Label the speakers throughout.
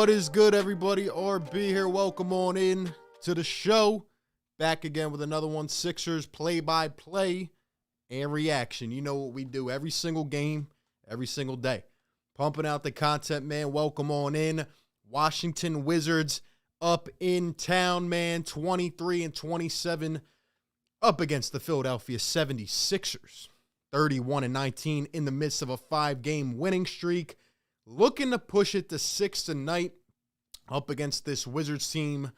Speaker 1: What is good, everybody? RB here. Welcome on in to the show. Back again with another one. Sixers play-by-play and reaction. You know what we do every single game, every single day. Pumping out the content, man. Welcome on in. Washington Wizards up in town, man. 23-27 up against the Philadelphia 76ers. 31-19 in the midst of a 5-game winning streak. Looking to push it to 6 tonight up against this Wizards team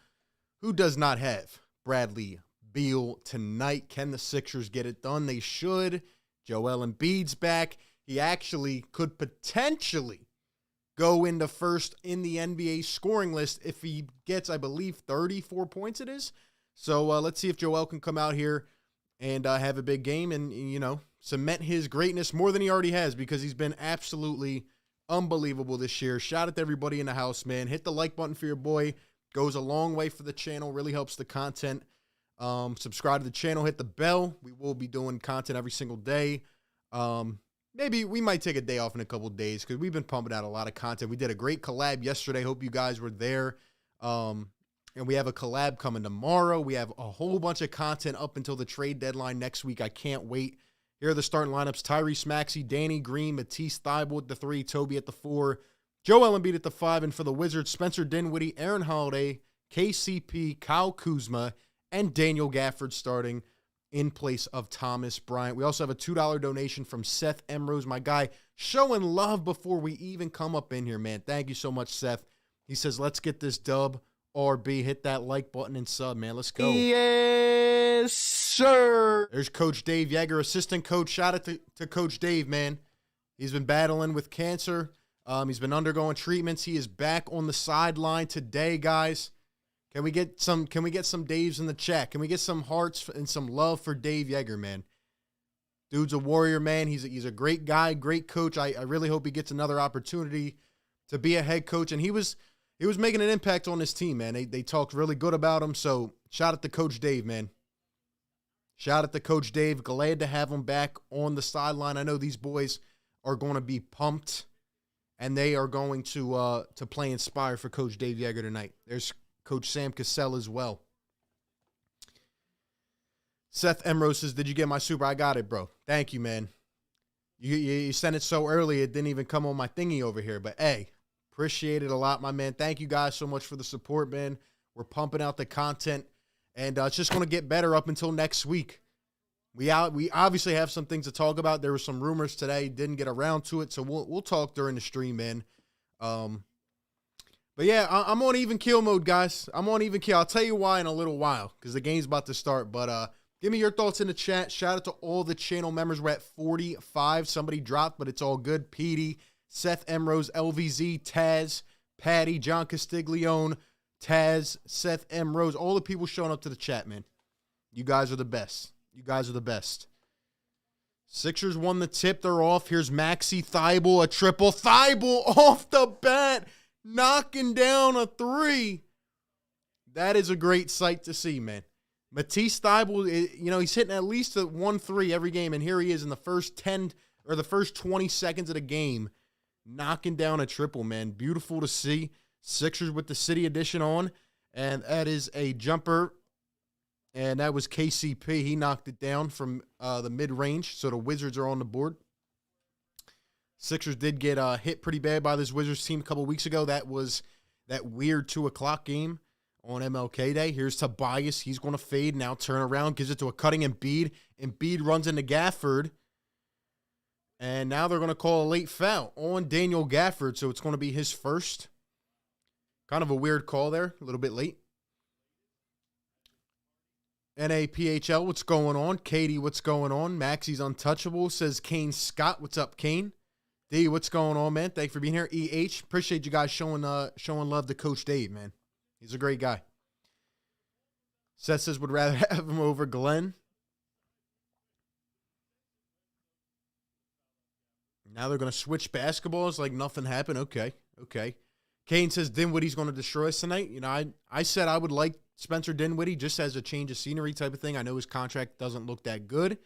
Speaker 1: who does not have Bradley Beal tonight. Can the Sixers get it done? They should. Joel Embiid's back. He actually could potentially go into first in the NBA scoring list if he gets, I believe, 34 points it is. So let's see if Joel can come out here and have a big game and, you know, cement his greatness more than he already has because he's been absolutely unbelievable this year. Shout out to everybody in the house, man. Hit the like button for your boy. Goes a long way for the channel. Really helps the content. Subscribe to the channel. Hit the bell. We will be doing content every single day. Maybe we might take a day off in a couple days because we've been pumping out a lot of content. We did a great collab yesterday. Hope you guys were there. And we have a collab coming tomorrow. We have a whole bunch of content up until the trade deadline next week. I can't wait. Here are the starting lineups. Tyrese Maxey, Danny Green, Matisse Thybulle at the 3, Toby at the 4, Joel Embiid at the 5, and for the Wizards, Spencer Dinwiddie, Aaron Holiday, KCP, Kyle Kuzma, and Daniel Gafford starting in place of Thomas Bryant. We also have a $2 donation from Seth Emrose, my guy, showing love before we even come up in here, man. Thank you so much, Seth. He says, let's get this dub. RB, hit that like button and sub, man. Let's go.
Speaker 2: Yes, sir.
Speaker 1: There's Coach Dave Joerger, assistant coach. Shout out to Coach Dave, man. He's been battling with cancer. He's been undergoing treatments. He is back on the sideline today, guys. Can we get some Daves in the chat? Can we get some hearts and some love for Dave Joerger, man? Dude's a warrior, man. He's a great guy, great coach. I really hope he gets another opportunity to be a head coach. And he was making an impact on this team, man. They talked really good about him. So shout out to Coach Dave, man. Shout out to Coach Dave. Glad to have him back on the sideline. I know these boys are going to be pumped, and they are going to play inspired for Coach Dave Joerger tonight. There's Coach Sam Cassell as well. Seth Emrose says, did you get my super? I got it, bro. Thank you, man. You sent it so early, it didn't even come on my thingy over here. But, hey, appreciate it a lot, my man. Thank you guys so much for the support, man. We're pumping out the content, and it's just going to get better up until next week. We obviously have some things to talk about. There were some rumors today, didn't get around to it, so we'll talk during the stream, man. But yeah, I'm on even keel mode, guys. I'm on even keel. I'll tell you why in a little while because the game's about to start. But give me your thoughts in the chat. Shout out to all the channel members. We're at 45. Somebody dropped, but it's all good. Petey, Seth Emrose, LVZ, Taz, Patty, John Castiglione, Taz, Seth Emrose, all the people showing up to the chat, man. You guys are the best. You guys are the best. Sixers won the tip. They're off. Here's Maxey Thybulle, a triple. Thybulle off the bat, knocking down a 3. That is a great sight to see, man. Matisse Thybulle, you know, he's hitting at least a 1-3 every game, and here he is in the first 10 or the first 20 seconds of the game, knocking down a triple, man. Beautiful to see. Sixers with the City Edition on, and that is a jumper, and that was KCP. He knocked it down from the mid-range, so the Wizards are on the board. Sixers did get hit pretty bad by this Wizards team a couple weeks ago. That was that weird 2 o'clock game on MLK Day. Here's Tobias. He's going to fade, now turn around, gives it to a cutting Embiid. Embiid runs into Gafford. And now they're going to call a late foul on Daniel Gafford, so it's going to be his first. Kind of a weird call there, a little bit late. NAPHL, what's going on? Katie, what's going on? Maxie's untouchable, says Kane Scott. What's up, Kane? D, what's going on, man? Thanks for being here. EH, appreciate you guys showing love to Coach Dave, man. He's a great guy. Seth says would rather have him over Glenn. Now they're going to switch basketballs like nothing happened. Okay. Kane says Dinwiddie's going to destroy us tonight. You know, I said I would like Spencer Dinwiddie just as a change of scenery type of thing. I know his contract doesn't look that good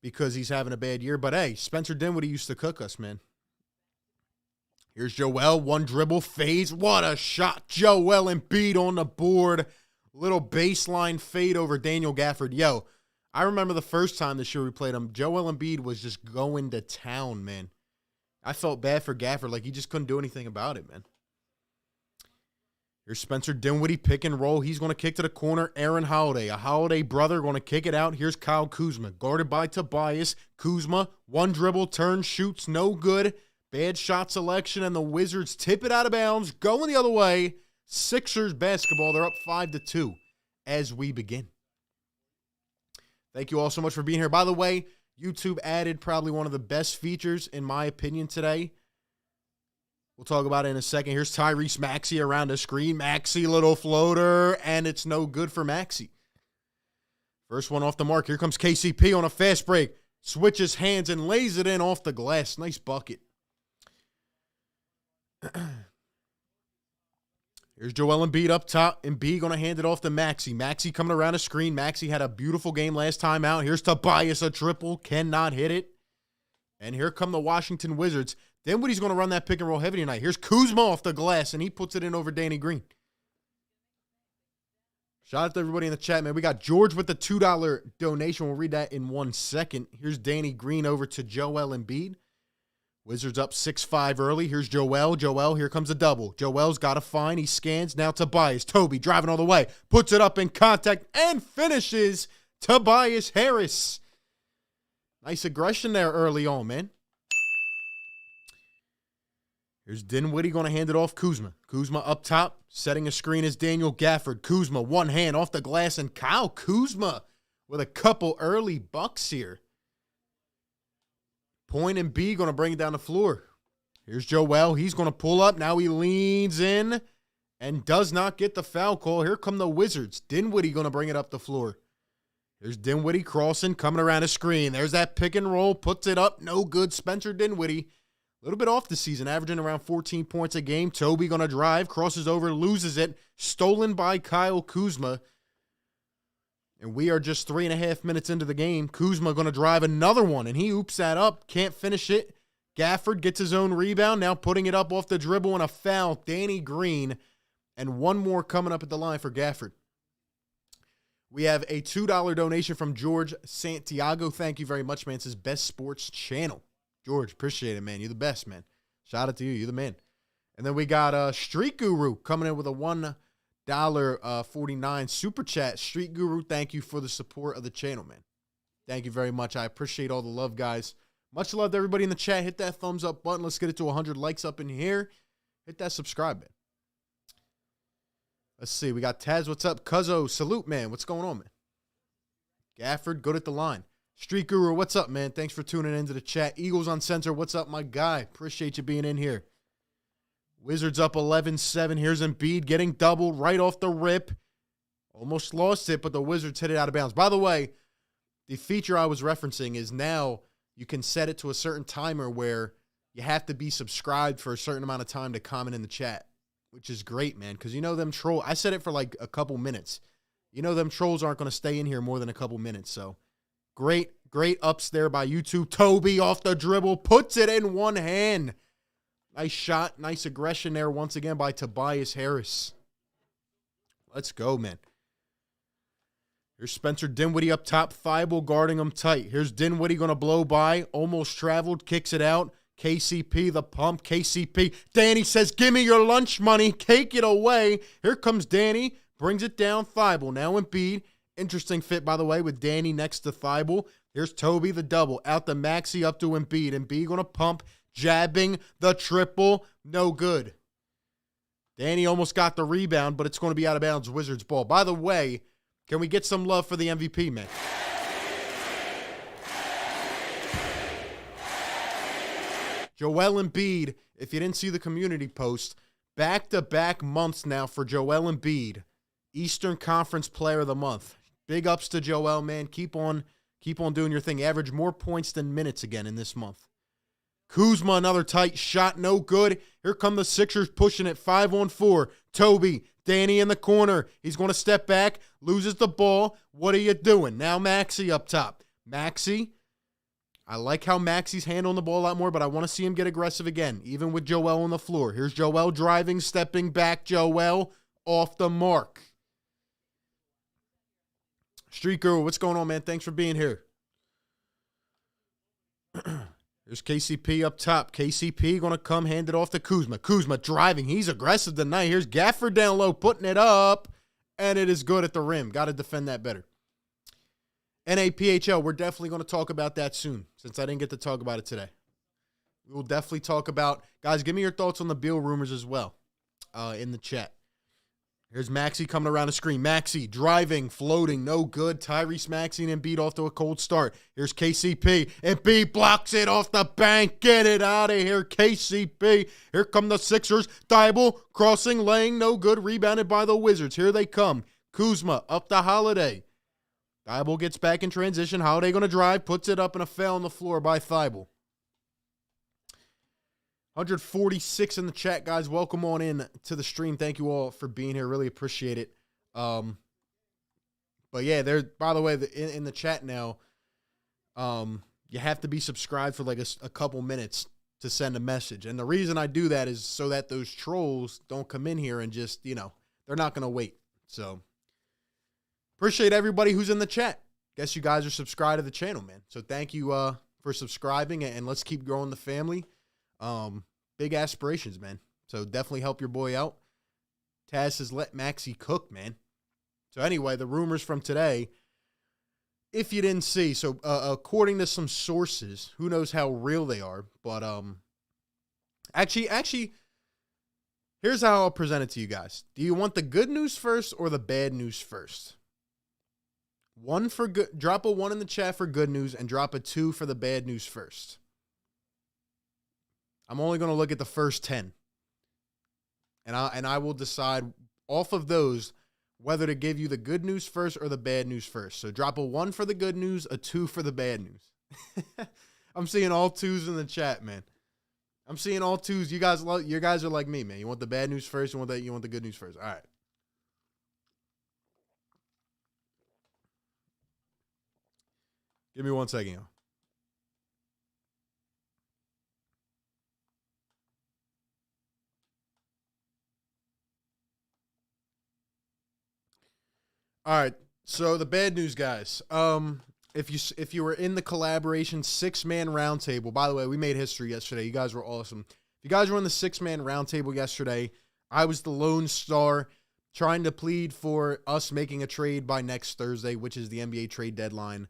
Speaker 1: because he's having a bad year. But, hey, Spencer Dinwiddie used to cook us, man. Here's Joel, one dribble, fades. What a shot. Joel Embiid on the board. Little baseline fade over Daniel Gafford. Yo, I remember the first time this year we played him, Joel Embiid was just going to town, man. I felt bad for Gafford, like he just couldn't do anything about it, man. Here's Spencer Dinwiddie, pick and roll. He's going to kick to the corner. Aaron Holiday, a Holiday brother, going to kick it out. Here's Kyle Kuzma, guarded by Tobias. Kuzma, one dribble, turn, shoots, no good. Bad shot selection, and the Wizards tip it out of bounds, going the other way. Sixers basketball, they're up 5-2 as we begin. Thank you all so much for being here. By the way, YouTube added probably one of the best features, in my opinion, today. We'll talk about it in a second. Here's Tyrese Maxey around the screen. Maxey, little floater, and it's no good for Maxey. First one off the mark. Here comes KCP on a fast break. Switches hands and lays it in off the glass. Nice bucket. Here's Joel Embiid up top. Embiid going to hand it off to Maxey. Maxey coming around the screen. Maxey had a beautiful game last time out. Here's Tobias, a triple. Cannot hit it. And here come the Washington Wizards. Dinwiddie's going to run that pick and roll heavy tonight. Here's Kuzma off the glass, and he puts it in over Danny Green. Shout out to everybody in the chat, man. We got George with the $2 donation. We'll read that in 1 second. Here's Danny Green over to Joel Embiid. Wizards up 6-5 early. Here's Joel. Joel, here comes a double. Joel's got a find. He scans. Now Tobias. Toby driving all the way. Puts it up in contact and finishes. Tobias Harris. Nice aggression there early on, man. Here's Dinwiddie going to hand it off Kuzma. Kuzma up top. Setting a screen is Daniel Gafford. Kuzma, one hand off the glass. And Kyle Kuzma with a couple early bucks here. Point and B going to bring it down the floor. Here's Joel. He's going to pull up. Now he leans in and does not get the foul call. Here come the Wizards. Dinwiddie going to bring it up the floor. There's Dinwiddie crossing, coming around a screen. There's that pick and roll. Puts it up. No good. Spencer Dinwiddie. A little bit off the season, averaging around 14 points a game. Toby going to drive. Crosses over. Loses it. Stolen by Kyle Kuzma. And we are just 3.5 minutes into the game. Kuzma going to drive another one, and he oops that up. Can't finish it. Gafford gets his own rebound, now putting it up off the dribble and a foul. Danny Green, and one more coming up at the line for Gafford. We have a $2 donation from George Santiago. Thank you very much, man. It's his Best Sports channel. George, appreciate it, man. You're the best, man. Shout out to you. You're the man. And then we got Street Guru coming in with a $1.49 super chat. Street Guru, thank you for the support of the channel, man. Thank you very much. I appreciate all the love, guys. Much love to everybody in the chat. Hit that thumbs up button. Let's get it to 100 likes up in here. Hit that subscribe button. Let's see. We got Taz. What's up? Cuzzo, salute, man. What's going on, man? Gafford, good at the line. Street Guru, what's up, man? Thanks for tuning into the chat. Eagles on Censor, what's up, my guy? Appreciate you being in here. Wizards up 11-7. Here's Embiid getting doubled right off the rip. Almost lost it, but the Wizards hit it out of bounds. By the way, the feature I was referencing is now you can set it to a certain timer where you have to be subscribed for a certain amount of time to comment in the chat, which is great, man, because you know them troll. I set it for like a couple minutes. You know them trolls aren't going to stay in here more than a couple minutes, so great ups there by YouTube. Toby off the dribble, puts it in one hand. Nice shot, nice aggression there once again by Tobias Harris. Let's go, man. Here's Spencer Dinwiddie up top, Thibault guarding him tight. Here's Dinwiddie going to blow by, almost traveled, kicks it out. KCP, the pump, KCP. Danny says, give me your lunch money, take it away. Here comes Danny, brings it down, Thibault. Now Embiid. Interesting fit, by the way, with Danny next to Thibault. Here's Toby, the double. Out to Maxey, up to Embiid. Embiid going to pump, jabbing the triple. No good. Danny almost got the rebound, but it's going to be out of bounds. Wizards ball. By the way, can we get some love for the MVP, man? Joel Embiid, if you didn't see the community post, back-to-back months now for Joel Embiid. Eastern Conference Player of the Month. Big ups to Joel, man. Keep on doing your thing. Average more points than minutes again in this month. Kuzma, another tight shot, no good. Here come the Sixers pushing it 5-on-4. Toby, Danny in the corner. He's going to step back, loses the ball. What are you doing? Now Maxey up top. Maxey, I like how Maxi's handling the ball a lot more, but I want to see him get aggressive again, even with Joel on the floor. Here's Joel driving, stepping back. Joel off the mark. Street Guru, what's going on, man? Thanks for being here. There's KCP up top. KCP going to come hand it off to Kuzma. Kuzma driving. He's aggressive tonight. Here's Gafford down low, putting it up, and it is good at the rim. Got to defend that better. NAPHL, we're definitely going to talk about that soon, since I didn't get to talk about it today. We will definitely talk about, guys, give me your thoughts on the Beal rumors as well in the chat. Here's Maxey coming around the screen. Maxey driving, floating, no good. Tyrese Maxey and Embiid off to a cold start. Here's KCP. Embiid blocks it off the bank. Get it out of here, KCP. Here come the Sixers. Thibault crossing, laying, no good. Rebounded by the Wizards. Here they come. Kuzma up to Holiday. Thibault gets back in transition. Holiday going to drive, puts it up, and a foul on the floor by Thibault. 146 in the chat, guys. Welcome on in to the stream. Thank you all for being here. Really appreciate it. But yeah, there. By the way, in the chat now, you have to be subscribed for like a couple minutes to send a message. And the reason I do that is so that those trolls don't come in here and just, they're not going to wait. So appreciate everybody who's in the chat. Guess you guys are subscribed to the channel, man. So thank you for subscribing, and let's keep growing the family. Big aspirations, man. So definitely help your boy out. Taz says, let Maxey cook, man. So anyway, the rumors from today, if you didn't see, so according to some sources, who knows how real they are, but actually, here's how I'll present it to you guys. Do you want the good news first or the bad news first? Drop a 1 in the chat for good news and drop a 2 for the bad news first. I'm only going to look at the first 10. And I will decide off of those whether to give you the good news first or the bad news first. So drop a 1 for the good news, a 2 for the bad news. I'm seeing all 2s in the chat, man. I'm seeing all 2s. You guys are like me, man. You want the bad news first, you want the good news first. All right. Give me 1 second, y'all. All right, so the bad news, guys. If you were in the collaboration 6-man roundtable, by the way, we made history yesterday. You guys were awesome. If you guys were in the 6-man roundtable yesterday, I was the lone star trying to plead for us making a trade by next Thursday, which is the NBA trade deadline.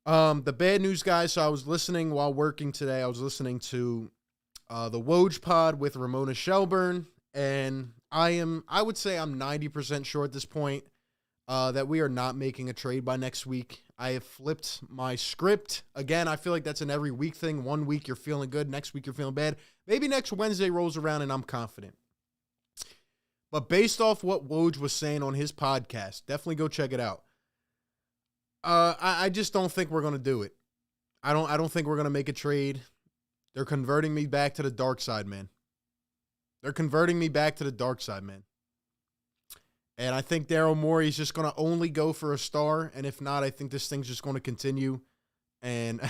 Speaker 1: The bad news, guys, so I was listening while working today. I was listening to the Woj pod with Ramona Shelburne, and I would say I'm 90% sure at this point that we are not making a trade by next week. I have flipped my script. Again, I feel like that's an every week thing. 1 week you're feeling good, next week you're feeling bad. Maybe next Wednesday rolls around and I'm confident. But based off what Woj was saying on his podcast, definitely go check it out. I just don't think we're going to do it. I don't think we're going to make a trade. They're converting me back to the dark side, man. They're converting me back to the dark side, man. And I think Daryl Morey is just going to only go for a star. And if not, I think this thing's just going to continue. And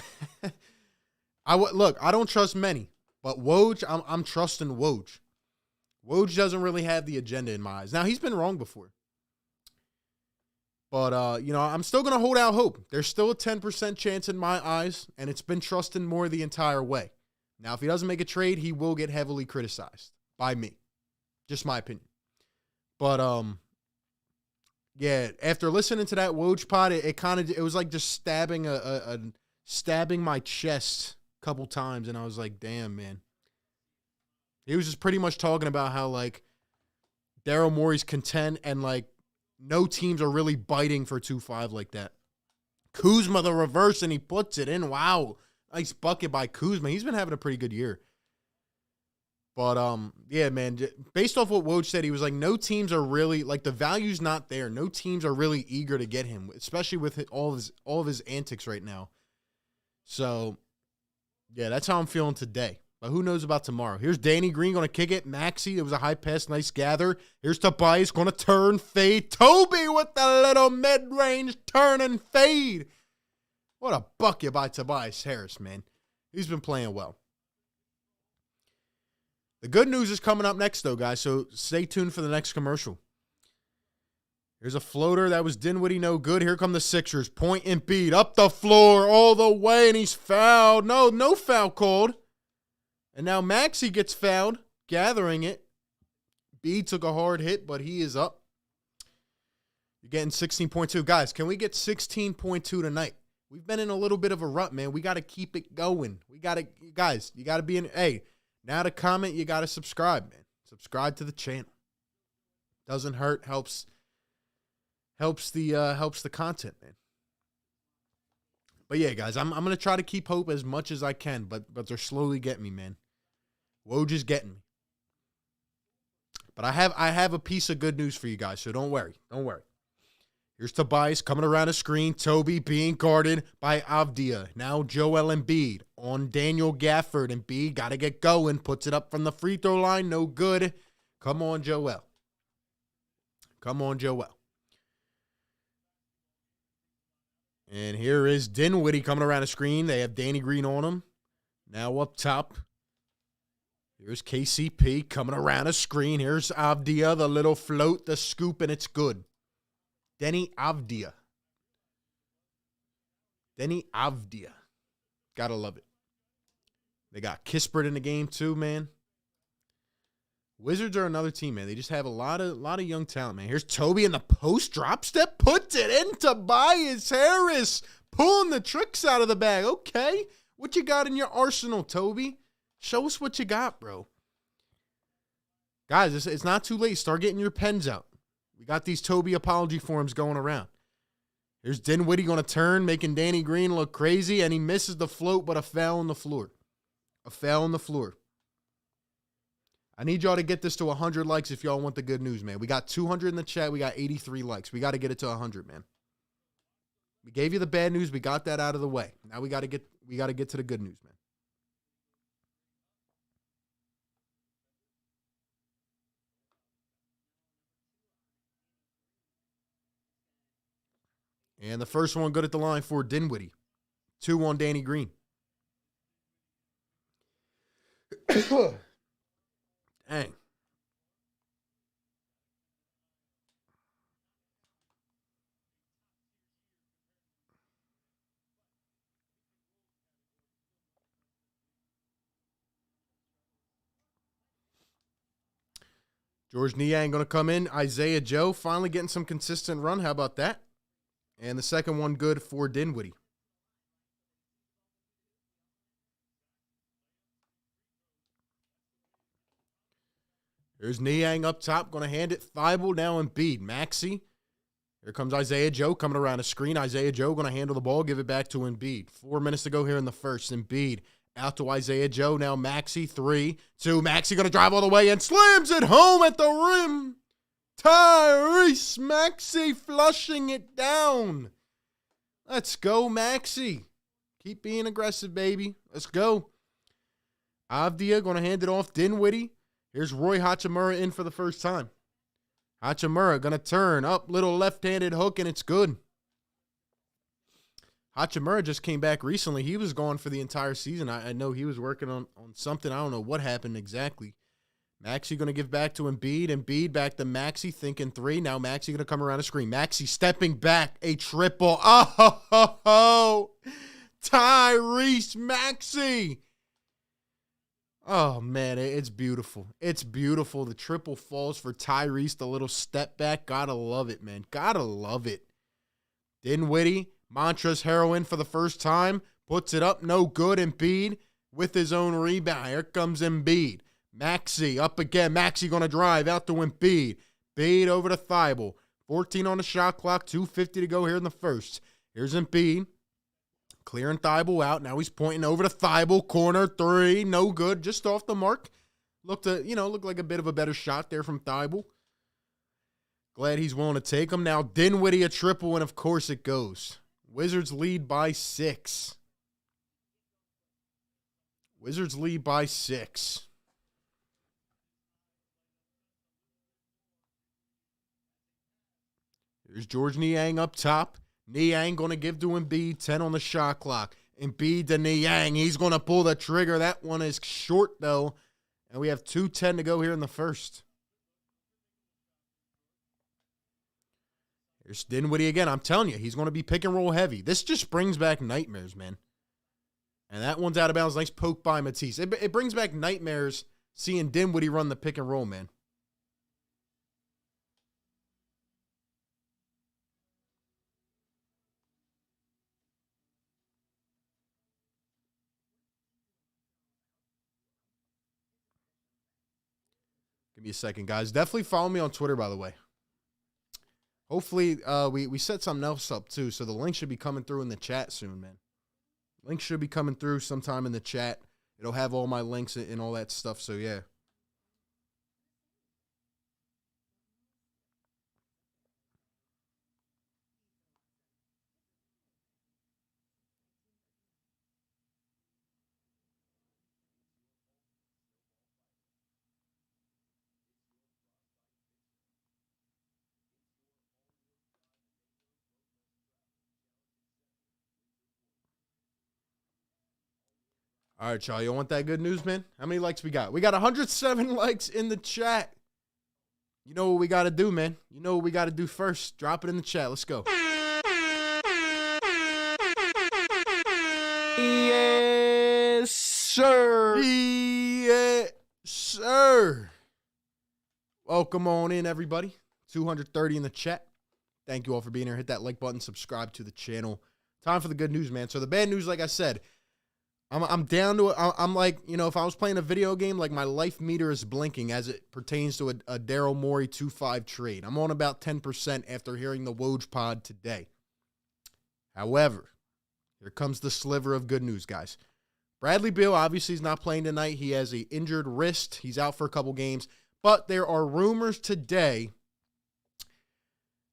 Speaker 1: look, I don't trust many. But Woj, I'm trusting Woj. Woj doesn't really have the agenda in my eyes. Now, he's been wrong before. But, I'm still going to hold out hope. There's still a 10% chance in my eyes. And it's been trusting Morey the entire way. Now, if he doesn't make a trade, he will get heavily criticized by me. Just my opinion. But, yeah, after listening to that Woj pod, it was like just stabbing my chest a couple times, and I was like, damn, man. He was just pretty much talking about how, like, Daryl Morey's content and, like, no teams are really biting for 2-5 like that. Kuzma the reverse, and he puts it in. Wow. Nice bucket by Kuzma. He's been having a pretty good year. But, yeah, man, based off what Woj said, he was like, no teams are really, like, the value's not there. No teams are really eager to get him, especially with all of his antics right now. So, yeah, that's how I'm feeling today. But who knows about tomorrow? Here's Danny Green going to kick it. Maxey, it was a high pass, nice gather. Here's Tobias going to turn, fade. Toby with the little mid-range turn and fade. What a bucket by Tobias Harris, man. He's been playing well. The good news is coming up next, though, guys, so stay tuned for the next commercial. Here's a floater that was Dinwiddie, no good. Here come the Sixers. Point and beat up the floor all the way, and he's fouled. No foul called. And now Maxey gets fouled, gathering it. B took a hard hit, but he is up. You're getting 16.2. Guys, can we get 16.2 tonight? We've been in a little bit of a rut, man. We got to keep it going. Guys, you got to be in. Hey, now to comment, you got to subscribe, man. Subscribe to the channel. Doesn't hurt, helps the content, man. But yeah, guys, I'm gonna try to keep hope as much as I can, but they're slowly getting me, man. Woj is getting me. But I have a piece of good news for you guys, so don't worry. Don't worry. Here's Tobias coming around a screen. Toby being guarded by Avdia. Now Joel Embiid on Daniel Gafford. Embiid got to get going. Puts it up from the free throw line. No good. Come on, Joel. Come on, Joel. And here is Dinwiddie coming around the screen. They have Danny Green on him. Now up top. Here's KCP coming around a screen. Here's Avdia, the little float, the scoop, and it's good. Denny Avdia. Gotta love it. They got Kispert in the game too, man. Wizards are another team, man. They just have a lot of young talent, man. Here's Toby in the post drop step. Puts it in Tobias Harris. Pulling the tricks out of the bag. Okay. What you got in your arsenal, Toby? Show us what you got, bro. Guys, it's not too late. Start getting your pens out. We got these Toby apology forms going around. Here's Dinwiddie going to turn, making Danny Green look crazy, and he misses the float, but a foul on the floor. A foul on the floor. I need y'all to get this to 100 likes if y'all want the good news, man. We got 200 in the chat. We got 83 likes. We got to get it to 100, man. We gave you the bad news. We got that out of the way. Now we got to get to the good news, man. And the first one good at the line for Dinwiddie. 2 on Danny Green. Dang. George Niang going to come in. Isaiah Joe finally getting some consistent run. How about that? And the second one good for Dinwiddie. There's Niang up top. Going to hand it. Thibault now Embiid. Maxey. Here comes Isaiah Joe coming around a screen. Isaiah Joe going to handle the ball. Give it back to Embiid. 4 minutes to go here in the first. Embiid out to Isaiah Joe. Now Maxey. 3, 2. Maxey going to drive all the way and slams it home at the rim. Tyrese Maxey flushing it down. Let's go, Maxey. Keep being aggressive, baby. Let's go. Avdia going to hand it off. Dinwiddie. Here's Roy Hachimura in for the first time. Hachimura going to turn up. Little left-handed hook, and it's good. Hachimura just came back recently. He was gone for the entire season. I know he was working on something. I don't know what happened exactly. Maxey going to give back to Embiid. Embiid back to Maxey, thinking 3. Now Maxey going to come around the screen. Maxey stepping back, a triple. Oh, Tyrese Maxey. Oh, man, it's beautiful. It's beautiful. The triple falls for Tyrese, the little step back. Gotta love it, man. Gotta love it. Dinwiddie, Montrezl Harrell for the first time. Puts it up, no good. Embiid with his own rebound. Here comes Embiid. Maxey up again. Maxey going to drive out to Embiid. Embiid over to Thibault. 14 on the shot clock. 2:50 to go here in the first. Here's Embiid. Clearing Thibault out. Now he's pointing over to Thibault. Corner 3. No good. Just off the mark. Looked like a bit of a better shot there from Thibault. Glad he's willing to take him. Now Dinwiddie a triple, and of course it goes. Wizards lead by 6. Wizards lead by 6. There's George Niang up top. Niang going to give to Embiid, 10 on the shot clock. Embiid to Niang. He's going to pull the trigger. That one is short, though. And we have 2:10 to go here in the first. Here's Dinwiddie again. I'm telling you, he's going to be pick and roll heavy. This just brings back nightmares, man. And that one's out of bounds. Nice poke by Matisse. It brings back nightmares seeing Dinwiddie run the pick and roll, man. Give me a second, guys. Definitely follow me on Twitter, by the way. Hopefully, we set something else up, too, so the link should be coming through in the chat soon, man. Link should be coming through sometime in the chat. It'll have all my links and all that stuff, so yeah. All right, y'all. You want that good news, man? How many likes we got? We got 107 likes in the chat. You know what we got to do, man. You know what we got to do first. Drop it in the chat. Let's go.
Speaker 2: Yes, sir.
Speaker 1: Yes, sir. Welcome on in, everybody. 230 in the chat. Thank you all for being here. Hit that like button. Subscribe to the channel. Time for the good news, man. So the bad news, like I said, I'm down to it. I'm like, you know, if I was playing a video game, like my life meter is blinking as it pertains to a Daryl Morey 2-5 trade. I'm on about 10% after hearing the Woj pod today. However, here comes the sliver of good news, guys. Bradley Beal obviously is not playing tonight. He has an injured wrist. He's out for a couple games. But there are rumors today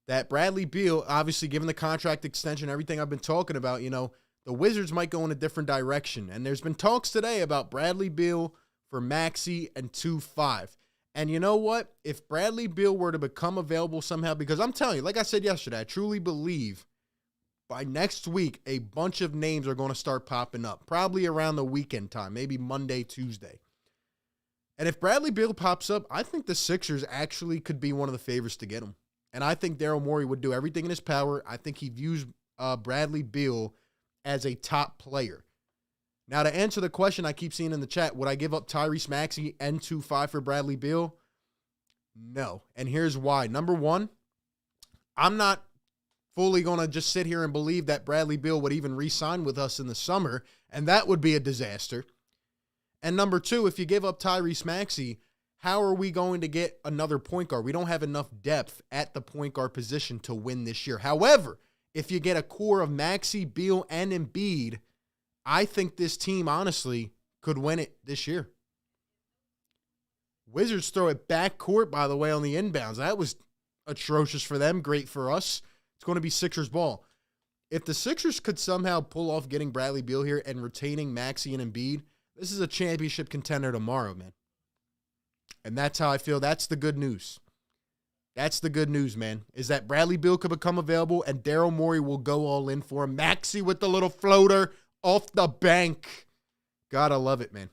Speaker 1: that Bradley Beal, obviously given the contract extension, everything I've been talking about, you know, the Wizards might go in a different direction. And there's been talks today about Bradley Beal for Maxey and 2-5. And you know what? If Bradley Beal were to become available somehow, because I'm telling you, like I said yesterday, I truly believe by next week, a bunch of names are going to start popping up, probably around the weekend time, maybe Monday, Tuesday. And if Bradley Beal pops up, I think the Sixers actually could be one of the favorites to get him. And I think Daryl Morey would do everything in his power. I think he views Bradley Beal as a top player. Now, to answer the question I keep seeing in the chat, would I give up Tyrese Maxey and 2-5 for Bradley Beal? No. And here's why. Number one, I'm not fully going to just sit here and believe that Bradley Beal would even re-sign with us in the summer, and that would be a disaster. And number two, if you give up Tyrese Maxey, how are we going to get another point guard? We don't have enough depth at the point guard position to win this year. However, if you get a core of Maxey, Beal, and Embiid, I think this team, honestly, could win it this year. Wizards throw it back court, by the way, on the inbounds. That was atrocious for them. Great for us. It's going to be Sixers ball. If the Sixers could somehow pull off getting Bradley Beal here and retaining Maxey and Embiid, this is a championship contender tomorrow, man. And that's how I feel. That's the good news. That's the good news, man, is that Bradley Beal could become available and Daryl Morey will go all in for him. Maxey with the little floater off the bank. Gotta love it, man.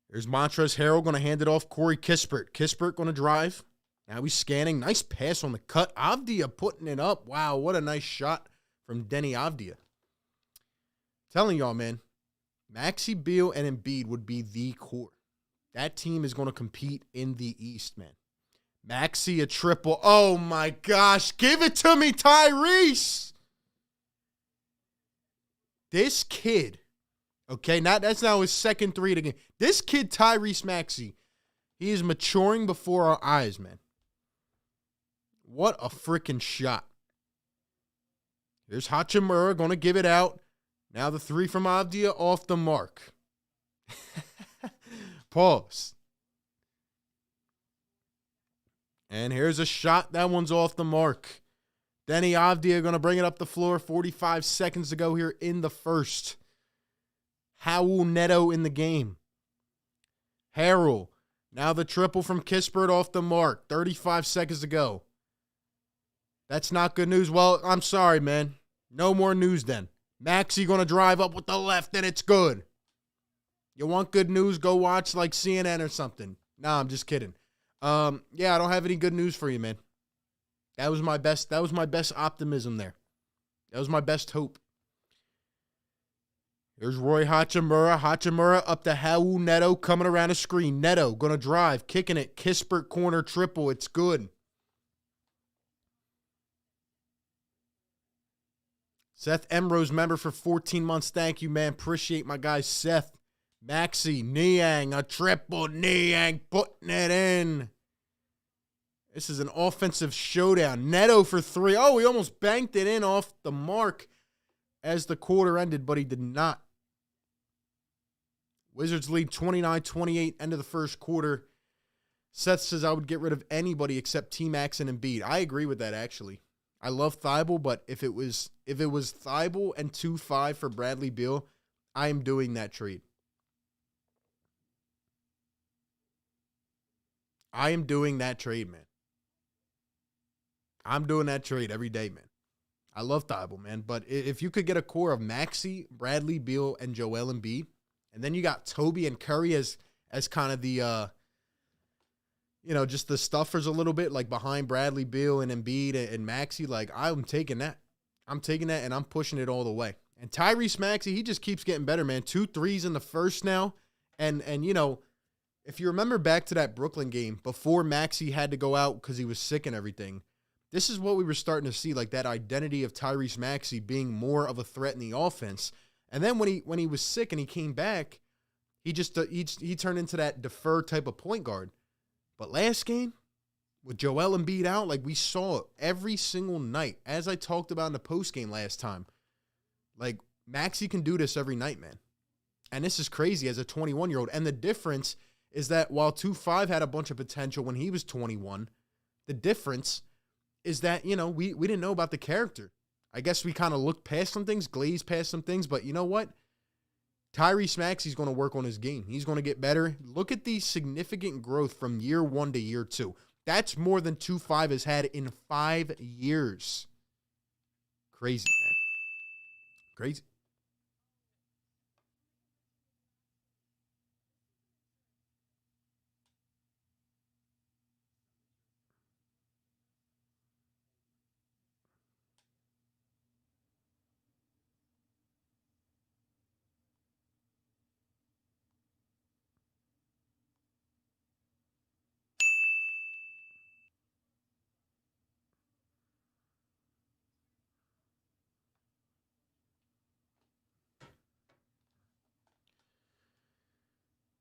Speaker 1: There's Montrezl Harrell going to hand it off. Corey Kispert. Kispert going to drive. Now he's scanning. Nice pass on the cut. Avdia putting it up. Wow, what a nice shot from Denny Avdia. Telling y'all, man, Maxey, Beal, and Embiid would be the core. That team is going to compete in the East, man. Maxey a triple. Oh, my gosh. Give it to me, Tyrese. This kid, okay, that's now his second three of the game. This kid, Tyrese Maxey, he is maturing before our eyes, man. What a freaking shot. Here's Hachimura going to give it out. Now the three from Avdia off the mark. Pause. And here's a shot. That one's off the mark. Denny Avdia going to bring it up the floor. 45 seconds to go here in the first. Raul Neto in the game. Harrell. Now the triple from Kispert off the mark. 35 seconds to go. That's not good news. Well, I'm sorry, man. No more news then. Maxey going to drive up with the left, and it's good. You want good news? Go watch like CNN or something. Nah, I'm just kidding. Yeah, I don't have any good news for you, man. That was my best optimism there. That was my best hope. Here's Roy Hachimura. Hachimura up to Raul Neto coming around a screen. Neto going to drive, kicking it. Kispert corner triple. It's good. Seth Emrose, member for 14 months. Thank you, man. Appreciate my guy, Seth. Maxey, Niang, a triple. Niang putting it in. This is an offensive showdown. Neto for three. Oh, he almost banked it in off the mark as the quarter ended, but he did not. Wizards lead 29-28, end of the first quarter. Seth says I would get rid of anybody except T-Max and Embiid. I agree with that, actually. I love Thibault, but if it was Thibault and 2-5 for Bradley Beal, I am doing that trade. I am doing that trade, man. I'm doing that trade every day, man. I love Thibault, man. But if you could get a core of Maxey, Bradley Beal, and Joel Embiid, and then you got Toby and Curry as kind of the, just the stuffers a little bit, like behind Bradley Beal and Embiid and Maxey, like I'm taking that. I'm taking that, and I'm pushing it all the way. And Tyrese Maxey, he just keeps getting better, man. 2 threes in the first now. And if you remember back to that Brooklyn game, before Maxey had to go out because he was sick and everything, this is what we were starting to see, like that identity of Tyrese Maxey being more of a threat in the offense. And then when he was sick and he came back, he turned into that deferred type of point guard. But last game, with Joel Embiid out, like we saw it every single night, as I talked about in the postgame last time. Like, Maxey can do this every night, man. And this is crazy as a 21-year-old. And the difference is that while 2-5 had a bunch of potential when he was 21, the difference is that, we didn't know about the character. I guess we kind of looked past some things, glazed past some things, but you know what? Tyrese Maxey's going to work on his game. He's going to get better. Look at the significant growth from year 1 to year 2. That's more than 2-5 has had in 5 years. Crazy, man. Crazy.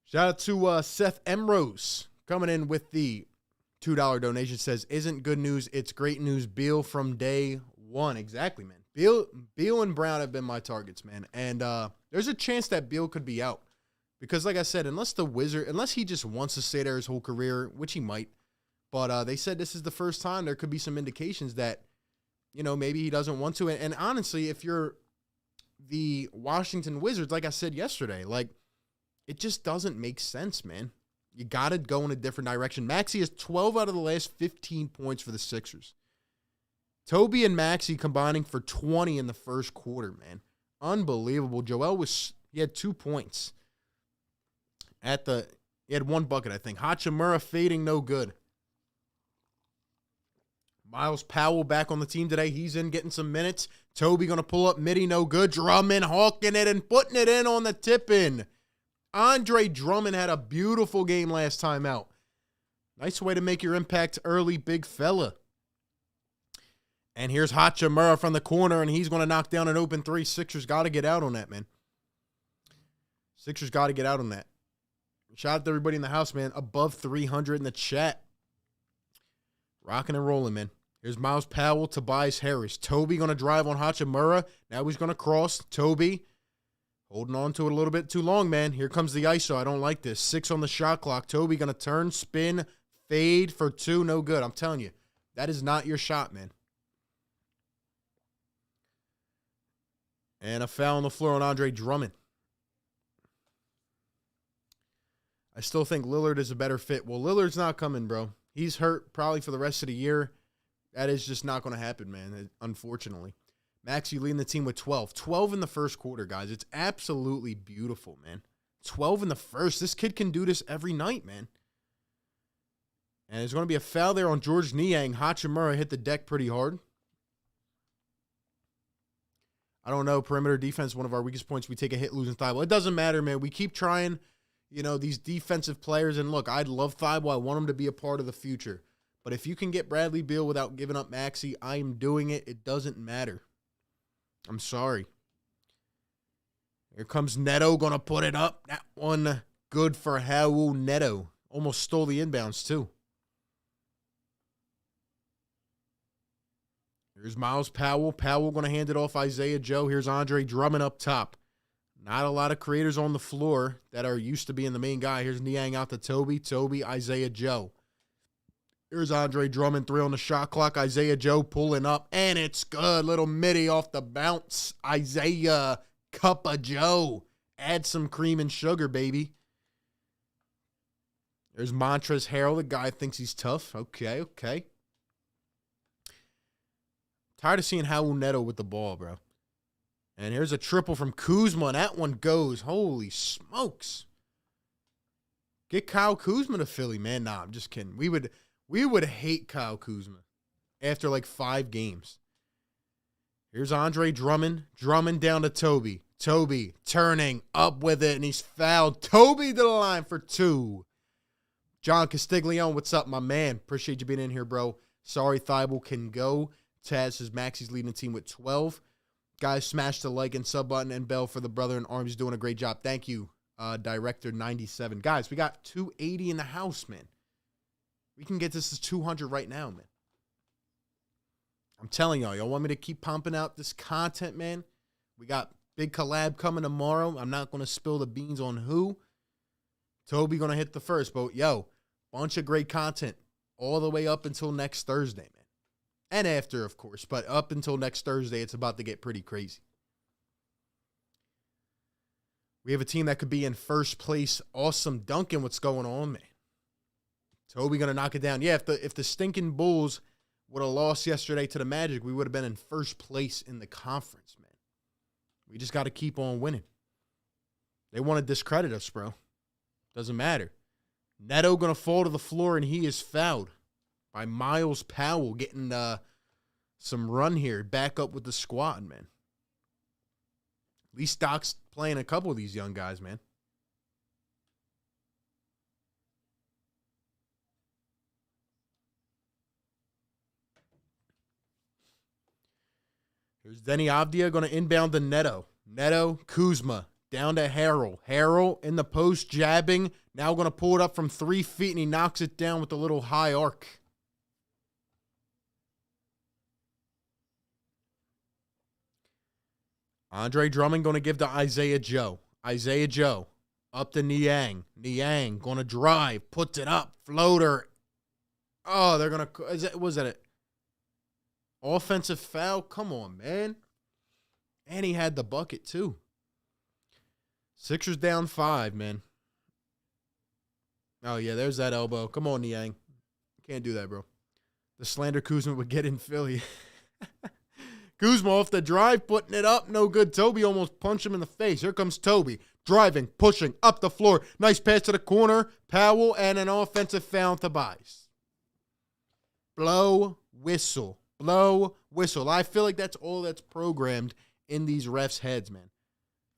Speaker 1: Shout out to Seth Emrose coming in with the $2 donation. Says, isn't good news, it's great news. Beal from day one. Exactly, man. Beal and Brown have been my targets, man. And there's a chance that Beal could be out. Because like I said, unless he just wants to stay there his whole career, which he might. But they said this is the first time there could be some indications that, maybe he doesn't want to. And honestly, if you're the Washington Wizards, like I said yesterday, like, it just doesn't make sense, man. You got to go in a different direction. Maxey has 12 out of the last 15 points for the Sixers. Toby and Maxey combining for 20 in the first quarter, man. Unbelievable. Joel he had 2 points. He had 1 bucket, I think. Hachimura fading, no good. Miles Powell back on the team today. He's in getting some minutes. Toby going to pull up midi, no good. Drummond hawking it and putting it in on the tip-in. Andre Drummond had a beautiful game last time out. Nice way to make your impact early, big fella. And here's Hachimura from the corner, and he's going to knock down an open 3. Sixers got to get out on that, man. Sixers got to get out on that. Shout out to everybody in the house, man. Above 300 in the chat. Rocking and rolling, man. Here's Miles Powell, Tobias Harris. Toby going to drive on Hachimura. Now he's going to cross. Toby holding on to it a little bit too long, man. Here comes the ISO. I don't like this. 6 on the shot clock. Toby going to turn, spin, fade for 2. No good. I'm telling you, that is not your shot, man. And a foul on the floor on Andre Drummond. I still think Lillard is a better fit. Well, Lillard's not coming, bro. He's hurt probably for the rest of the year. That is just not going to happen, man, unfortunately. Maxey leading the team with 12. 12 in the first quarter, guys. It's absolutely beautiful, man. 12 in the first. This kid can do this every night, man. And there's going to be a foul there on George Niang. Hachimura hit the deck pretty hard. I don't know. Perimeter defense, one of our weakest points. We take a hit losing Thibault. It doesn't matter, man. We keep trying, these defensive players. And look, I'd love Thibault. I want him to be a part of the future. But if you can get Bradley Beal without giving up Maxey, I am doing it. It doesn't matter. I'm sorry. Here comes Neto, going to put it up. That one good for Raul Neto. Almost stole the inbounds, too. Here's Miles Powell. Powell going to hand it off Isaiah Joe. Here's Andre Drummond up top. Not a lot of creators on the floor that are used to being the main guy. Here's Niang out to Toby. Toby, Isaiah Joe. Here's Andre Drummond, 3 on the shot clock. Isaiah Joe pulling up, and it's good. Little midi off the bounce. Isaiah, cup of Joe. Add some cream and sugar, baby. There's Montrezl Harrell. The guy thinks he's tough. Okay. Tired of seeing Raul Neto with the ball, bro. And here's a triple from Kuzma, and that one goes. Holy smokes. Get Kyle Kuzma to Philly, man. Nah, I'm just kidding. We would hate Kyle Kuzma after like 5 games. Here's Andre Drummond. Drummond down to Toby. Toby turning up with it, and he's fouled. Toby to the line for 2. John Castiglione, what's up, my man? Appreciate you being in here, bro. Sorry, Thibault can go. Taz says Maxey's leading the team with 12. Guys, smash the like and sub button, and bell for the brother in arms doing a great job. Thank you, Director 97. Guys, we got 280 in the house, man. We can get this to 200 right now, man. I'm telling y'all want me to keep pumping out this content, man? We got big collab coming tomorrow. I'm not going to spill the beans on who. Toby going to hit the first, but bunch of great content all the way up until next Thursday, man. And after, of course, but up until next Thursday, it's about to get pretty crazy. We have a team that could be in first place. Awesome Duncan, what's going on, man? Toby going to knock it down. Yeah, if the stinking Bulls would have lost yesterday to the Magic, we would have been in first place in the conference, man. We just got to keep on winning. They want to discredit us, bro. Doesn't matter. Neto going to fall to the floor, and he is fouled by Miles Powell, getting some run here. Back up with the squad, man. At least Doc's playing a couple of these young guys, man. Here's Denny Avdia going to inbound to Neto. Neto, Kuzma, down to Harrell. Harrell in the post, jabbing. Now going to pull it up from 3 feet, and he knocks it down with a little high arc. Andre Drummond going to give to Isaiah Joe. Isaiah Joe up to Niang. Niang going to drive, puts it up, floater. Oh, they're going to, was that it? Offensive foul? Come on, man. And he had the bucket, too. Sixers down 5, man. Oh, yeah, there's that elbow. Come on, Niang. Can't do that, bro. The slander Kuzma would get in Philly. Kuzma off the drive, putting it up. No good. Toby almost punched him in the face. Here comes Toby. Driving, pushing, up the floor. Nice pass to the corner. Powell, and an offensive foul, Tobias. Blow, whistle. Blow, whistle. I feel like that's all that's programmed in these refs' heads, man.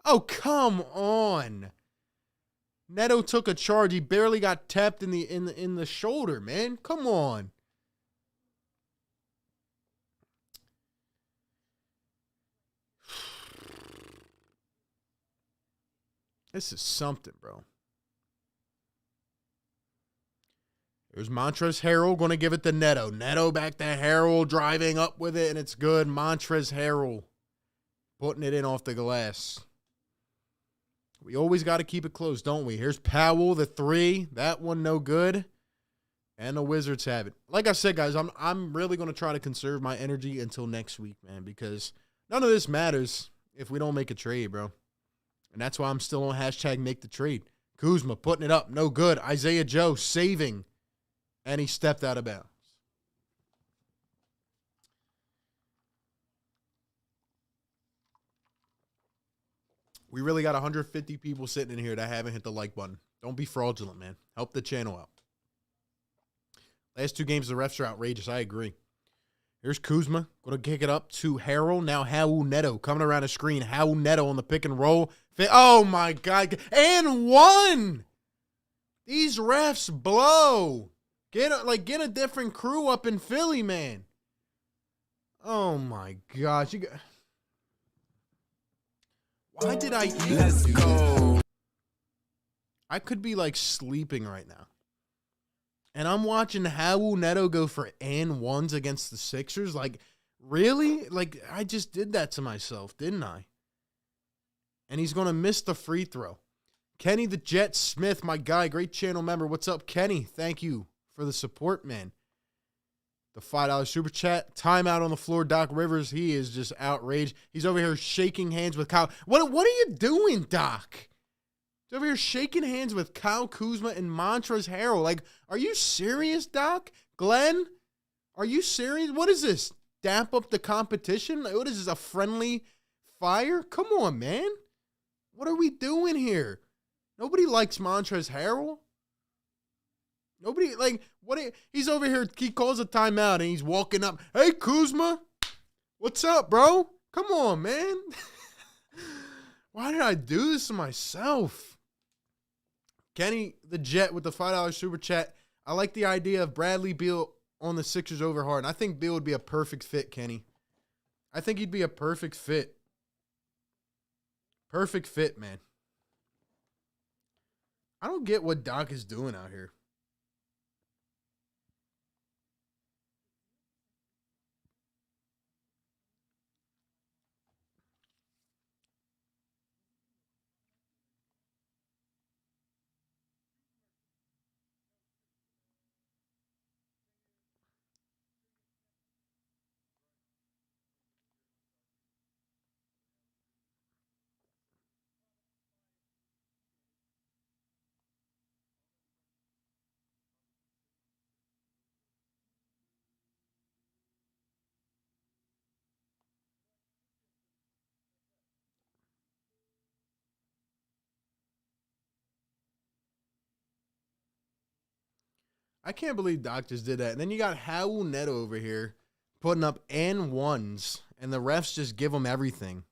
Speaker 1: Oh, come on. Neto took a charge. He barely got tapped in the shoulder, man. Come on. This is something, bro. There's Montrezl Harrell going to give it to Neto. Neto back to Harrell, driving up with it, and it's good. Montrezl Harrell putting it in off the glass. We always got to keep it close, don't we? Here's Powell, the 3. That one no good. And the Wizards have it. Like I said, guys, I'm really going to try to conserve my energy until next week, man, because none of this matters if we don't make a trade, bro. And that's why I'm still on hashtag make the trade. Kuzma putting it up. No good. Isaiah Joe saving. And he stepped out of bounds. We really got 150 people sitting in here that haven't hit the like button. Don't be fraudulent, man. Help the channel out. Last 2 games, the refs are outrageous. I agree. Here's Kuzma. Going to kick it up to Harrell. Now Raul Neto coming around the screen. Raul Neto on the pick and roll. Oh, my God. And 1. These refs blow. Get a different crew up in Philly, man. Oh, my gosh. Why did I even
Speaker 2: Let's go.
Speaker 1: I could be, like, sleeping right now. And I'm watching Raul Neto go for and 1s against the Sixers. Like, really? Like, I just did that to myself, didn't I? And he's going to miss the free throw. Kenny the Jet Smith, my guy, great channel member. What's up, Kenny? Thank you for the support, man. The $5 super chat. Timeout on the floor. Doc Rivers, he is just outraged. He's over here shaking hands with Kyle. What are you doing, Doc? He's over here shaking hands with Kyle Kuzma and Montrezl Harrell. Like, are you serious, Doc? Glenn, are you serious? What is this? Damp up the competition? Like, what is this, a friendly fire? Come on, man. What are we doing here? Nobody likes Montrezl Harrell. Nobody, like, he's over here, he calls a timeout, and he's walking up. Hey, Kuzma, what's up, bro? Come on, man. Why did I do this to myself? Kenny the Jet with the $5 super chat. I like the idea of Bradley Beal on the Sixers over Harden. I think Beal would be a perfect fit, Kenny. I think he'd be a perfect fit. Perfect fit, man. I don't get what Doc is doing out here. I can't believe Doc just did that. And then you got Raul Neto over here putting up and 1s, and the refs just give him everything.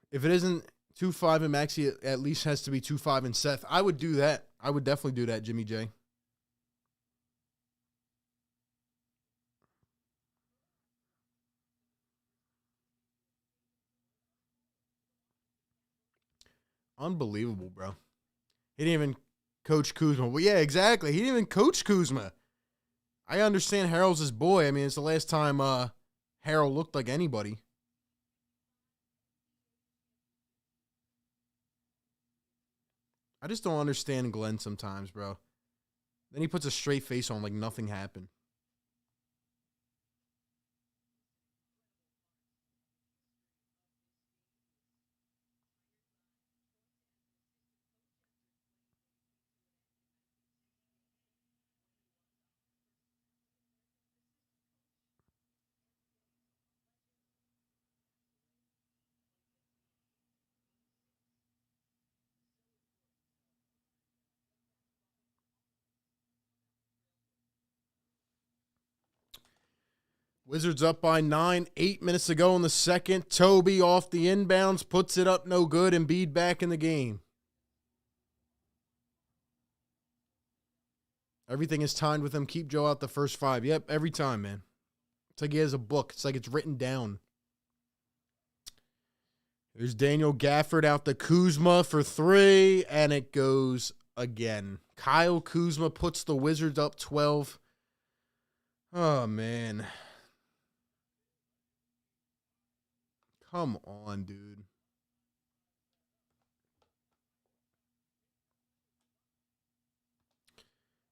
Speaker 1: If it isn't 2-5 and Maxey, it at least has to be 2-5 and Seth. I would do that. I would definitely do that, Jimmy J. Unbelievable, bro. He didn't even coach Kuzma. Well, yeah, exactly. He didn't even coach Kuzma. I understand Harrell's his boy. I mean, it's the last time Harrell looked like anybody. I just don't understand Glenn sometimes, bro. Then he puts a straight face on like nothing happened. Wizards up by 9, 8 minutes to go in the second. Toby off the inbounds, puts it up no good. Embiid back in the game. Everything is timed with him. Keep Joe out the first 5. Yep, every time, man. It's like he has a book. It's like it's written down. There's Daniel Gafford out to Kuzma for 3, and it goes again. Kyle Kuzma puts the Wizards up 12. Oh, man. Come on, dude.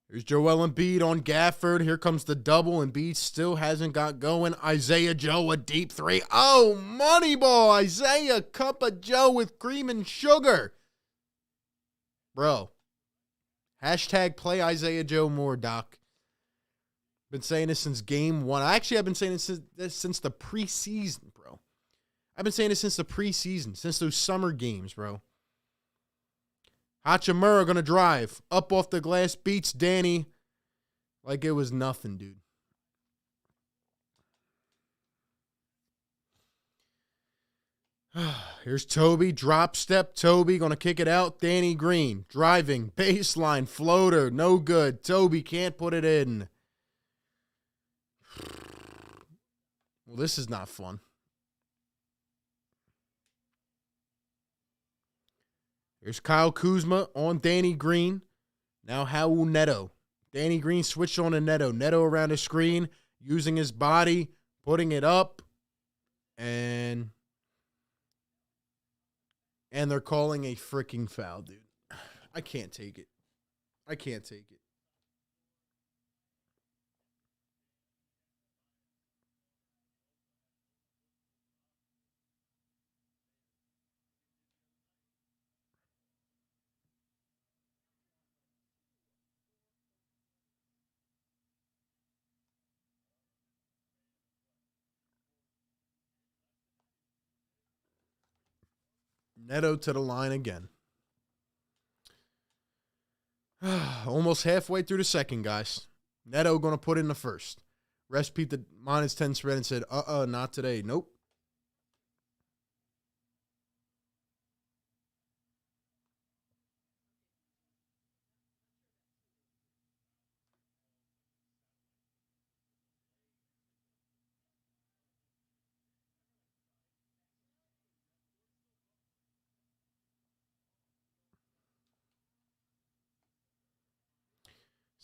Speaker 1: Here's Joel Embiid on Gafford. Here comes the double. Embiid still hasn't got going. Isaiah Joe, a deep 3. Oh, money ball. Isaiah, cup of Joe with cream and sugar. Bro. Hashtag play Isaiah Joe Moore, Doc. Been saying this since game one. Actually, I've been saying this since the preseason, bro. I've been saying this since the preseason, since those summer games, bro. Hachimura going to drive. Up off the glass, beats Danny like it was nothing, dude. Here's Toby. Drop step. Toby going to kick it out. Danny Green driving. Baseline. Floater. No good. Toby can't put it in. Well, this is not fun. Here's Kyle Kuzma on Danny Green. Now Raul Neto. Danny Green switched on to Neto. Neto around the screen, using his body, putting it up, and they're calling a freaking foul, dude. I can't take it. I can't take it. Neto to the line again. Almost halfway through the second, guys. Neto going to put in the first. Rest Pete the -10 spread and said, not today. Nope.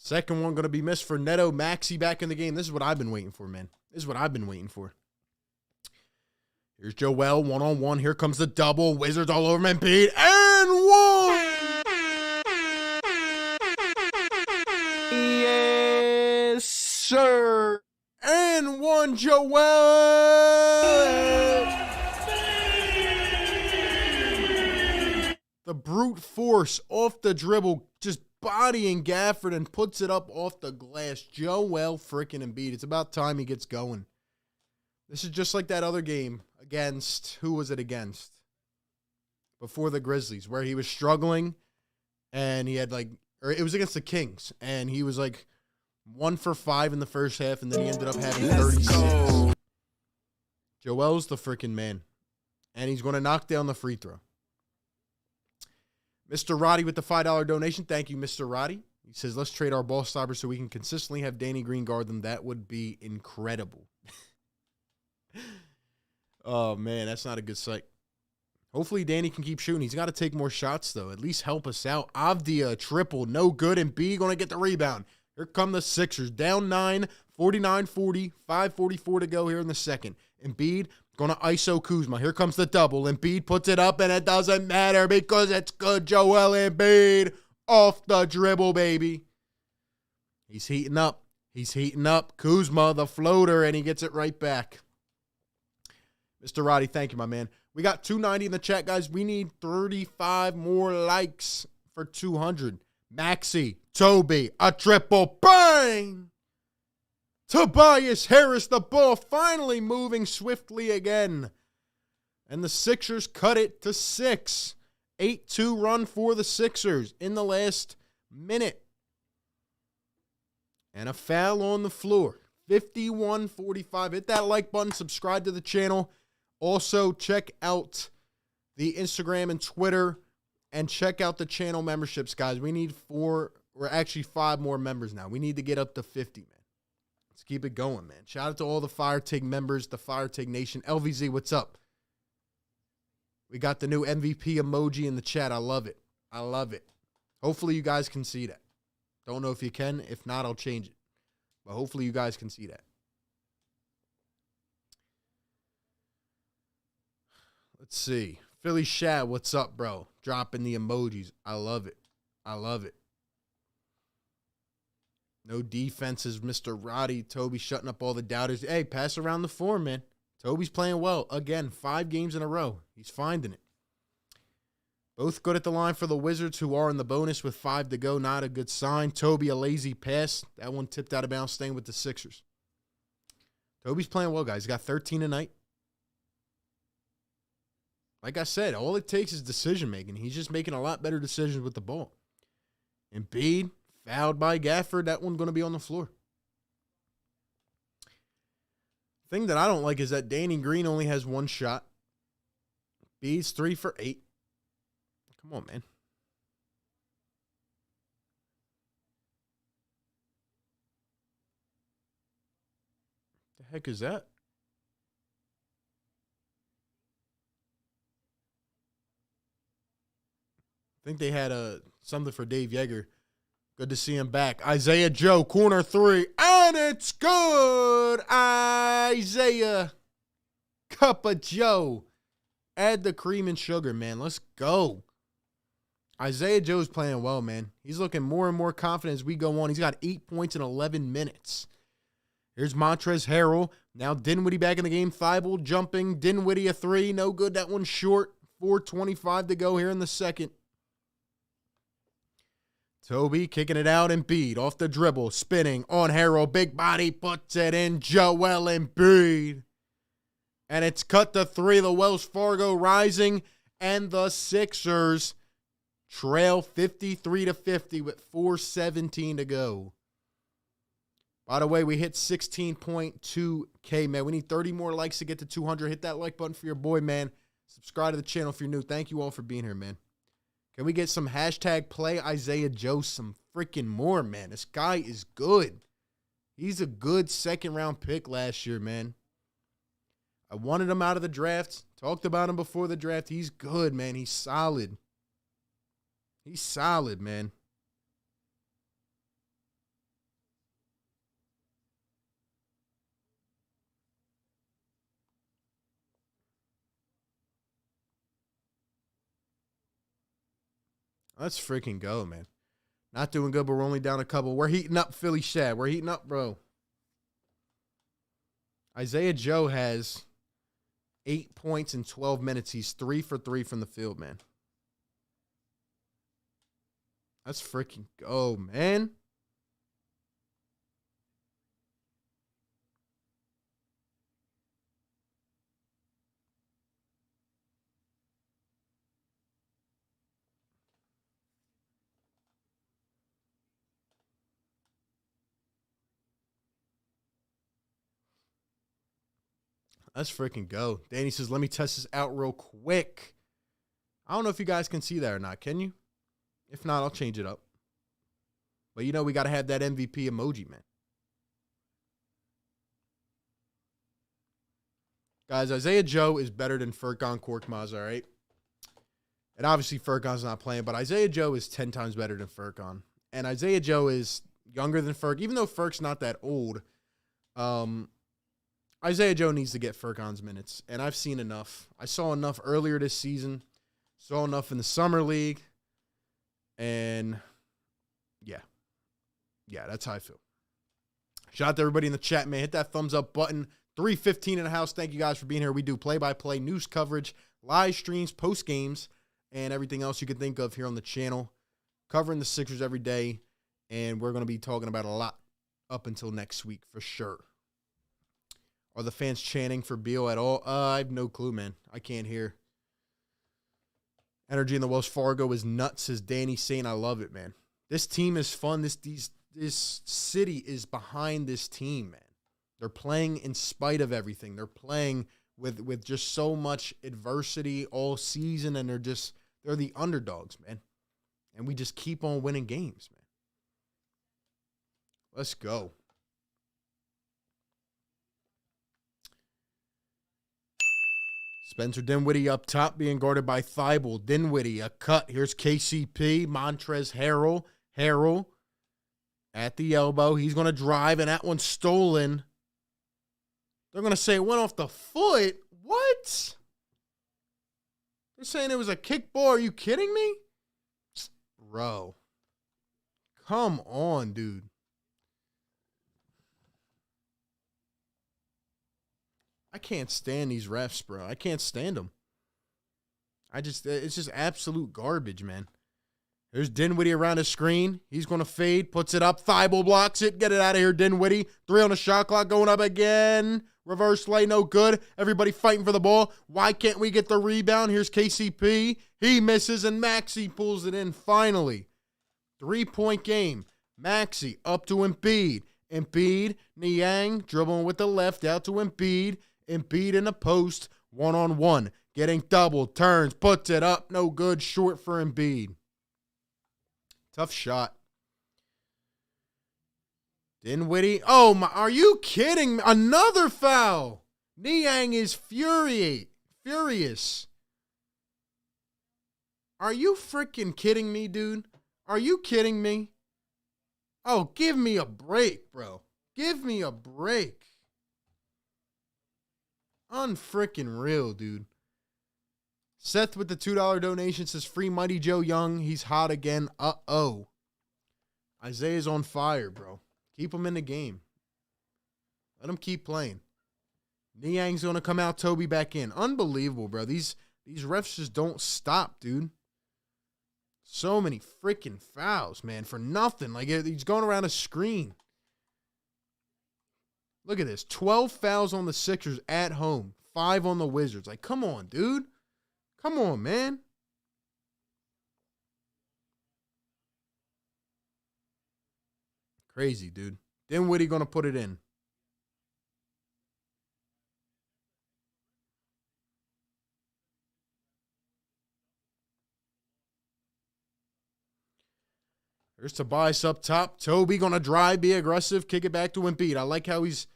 Speaker 1: Second one going to be missed for Neto. Maxey back in the game. This is what I've been waiting for, man. This is what I've been waiting for. Here's Joel, one-on-one. Here comes the double. Wizards all over Embiid. And one!
Speaker 2: Yes, sir.
Speaker 1: And one, Joel! The brute force off the dribble, just bodying Gafford and puts it up off the glass. Joel freaking Embiid. It's about time he gets going. This is just like that other game against, who was it against? Before the Grizzlies, where he was struggling and he had or it was against the Kings, and he was 1 for 5 in the first half, and then he ended up having 36. Joel's the freaking man, and he's going to knock down the free throw. Mr. Roddy with the $5 donation. Thank you, Mr. Roddy. He says, let's trade our ball stoppers so we can consistently have Danny Green guard them. That would be incredible. Oh, man, that's not a good sight. Hopefully Danny can keep shooting. He's got to take more shots, though. At least help us out. Avdia, triple, no good, and B going to get the rebound. Here come the Sixers. Down 9, 49-40, 5:44 to go here in the second. Embiid going to ISO Kuzma. Here comes the double. Embiid puts it up, and it doesn't matter because it's good. Joel Embiid off the dribble, baby. He's heating up. He's heating up. Kuzma, the floater, and he gets it right back. Mr. Roddy, thank you, my man. We got 290 in the chat, guys. We need 35 more likes for 200. Maxey, Toby, a triple. Bang! Tobias Harris, the ball finally moving swiftly again. And the Sixers cut it to 6. 8-2 run for the Sixers in the last minute. And a foul on the floor. 51-45. Hit that like button. Subscribe to the channel. Also, check out the Instagram and Twitter. And check out the channel memberships, guys. We need 5 more members now. We need to get up to 50, man. Let's keep it going, man. Shout out to all the Fire Tig members, the Fire Tig Nation. LVZ, what's up? We got the new MVP emoji in the chat. I love it. I love it. Hopefully you guys can see that. Don't know if you can. If not, I'll change it. But hopefully you guys can see that. Let's see. Philly Shad, what's up, bro? Dropping the emojis. I love it. I love it. No defenses, Mr. Roddy. Toby shutting up all the doubters. Hey, pass around the form, man. Toby's playing well. Again, 5 games in a row. He's finding it. Both good at the line for the Wizards, who are in the bonus with 5 to go. Not a good sign. Toby, a lazy pass. That one tipped out of bounds, staying with the Sixers. Toby's playing well, guys. He's got 13 tonight. Like I said, all it takes is decision-making. He's just making a lot better decisions with the ball. Embiid, fouled by Gafford. That one's going to be on the floor. Thing that I don't like is that Danny Green only has 1 shot. Embiid's 3 for 8. Come on, man. The heck is that? I think they had something for Dave Joerger. Good to see him back. Isaiah Joe, corner 3, and it's good. Isaiah, cup of Joe. Add the cream and sugar, man. Let's go. Isaiah Joe's playing well, man. He's looking more and more confident as we go on. He's got 8 points in 11 minutes. Here's Montrezl Harrell. Now Dinwiddie back in the game. Thibault jumping. Dinwiddie a 3. No good. That one's short. 4:25 to go here in the second. Toby kicking it out. Embiid off the dribble. Spinning on Harrell. Big body. Puts it in. Joel Embiid. And it's cut to 3. The Wells Fargo rising. And the Sixers trail 53-50 with 4:17 to go. By the way, we hit 16.2K, man. We need 30 more likes to get to 200. Hit that like button for your boy, man. Subscribe to the channel if you're new. Thank you all for being here, man. Can we get some hashtag play Isaiah Joe some freaking more, man? This guy is good. He's a good second-round pick last year, man. I wanted him out of the draft. Talked about him before the draft. He's good, man. He's solid. He's solid, man. Let's freaking go, man. Not doing good, but we're only down a couple. We're heating up, Philly Shad. We're heating up, bro. Isaiah Joe has 8 points in 12 minutes. He's 3 for 3 from the field, man. Let's freaking go, man. Let's freaking go. Danny says, let me test this out real quick. I don't know if you guys can see that or not. Can you? If not, I'll change it up. But you know we got to have that MVP emoji, man. Guys, Isaiah Joe is better than Furkan Korkmaz, all right? And obviously Furkan's not playing, but Isaiah Joe is 10 times better than Furkan. And Isaiah Joe is younger than Furk. Even though Furk's not that old, Isaiah Joe needs to get Furkan's minutes. And I've seen enough. I saw enough earlier this season. Saw enough in the Summer League. And, yeah. Yeah, that's how I feel. Shout out to everybody in the chat, man. Hit that thumbs up button. 3:15 in the house. Thank you guys for being here. We do play-by-play news coverage, live streams, post-games, and everything else you can think of here on the channel. Covering the Sixers every day, and we're going to be talking about a lot up until next week for sure. Are the fans chanting for Beal at all? I have no clue, man. I can't hear. Energy in the Wells Fargo is nuts, says Danny saying, I love it, man. This team is fun. This city is behind this team, man. They're playing in spite of everything. They're playing with just so much adversity all season, and they're the underdogs, man. And we just keep on winning games, man. Let's go. Spencer Dinwiddie up top being guarded by Thibault. Dinwiddie, a cut. Here's KCP. Montrezl Harrell. Harrell at the elbow. He's going to drive, and that one's stolen. They're going to say it went off the foot. What? They're saying it was a kickball. Are you kidding me? Bro. Come on, dude. I can't stand these refs, bro. I can't stand them. It's just absolute garbage, man. There's Dinwiddie around the screen. He's going to fade, puts it up. Thibault blocks it. Get it out of here, Dinwiddie. 3 on the shot clock, going up again. Reverse lay, no good. Everybody fighting for the ball. Why can't we get the rebound? Here's KCP. He misses, and Maxey pulls it in finally. 3-point game. Maxey up to Embiid. Embiid, Niang, dribbling with the left, out to Embiid. Embiid in the post, one-on-one. Getting double, turns, puts it up. No good, short for Embiid. Tough shot. Dinwiddie. Oh, my. Are you kidding me? Another foul. Niang is furious. Are you freaking kidding me, dude? Are you kidding me? Oh, give me a break, bro. Give me a break. Unfreaking real, dude. Seth with the $2 donation says, free Mighty Joe Young. He's hot again. Uh-oh. Isaiah's on fire, bro. Keep him in the game. Let him keep playing. Niang's going to come out, Toby back in. Unbelievable, bro. These refs just don't stop, dude. So many freaking fouls, man, for nothing. Like, he's going around a screen. Look at this. 12 fouls on the Sixers at home. 5 on the Wizards. Like, come on, dude. Come on, man. Crazy, dude. Dinwiddie going to put it in. There's Tobias up top. Toby going to drive, be aggressive, kick it back to Embiid. I like how he's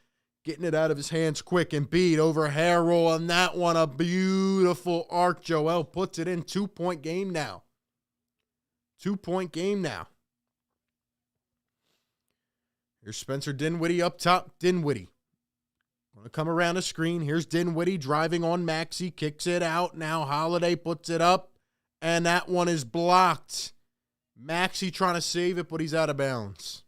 Speaker 1: getting it out of his hands quick. Embiid over Harrell on that one. A beautiful arc. Joel puts it in. 2-point game now. 2-point game now. Here's Spencer Dinwiddie up top. Dinwiddie going to come around the screen. Here's Dinwiddie driving on Maxey. Kicks it out. Now Holiday puts it up. And that one is blocked. Maxey trying to save it, but he's out of bounds.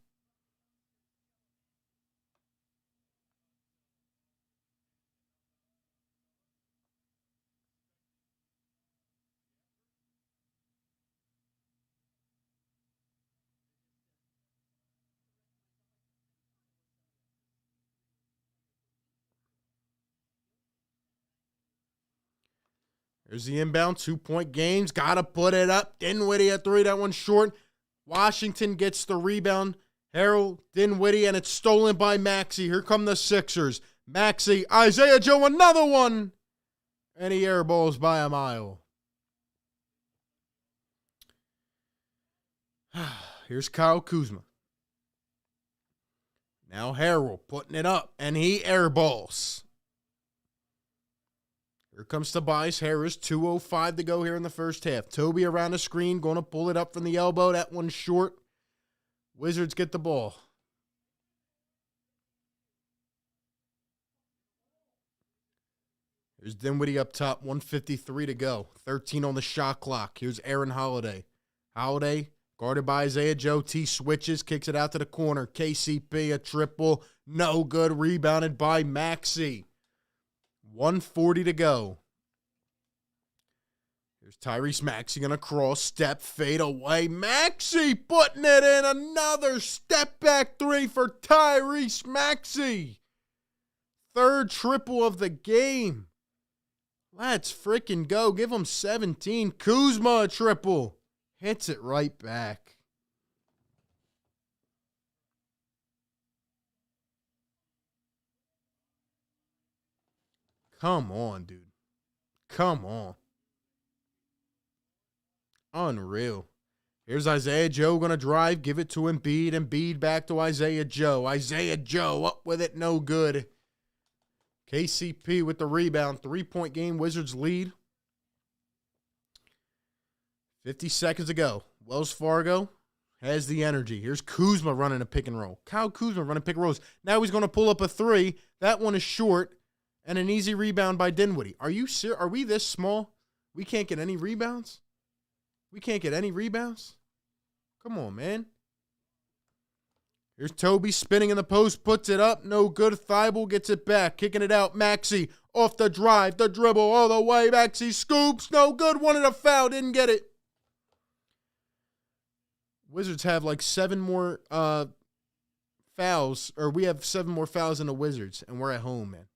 Speaker 1: There's the inbound, 2-point games. Got to put it up. Dinwiddie at 3. That one's short. Washington gets the rebound. Harrell, Dinwiddie, and it's stolen by Maxey. Here come the Sixers. Maxey, Isaiah Joe, another one. And he airballs by a mile. Here's Kyle Kuzma. Now Harrell putting it up, and he airballs. Here comes Tobias Harris. 2:05 to go here in the first half. Toby around the screen, going to pull it up from the elbow. That one's short. Wizards get the ball. Here's Dinwiddie up top. 1:53 to go. 13 on the shot clock. Here's Aaron Holiday. Holiday guarded by Isaiah Joe. T switches, kicks it out to the corner. KCP, a triple. No good. Rebounded by Maxey. 1:40 to go. Here's Tyrese Maxey going to cross, step, fade away. Maxey putting it in. Another step back 3 for Tyrese Maxey. 3rd triple of the game. Let's freaking go. Give him 17. Kuzma a triple. Hits it right back. Come on, dude. Come on. Unreal. Here's Isaiah Joe going to drive, give it to Embiid. Embiid back to Isaiah Joe. Isaiah Joe up with it, no good. KCP with the rebound. 3-point game, Wizards lead. 50 seconds to go. Wells Fargo has the energy. Here's Kuzma running a pick and roll. Kyle Kuzma running pick and rolls. Now he's going to pull up a 3. That one is short. And an easy rebound by Dinwiddie. Are you serious? Are we this small? We can't get any rebounds? We can't get any rebounds? Come on, man. Here's Toby spinning in the post, puts it up, no good. Thibault gets it back, kicking it out. Maxey off the drive, the dribble all the way. Maxey scoops, no good. Wanted a foul, didn't get it. Wizards have like 7 more fouls, or we have 7 more fouls than the Wizards, and we're at home, man.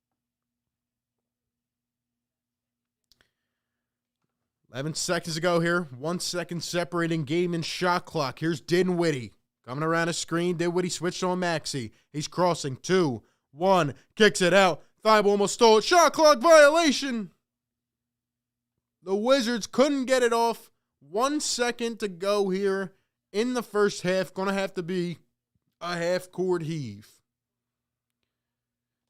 Speaker 1: 11 seconds to go here. 1 second separating game and shot clock. Here's Dinwiddie coming around a screen. Dinwiddie switched on Maxey. He's crossing. 2, 1, kicks it out. Thibault almost stole it. Shot clock violation. The Wizards couldn't get it off. 1 second to go here in the first half. Going to have to be a half-court heave.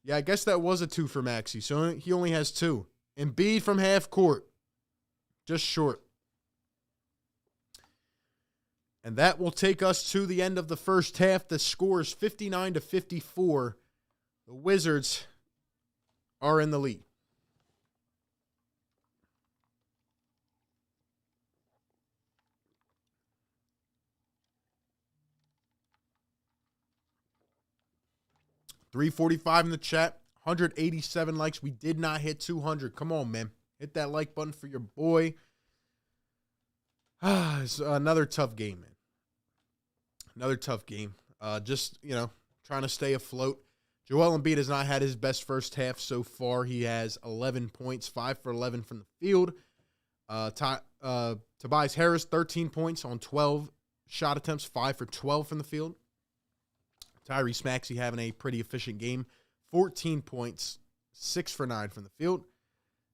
Speaker 1: Yeah, I guess that was a 2 for Maxey, so he only has 2. Embiid from half court. Just short. And that will take us to the end of the first half. The score is 59-54. The Wizards are in the lead. $345 in the chat. 187 likes. We did not hit 200. Come on, man. Hit that like button for your boy. It's another tough game, man. Another tough game. Just, trying to stay afloat. Joel Embiid has not had his best first half so far. He has 11 points, 5 for 11 from the field. Tobias Harris, 13 points on 12 shot attempts, 5 for 12 from the field. Tyrese Maxey having a pretty efficient game. 14 points, 6 for 9 from the field.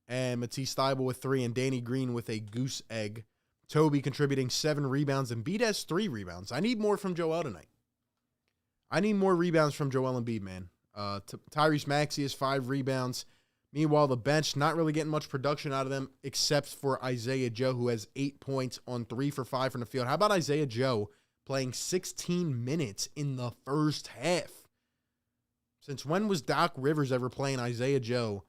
Speaker 1: And Matisse Thybulle with 3, and Danny Green with a goose egg. Toby contributing 7 rebounds, and Embiid has 3 rebounds. I need more from Joel tonight. I need more rebounds from Joel Embiid, man. Tyrese Maxey has 5 rebounds. Meanwhile, the bench, not really getting much production out of them, except for Isaiah Joe, who has 8 points on 3 for 5 from the field. How about Isaiah Joe playing 16 minutes in the first half? Since when was Doc Rivers ever playing Isaiah Joe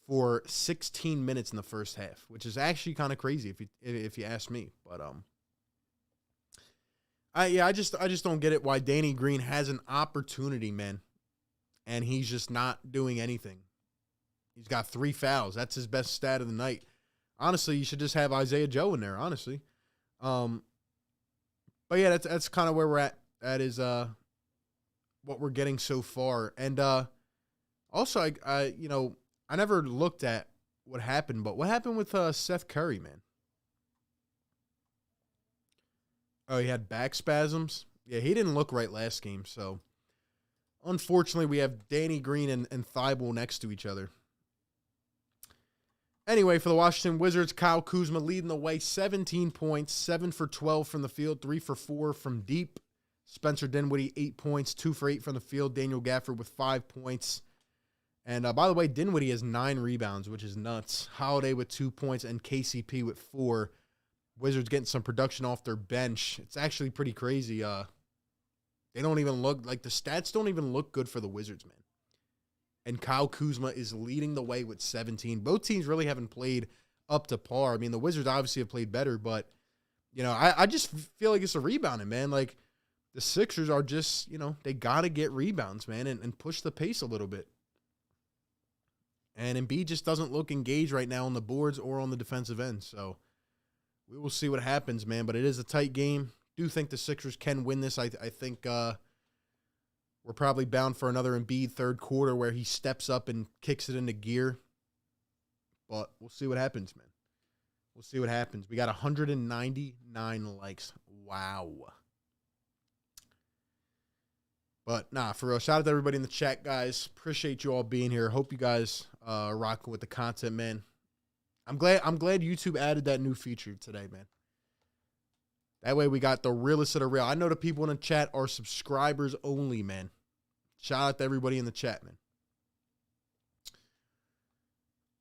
Speaker 1: for 16 minutes in the first half, which is actually kind of crazy if you ask me. But I just don't get it why Danny Green has an opportunity, man, and he's just not doing anything. He's got 3 fouls. That's his best stat of the night. Honestly, you should just have Isaiah Joe in there, honestly. But yeah, that's kind of where we're at. That is what we're getting so far. And also I never looked at what happened, but what happened with Seth Curry, man? Oh, he had back spasms? Yeah, he didn't look right last game, so unfortunately we have Danny Green and Thybulle next to each other. Anyway, for the Washington Wizards, Kyle Kuzma leading the way, 17 points, 7 for 12 from the field, 3 for 4 from deep. Spencer Dinwiddie, 8 points, 2 for 8 from the field. Daniel Gafford with 5 points. And by the way, Dinwiddie has 9 rebounds, which is nuts. Holiday with 2 points and KCP with 4. Wizards getting some production off their bench. It's actually pretty crazy. They don't even look like the stats don't even look good for the Wizards, man. And Kyle Kuzma is leading the way with 17. Both teams really haven't played up to par. I mean, the Wizards obviously have played better, but I just feel like it's a rebounding, man. Like the Sixers are just, they got to get rebounds, man, and push the pace a little bit. And Embiid just doesn't look engaged right now on the boards or on the defensive end. So we will see what happens, man. But it is a tight game. Do think the Sixers can win this. I think we're probably bound for another Embiid third quarter where he steps up and kicks it into gear. But we'll see what happens, man. We'll see what happens. We got 199 likes. Wow. But nah, for real, shout out to everybody in the chat, guys. Appreciate you all being here. Hope you guys are rocking with the content, man. I'm glad YouTube added that new feature today, man. That way we got the realest of the real. I know the people in the chat are subscribers only, man. Shout out to everybody in the chat, man.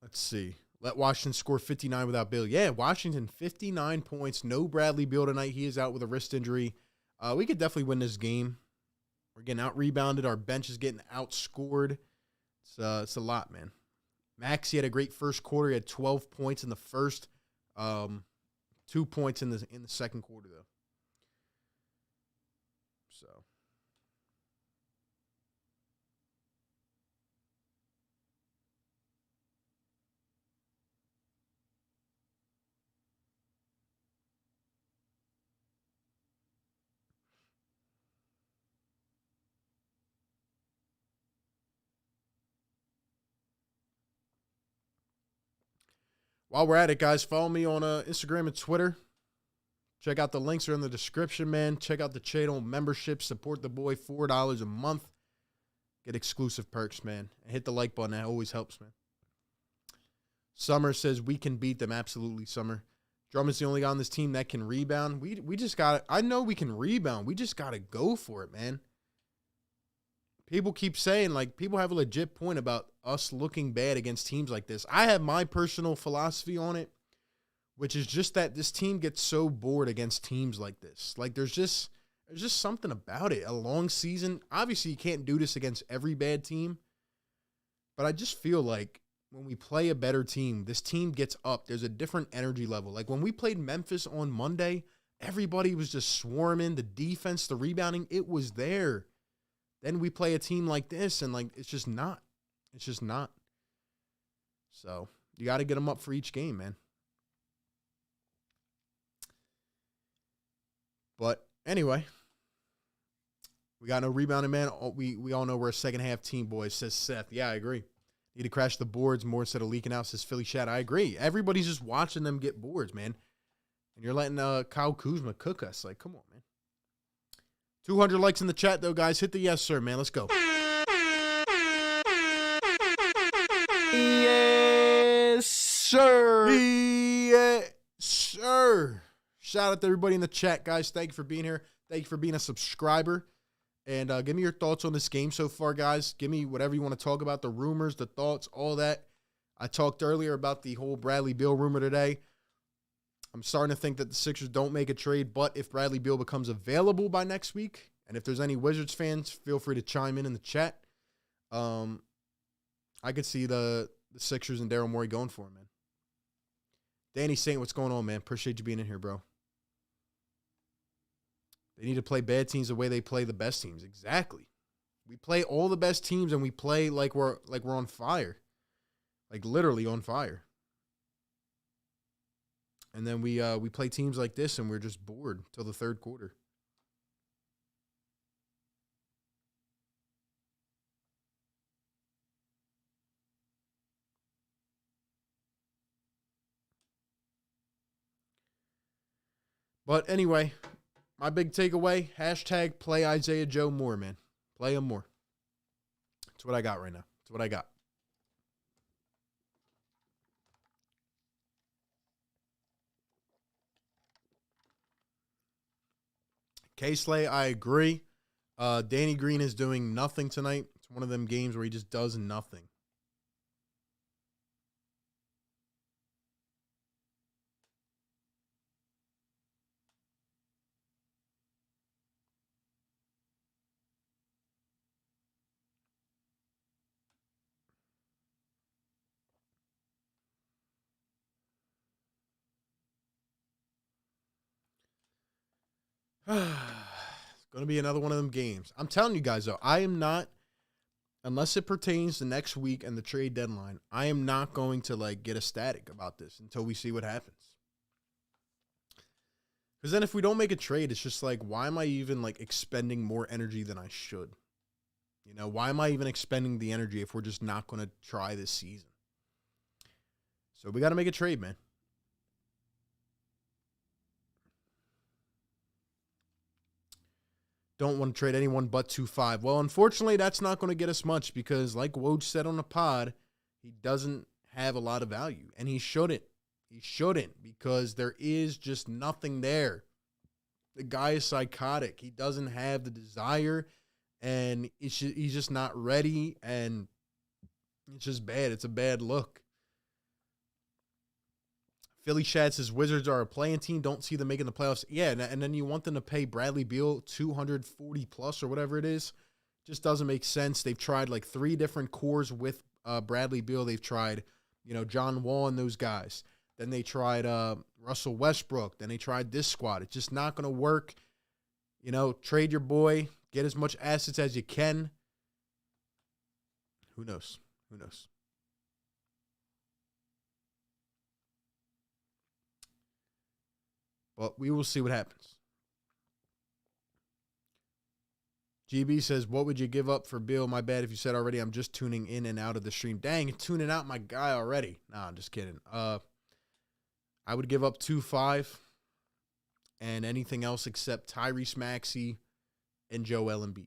Speaker 1: Let's see. Let Washington score 59 without Beal. Yeah, Washington, 59 points. No Bradley Beal tonight. He is out with a wrist injury. We could definitely win this game. We're getting out-rebounded. Our bench is getting outscored. It's a lot, man. Maxey had a great first quarter. He had 12 points in the first. 2 points in the second quarter, though. So, While we're at it, guys, follow me on Instagram and Twitter. Check out the links are in the description, man. Check out the channel membership. Support the boy, $4 a month. Get exclusive perks, man. And hit the like button. That always helps, man. Summer says we can beat them. Absolutely, Summer. Drummond's the only guy on this team that can rebound. We just got to – I know we can rebound. We just got to go for it, man. People keep saying, like, people have a legit point about us looking bad against teams like this. I have my personal philosophy on it, which is just that this team gets so bored against teams like this. Like, there's just something about it. A long season. Obviously, you can't do this against every bad team, but I just feel like when we play a better team, this team gets up. There's a different energy level. Like, when we played Memphis on Monday, everybody was just swarming. The defense, the rebounding, it was there. Then we play a team like this, and, like, it's just not. It's just not. So, you got to get them up for each game, man. But, anyway, we got no rebounding, man. We all know we're a second-half team, boys, says Seth. Yeah, I agree. Need to crash the boards more instead of leaking out, says Philly Chat. I agree. Everybody's just watching them get boards, man. And you're letting Kyle Kuzma cook us. Like, come on, man. 200 likes in the chat, though, guys. Hit the yes, sir, man. Let's go.
Speaker 2: Yes, sir.
Speaker 1: Yes, sir. Shout out to everybody in the chat, guys. Thank you for being here. Thank you for being a subscriber. And give me your thoughts on this game so far, guys. Give me whatever you want to talk about, the rumors, the thoughts, all that. I talked earlier about the whole Bradley Beal rumor today. I'm starting to think that the Sixers don't make a trade, but if Bradley Beal becomes available by next week, and if there's any Wizards fans, feel free to chime in the chat. I could see the Sixers and Daryl Morey going for him, man. Danny Saint, what's going on, man? Appreciate you being in here, bro. They need to play bad teams the way they play the best teams. Exactly. We play all the best teams, and we play like we're on fire, like literally on fire. And then we play teams like this, and we're just bored till the third quarter. But anyway, my big takeaway, hashtag play Isaiah Joe more, man. Play him more. That's what I got right now. That's what I got. K-Slay, I agree. Danny Green is doing nothing tonight. It's one of them games where he just does nothing. It's going to be another one of them games. I'm telling you guys, though, I am not, unless it pertains to next week and the trade deadline, I am not going to, like, get ecstatic about this until we see what happens. Because then if we don't make a trade, it's just like, why am I even, like, expending more energy than I should? You know, why am I even expending the energy if we're just not going to try this season? So we got to make a trade, man. Don't want to trade anyone but 2-5. Well, unfortunately, that's not going to get us much because, like Woj said on the pod, he doesn't have a lot of value. And he shouldn't. He shouldn't because there is just nothing there. The guy is psychotic. He doesn't have the desire, and he's just not ready, and it's just bad. It's a bad look. Philly Shad says Wizards are a playing team. Don't see them making the playoffs. Yeah, and then you want them to pay Bradley Beal $240 plus or whatever it is. Just doesn't make sense. They've tried like 3 different cores with Bradley Beal. They've tried, John Wall and those guys. Then they tried Russell Westbrook. Then they tried this squad. It's just not going to work. Trade your boy. Get as much assets as you can. Who knows? Who knows? But we will see what happens. GB says, what would you give up for Beal? My bad if you said already. I'm just tuning in and out of the stream. Dang, you're tuning out my guy already. Nah, I'm just kidding. I would give up 2-5 and anything else except Tyrese Maxey and Joel Embiid.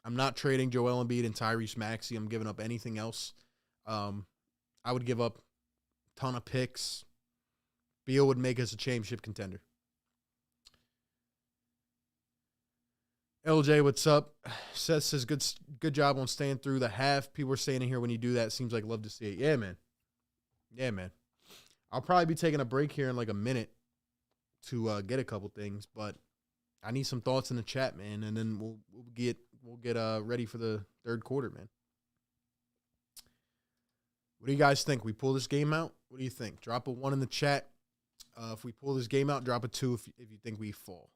Speaker 1: I'm not trading Joel Embiid and Tyrese Maxey. I'm giving up anything else. I would give up a ton of picks. Beal would make us a championship contender. LJ, what's up? Seth says good job on staying through the half. People are saying in here when you do that. Seems like love to see it. Yeah, man. Yeah, man. I'll probably be taking a break here in like a minute to get a couple things, but I need some thoughts in the chat, man, and then we'll get ready for the third quarter, man. What do you guys think? We pull this game out? What do you think? Drop a 1 in the chat. If we pull this game out, drop a 2 if you think we fall.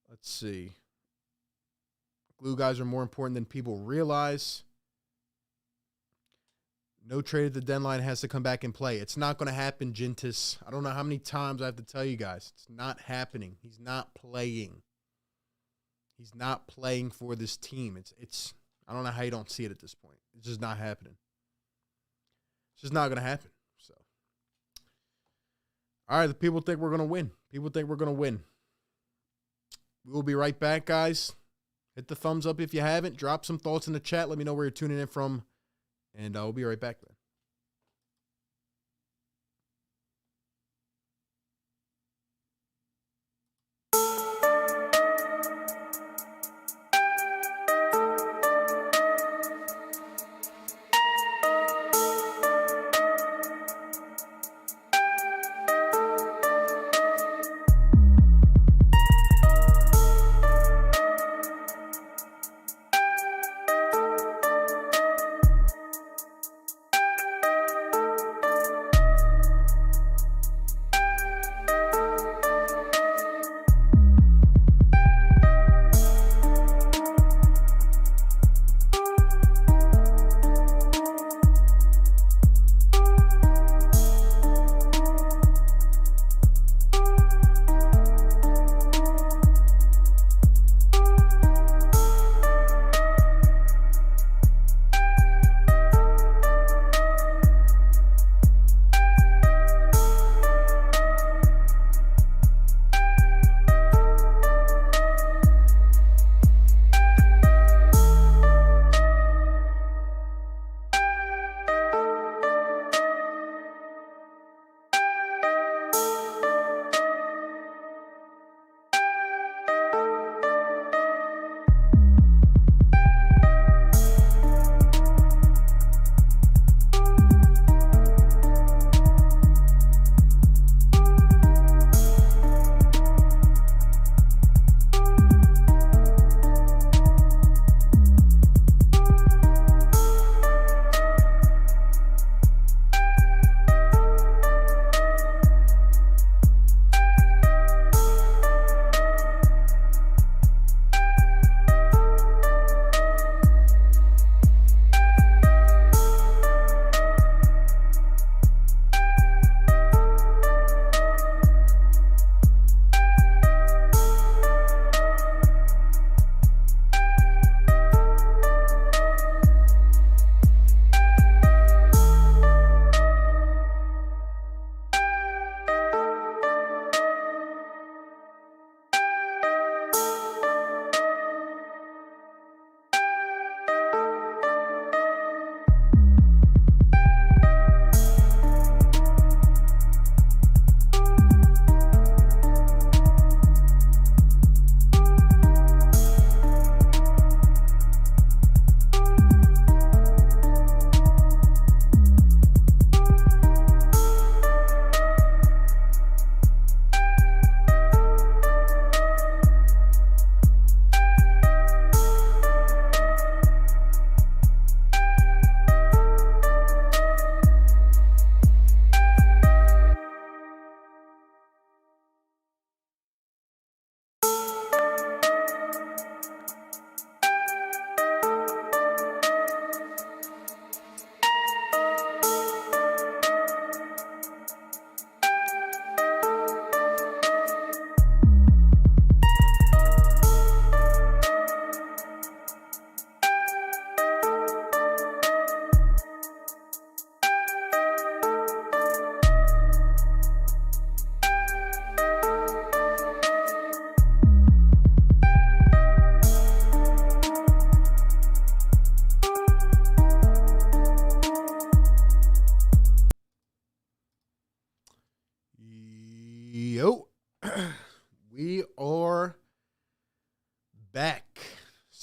Speaker 1: Let's see. Glue guys are more important than people realize. No trade at the deadline has to come back and play. It's not going to happen, Gentis. I don't know how many times I have to tell you guys. It's not happening. He's not playing. He's not playing for this team. It's. I don't know how you don't see it at this point. It's just not happening. It's just not going to happen. So, all right, the people think we're going to win. People think we're going to win. We will be right back, guys. Hit the thumbs up if you haven't. Drop some thoughts in the chat. Let me know where you're tuning in from. And we'll be right back, man.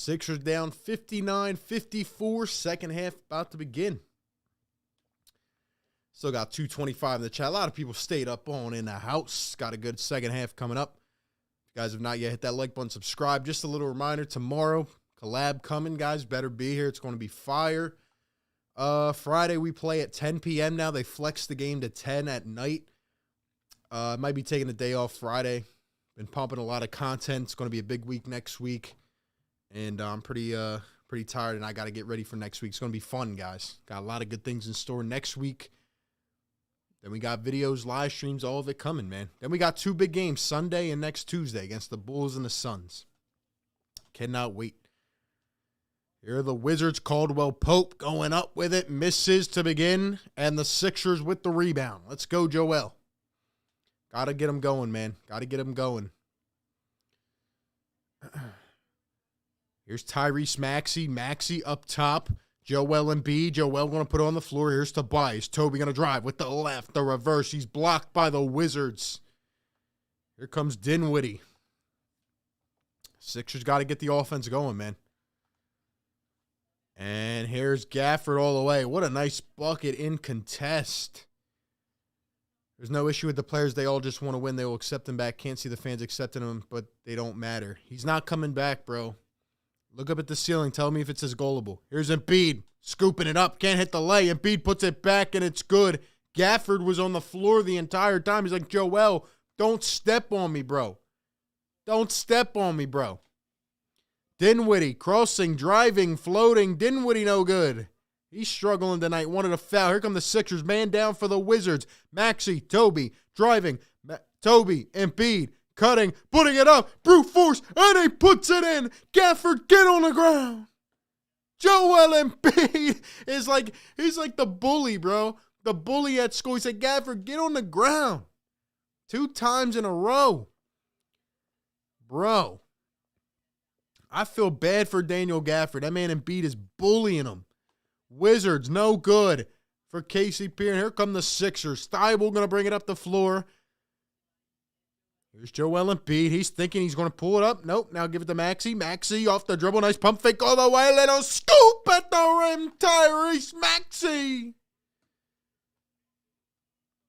Speaker 1: Sixers down 59-54. Second half about to begin. Still got 2:25 in the chat. A lot of people stayed up on in the house. Got a good second half coming up. If you guys have not yet hit that like button, subscribe. Just a little reminder, tomorrow, collab coming, guys. Better be here. It's going to be fire. Friday, we play at 10 p.m. now. They flexed the game to 10 at night. Might be taking a day off Friday. Been pumping a lot of content. It's going to be a big week next week. And I'm pretty tired, and I got to get ready for next week. It's going to be fun, guys. Got a lot of good things in store next week. Then we got videos, live streams, all of it coming, man. Then we got 2 big games, Sunday and next Tuesday against the Bulls and the Suns. Cannot wait. Here are the Wizards. Caldwell Pope going up with it. Misses to begin. And the Sixers with the rebound. Let's go, Joel. Got to get him going, man. Got to get him going. Here's Tyrese Maxey. Maxey up top. Joel Embiid. Joel going to put it on the floor. Here's Tobias. Toby going to drive with the left. The reverse. He's blocked by the Wizards. Here comes Dinwiddie. Sixers got to get the offense going, man. And here's Gafford all the way. What a nice bucket in contest. There's no issue with the players. They all just want to win. They will accept him back. Can't see the fans accepting him, but they don't matter. He's not coming back, bro. Look up at the ceiling. Tell me if it's as goalable. Here's Embiid. Scooping it up. Can't hit the lay. Embiid puts it back, and it's good. Gafford was on the floor the entire time. He's like, Joel, don't step on me, bro. Don't step on me, bro. Dinwiddie, crossing, driving, floating. Dinwiddie no good. He's struggling tonight. Wanted a foul. Here come the Sixers. Man down for the Wizards. Maxey, Toby, driving. Toby, Embiid, cutting, putting it up. Brute force, and he puts it in. Gafford, get on the ground. Joel Embiid is like, he's like the bully, bro. The bully at school. He said, Gafford, get on the ground. 2 times in a row. Bro. I feel bad for Daniel Gafford. That man Embiid is bullying him. Wizards, no good for KCP. And here come the Sixers. Thibault going to bring it up the floor. Here's Joel Embiid. He's thinking he's going to pull it up. Nope. Now give it to Maxey. Maxey off the dribble. Nice pump fake all the way. Little scoop at the rim. Tyrese Maxey.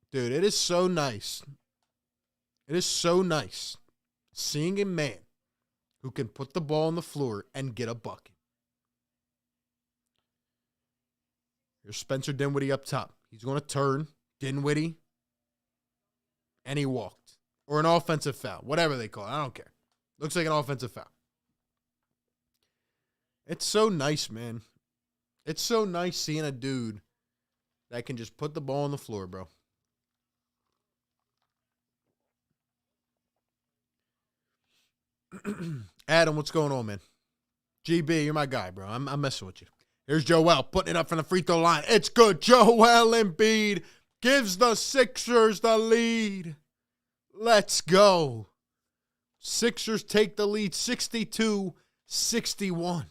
Speaker 1: Dude, it is so nice. It is so nice seeing a man who can put the ball on the floor and get a bucket. Here's Spencer Dinwiddie up top. He's going to turn. Dinwiddie. And he walked. Or an offensive foul. Whatever they call it. I don't care. Looks like an offensive foul. It's so nice, man. It's so nice seeing a dude that can just put the ball on the floor, bro. Adam, what's going on, man? GB, you're my guy, bro. I'm messing with you. Here's Joel putting it up from the free throw line. It's good. Joel Embiid gives the Sixers the lead. Let's go. Sixers take the lead 62-61.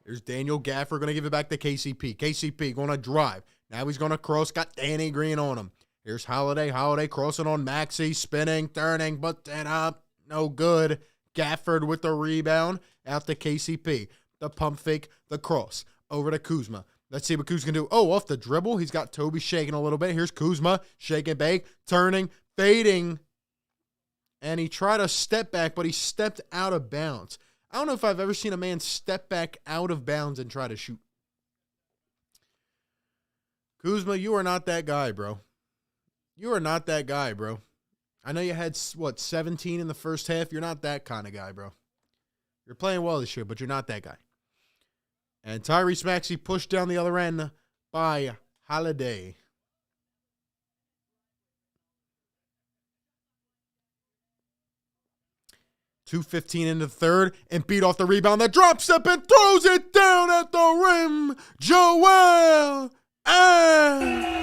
Speaker 1: Here's Daniel Gafford going to give it back to KCP. KCP going to drive. Now he's going to cross. Got Danny Green on him. Here's Holiday. Holiday crossing on Maxey. Spinning, turning, but then up. No good. Gafford with the rebound. Out to KCP. The pump fake. The cross. Over to Kuzma. Let's see what Kuzma can do. Oh, off the dribble. He's got Toby shaking a little bit. Here's Kuzma. Shaking, bake, turning, fading. And he tried a step back, but he stepped out of bounds. I don't know if I've ever seen a man step back out of bounds and try to shoot. Kuzma, you are not that guy, bro. You are not that guy, bro. I know you had, 17 in the first half. You're not that kind of guy, bro. You're playing well this year, but you're not that guy. And Tyrese Maxey pushed down the other end by Holiday. .2:15 into the third. And beat off the rebound. The drop step and throws it down at the rim. Joel Embiid.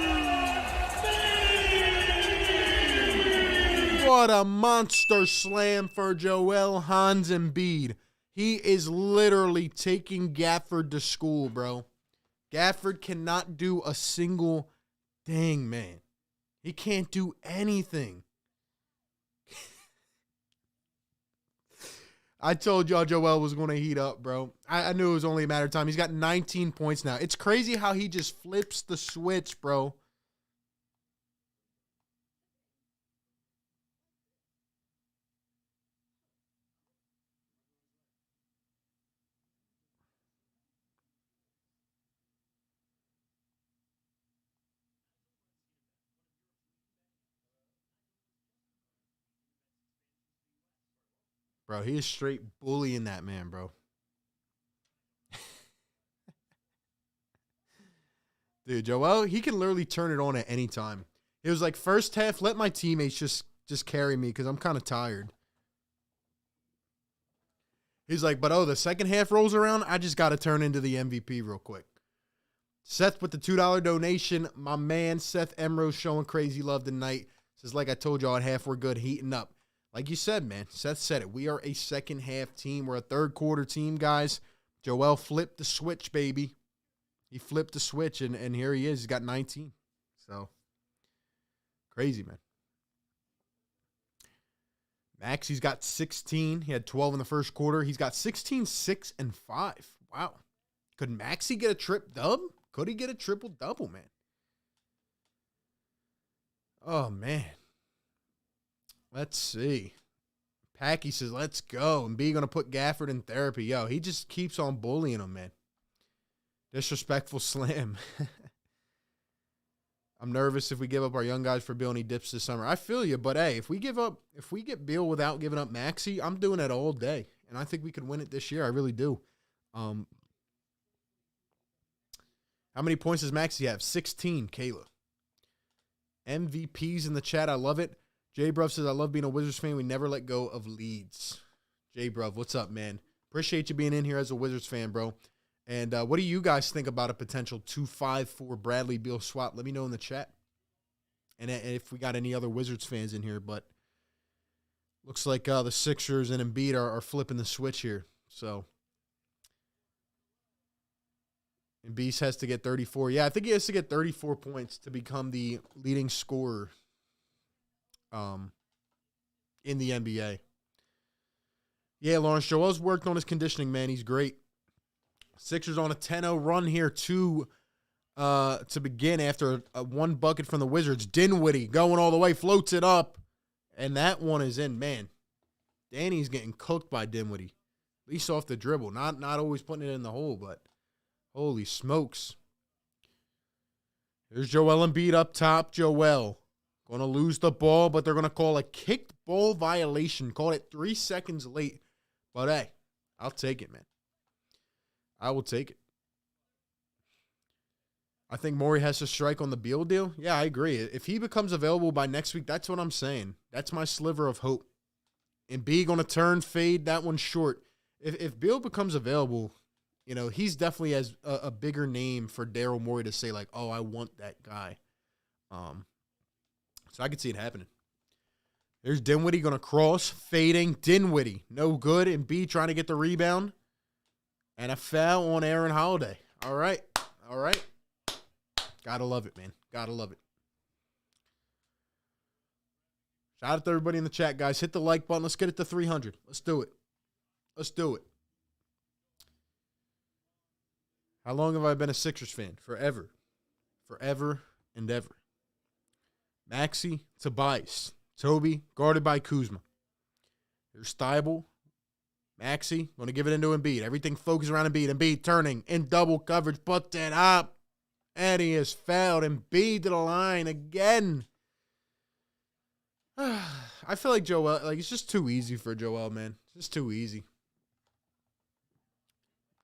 Speaker 1: What a monster slam for Joel Hans Embiid. He is literally taking Gafford to school, bro. Gafford cannot do a single thing, man. He can't do anything. I told y'all Joel was going to heat up, bro. I knew it was only a matter of time. He's got 19 points now. It's crazy how he just flips the switch, bro. Bro, he is straight bullying that man, bro. Dude, Joel, he can literally turn it on at any time. It was like first half, let my teammates just carry me because I'm kind of tired. He's like, but the second half rolls around, I just got to turn into the MVP real quick. Seth with the $2 donation. My man, Seth Emrose, showing crazy love tonight. Says, like I told y'all at half, we're good, heating up. Like you said, man, Seth said it. We are a second half team. We're a third quarter team, guys. Joel flipped the switch, baby. He flipped the switch, and here he is. He's got 19. So, crazy, man. Maxi's got 16. He had 12 in the first quarter. He's got 16, 6, and 5. Wow. Could Maxi get a trip dub? Could he get a triple-double, man? Oh, man. Let's see. Packy says, let's go. And B going to put Gafford in therapy. Yo, he just keeps on bullying him, man. Disrespectful slam. I'm nervous if we give up our young guys for Beal and he dips this summer. I feel you, but hey, if we get Beal without giving up Maxi, I'm doing it all day. And I think we could win it this year. I really do. How many points does Maxi have? 16, Kayla. MVPs in the chat. I love it. J Bruv says, I love being a Wizards fan. We never let go of leads. J Bruv, what's up, man? Appreciate you being in here as a Wizards fan, bro. And what do you guys think about a potential 2-5-4 Bradley Beal swap? Let me know in the chat. And if we got any other Wizards fans in here. But looks like the Sixers and Embiid are flipping the switch here. So Embiid has to get 34. Yeah, I think he has to get 34 points to become the leading scorer in the NBA. Yeah, Lawrence Joel's worked on his conditioning, man. He's great. Sixers on a 10-0 run here to begin after a one bucket from the Wizards. Dinwiddie going all the way, floats it up, and that one is in. Man, Danny's getting cooked by Dinwiddie, at least off the dribble. Not always putting it in the hole, but holy smokes. There's Joel Embiid up top. Joel going to lose the ball, but they're going to call a kicked ball violation. Called it 3 seconds late, but hey, I'll take it, man. I will take it. I think Morey has to strike on the Beal deal. Yeah, I agree. If he becomes available by next week, that's what I'm saying. That's my sliver of hope. And B going to turn, fade that one short. If Beal becomes available, you know, he's definitely has a bigger name for Daryl Morey to say, like, oh, I want that guy. So I could see it happening. There's Dinwiddie going to cross, fading. Dinwiddie, no good. And B trying to get the rebound. And a foul on Aaron Holiday. All right. All right. Gotta love it, man. Gotta love it. Shout out to everybody in the chat, guys. Hit the like button. Let's get it to 300. Let's do it. Let's do it. How long have I been a Sixers fan? Forever. Forever and ever. Maxi, Tobias. Toby, guarded by Kuzma. There's Steibel. Maxi, going to give it into Embiid. Everything focused around Embiid. Embiid turning in double coverage. Put that up. And he is fouled. Embiid to the line again. I feel like Joel, like, it's just too easy for Joel, man. It's just too easy.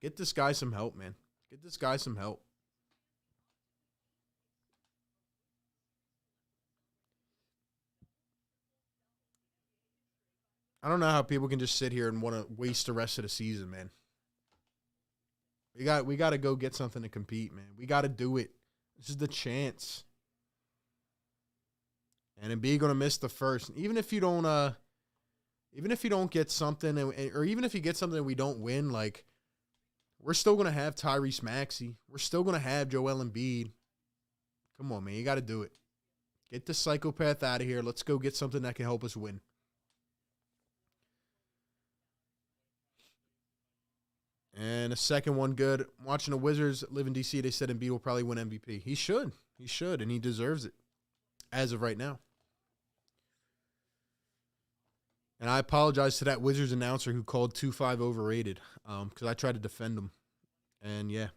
Speaker 1: Get this guy some help, man. Get this guy some help. I don't know how people can just sit here and want to waste the rest of the season, man. We got to go get something to compete, man. We got to do it. This is the chance. And Embiid going to miss the first. Even if you don't get something, or even if you get something and we don't win, like, we're still going to have Tyrese Maxey. We're still going to have Joel Embiid. Come on, man. You got to do it. Get the psychopath out of here. Let's go get something that can help us win. And a second one good. Watching the Wizards live in D.C., they said Embiid will probably win MVP. He should. He should, and he deserves it as of right now. And I apologize to that Wizards announcer who called 2-5 overrated because I tried to defend him. And, yeah,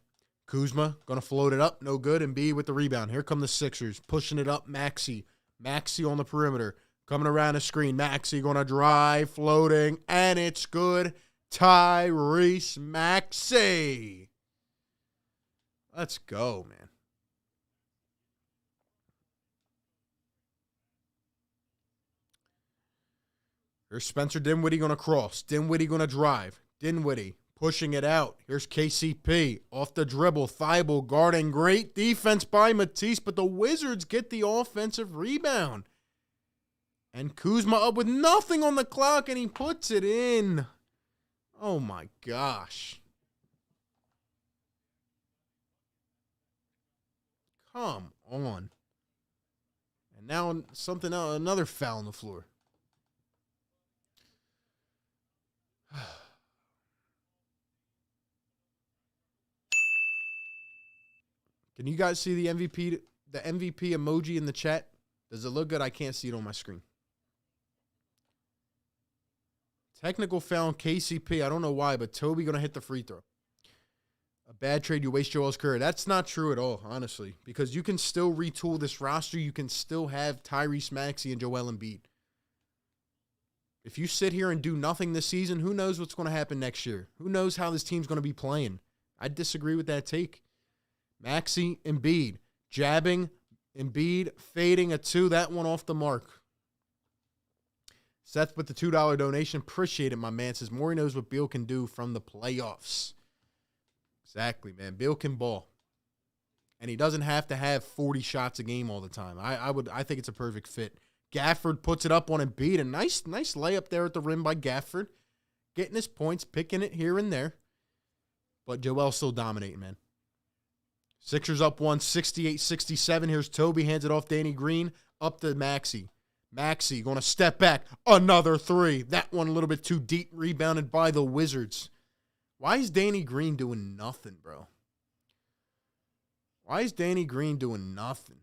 Speaker 1: Kuzma going to float it up. No good. Embiid with the rebound. Here come the Sixers. Pushing it up. Maxey on the perimeter. Coming around the screen. Maxey going to drive. Floating. And it's good. Tyrese Maxey. Let's go, man. Here's Spencer Dinwiddie going to cross. Dinwiddie going to drive. Dinwiddie pushing it out. Here's KCP off the dribble. Thibault guarding. Great defense by Matisse, but the Wizards get the offensive rebound. And Kuzma up with nothing on the clock, and he puts it in. Oh, my gosh. Come on. And now something else, another foul on the floor. Can you guys see the MVP emoji in the chat? Does it look good? I can't see it on my screen. Technical foul on KCP. I don't know why, but Toby going to hit the free throw. A bad trade, you waste Joel's career. That's not true at all, honestly, because you can still retool this roster. You can still have Tyrese Maxey and Joel Embiid. If you sit here and do nothing this season, who knows what's going to happen next year? Who knows how this team's going to be playing? I disagree with that take. Maxey, Embiid, jabbing, Embiid, fading a 2. That one off the mark. Seth with the $2 donation. Appreciate it, my man. Says Morey knows what Beal can do from the playoffs. Exactly, man. Beal can ball. And he doesn't have to have 40 shots a game all the time. I think it's a perfect fit. Gafford puts it up on Embiid. A nice layup there at the rim by Gafford. Getting his points, picking it here and there. But Joel's still dominating, man. Sixers up 1, 68-67. Here's Toby, hands it off Danny Green. Up to Maxey. Maxey going to step back. Another 3. That one a little bit too deep. Rebounded by the Wizards. Why is Danny Green doing nothing, bro? Why is Danny Green doing nothing?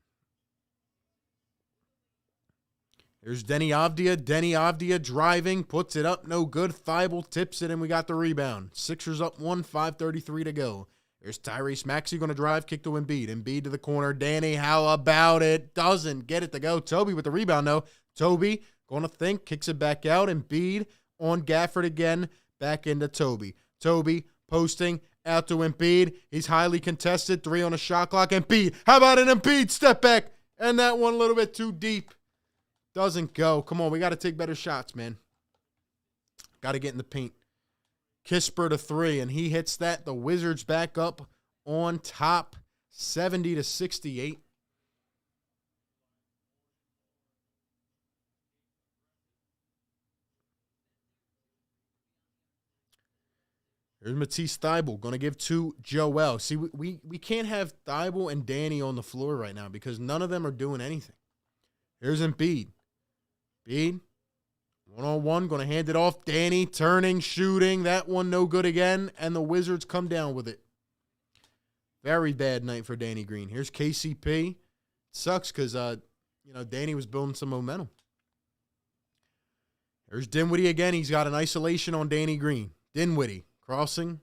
Speaker 1: There's Denny Avdia. Denny Avdia driving. Puts it up. No good. Thibault tips it, and we got the rebound. Sixers up 1, 5:33 to go. There's Tyrese Maxey going to drive, kick to Embiid. Embiid to the corner. Danny, how about it? Doesn't get it to go. Toby with the rebound, though. Toby going to think, kicks it back out. Embiid on Gafford again. Back into Toby. Toby posting out to Embiid. He's highly contested. 3 on a shot clock. Embiid. How about an Embiid step back? And that one a little bit too deep. Doesn't go. Come on, we got to take better shots, man. Got to get in the paint. Kisper to 3, and he hits that. The Wizards back up on top, 70-68. Here's Matisse Thibault, going to give to Joel. See, we can't have Thibault and Danny on the floor right now because none of them are doing anything. Here's Embiid. Embiid. One-on-one, going to hand it off. Danny turning, shooting. That one no good again, and the Wizards come down with it. Very bad night for Danny Green. Here's KCP. Sucks because, Danny was building some momentum. There's Dinwiddie again. He's got an isolation on Danny Green. Dinwiddie crossing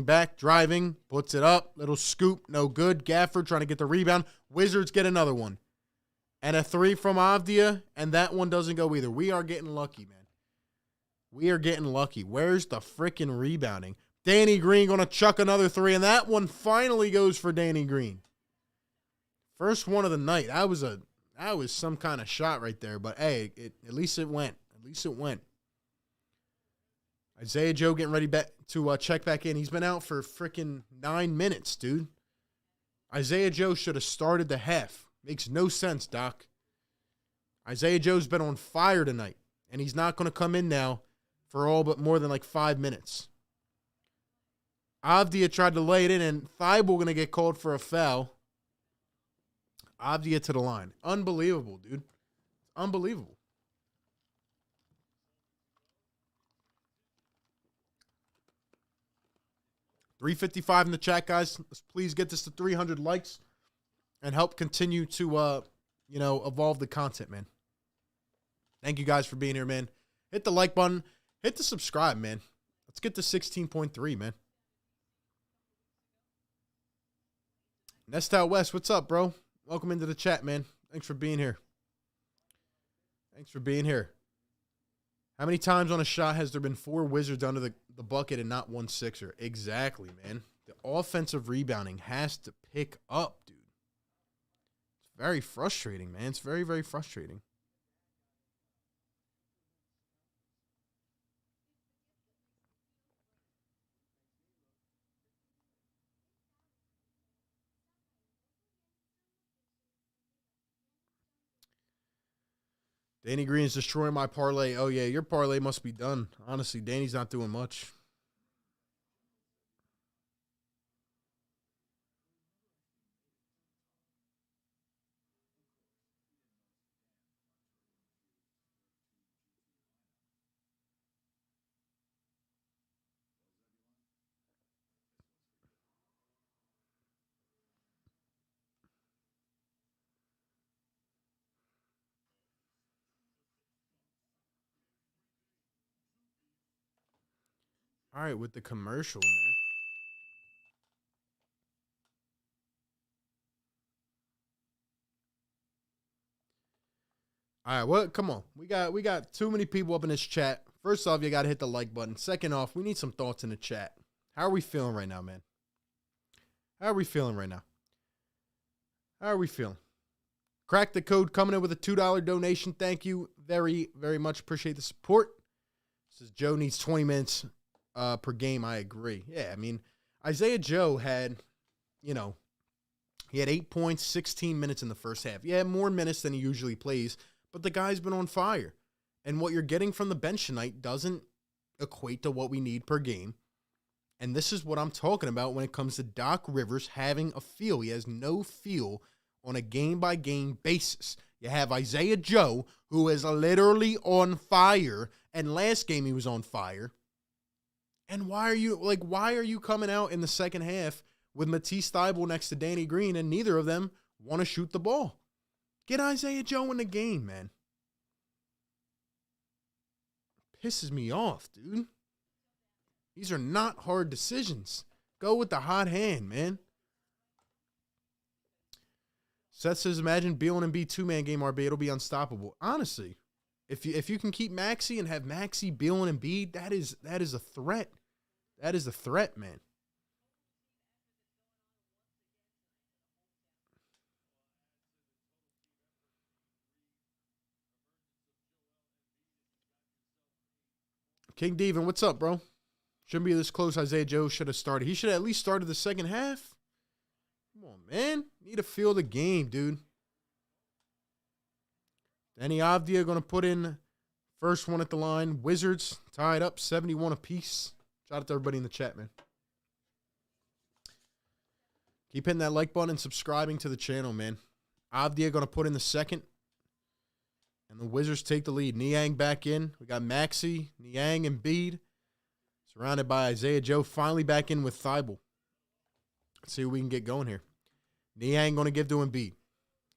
Speaker 1: back, driving, puts it up. Little scoop, no good. Gafford trying to get the rebound. Wizards get another one. And a 3 from Avdia, and that one doesn't go either. We are getting lucky, man. We are getting lucky. Where's the freaking rebounding? Danny Green going to chuck another 3, and that one finally goes for Danny Green. First one of the night. That was some kind of shot right there, but hey, at least it went. At least it went. Isaiah Joe getting ready to check back in. He's been out for freaking 9 minutes, dude. Isaiah Joe should have started the half. Makes no sense, Doc. Isaiah Joe's been on fire tonight, and he's not going to come in now for all but more than like 5 minutes. Avdia tried to lay it in, and Thibault going to get called for a foul. Avdia to the line. Unbelievable, dude. Unbelievable. 355 in the chat, guys. Let's please get this to 300 likes and help continue to, evolve the content, man. Thank you guys for being here, man. Hit the like button. Hit the subscribe, man. Let's get to 16.3, man. Nest Out West, what's up, bro? Welcome into the chat, man. Thanks for being here. Thanks for being here. How many times on a shot has there been 4 Wizards under the bucket and not 1 Sixer? Exactly, man. The offensive rebounding has to pick up, dude. It's very frustrating, man. It's very, very frustrating. Danny Green's destroying my parlay. Oh, yeah, your parlay must be done. Honestly, Danny's not doing much. All right, with the commercial, man. All right, well, come on. We got too many people up in this chat. First off, you got to hit the like button. Second off, we need some thoughts in the chat. How are we feeling right now, man? How are we feeling right now? How are we feeling? Crack the code coming in with a $2 donation. Thank you very, very much. Appreciate the support. Says Joe needs 20 minutes per game. I agree. Yeah, I mean, Isaiah Joe had, he had 8 points, 16 minutes in the first half. Yeah, more minutes than he usually plays, but the guy's been on fire. And what you're getting from the bench tonight doesn't equate to what we need per game. And this is what I'm talking about when it comes to Doc Rivers having a feel. He has no feel on a game-by-game basis. You have Isaiah Joe, who is literally on fire, and last game he was on fire. And why are you coming out in the second half with Matisse Thybulle next to Danny Green, and neither of them want to shoot the ball? Get Isaiah Joe in the game, man. Pisses me off, dude. These are not hard decisions. Go with the hot hand, man. Seth says, imagine Beal and Embiid 2-man game, RB. It'll be unstoppable. Honestly, if you can keep Maxey and have Maxey, Beal, and Embiid, that is a threat. That is a threat, man. King Devin, what's up, bro? Shouldn't be this close. Isaiah Joe should have started. He should have at least started the second half. Come on, man. Need to feel the game, dude. Danny Avdia going to put in first one at the line. Wizards tied up 71 apiece. Shout out to everybody in the chat, man. Keep hitting that like button and subscribing to the channel, man. Avdia going to put in the second. And the Wizards take the lead. Niang back in. We got Maxey, Niang, and Embiid. Surrounded by Isaiah Joe. Finally back in with Thybulle. Let's see what we can get going here. Niang going to give to Embiid.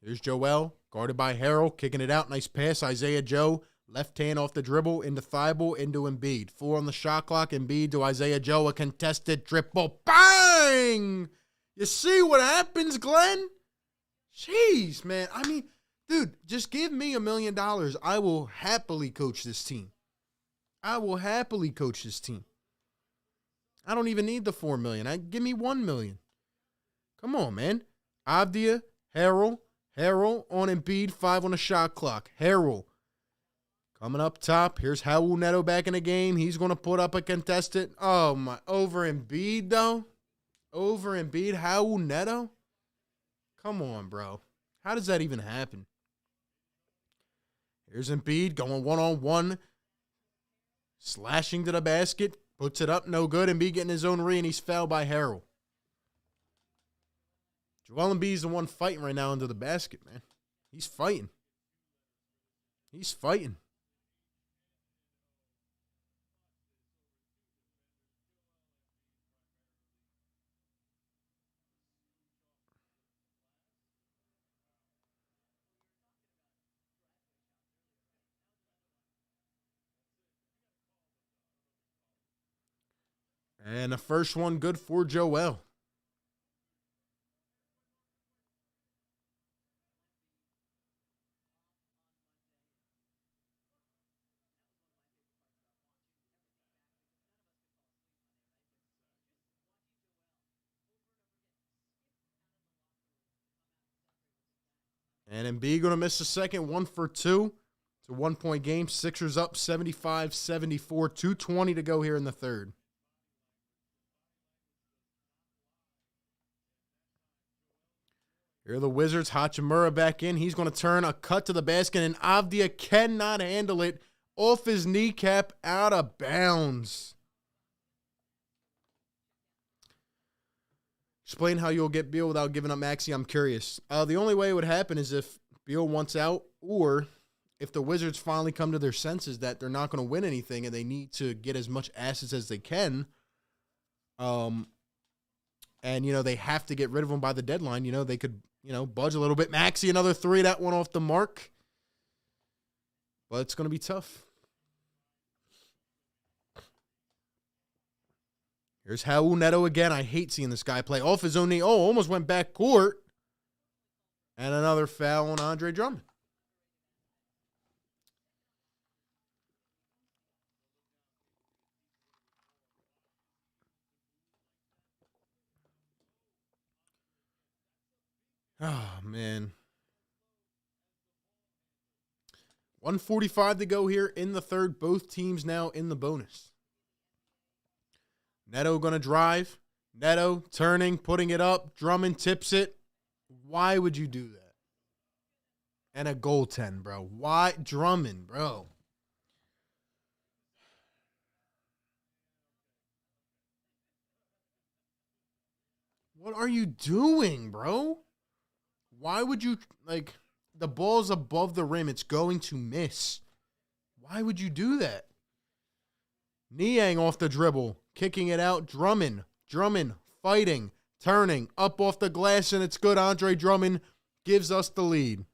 Speaker 1: Here's Joel. Guarded by Harrell. Kicking it out. Nice pass. Isaiah Joe. Left hand off the dribble. Into Thybulle. Into Embiid. 4 on the shot clock. Embiid to Isaiah Joe. A contested triple. Bang! You see what happens, Glenn? Jeez, man. I mean, dude, just give me $1 million. I will happily coach this team. I will happily coach this team. I don't even need the $4 million. Give me $1 million. Come on, man. Avdia, Harrell on Embiid, 5 on the shot clock. Harrell coming up top. Here's Raul Neto back in the game. He's going to put up a contested. Oh, my. Over Embiid, though. Over Embiid, Raul Neto. Come on, bro. How does that even happen? Here's Embiid going one-on-one. Slashing to the basket. Puts it up, no good. Embiid getting his own re, and he's fouled by Harrell. Joel Embiid's the one fighting right now under the basket, man. He's fighting. He's fighting. And the first one good for Joel. And Embiid going to miss the second, 1 for 2. It's a 1-point game. Sixers up 75-74. 2:20 to go here in the third. Here are the Wizards. Hachimura back in. He's going to turn a cut to the basket, and Avdia cannot handle it. Off his kneecap, out of bounds. Explain how you'll get Beal without giving up Maxey. I'm curious. The only way it would happen is if Beal wants out, or if the Wizards finally come to their senses that they're not going to win anything and they need to get as much assets as they can. And, they have to get rid of them by the deadline. They could, budge a little bit. Maxey, another 3. That one off the mark. But it's going to be tough. Here's Raul Neto again. I hate seeing this guy play off his own knee. Oh, almost went back court. And another foul on Andre Drummond. Oh, man. 1:45 to go here in the third. Both teams now in the bonus. Neto going to drive. Neto turning, putting it up. Drummond tips it. Why would you do that? And a goaltend, bro. Why? Drummond, bro. What are you doing, bro? Why would you, the ball's above the rim. It's going to miss. Why would you do that? Niang off the dribble. Kicking it out. Drummond fighting. Turning. Up off the glass, and it's good. Andre Drummond gives us the lead.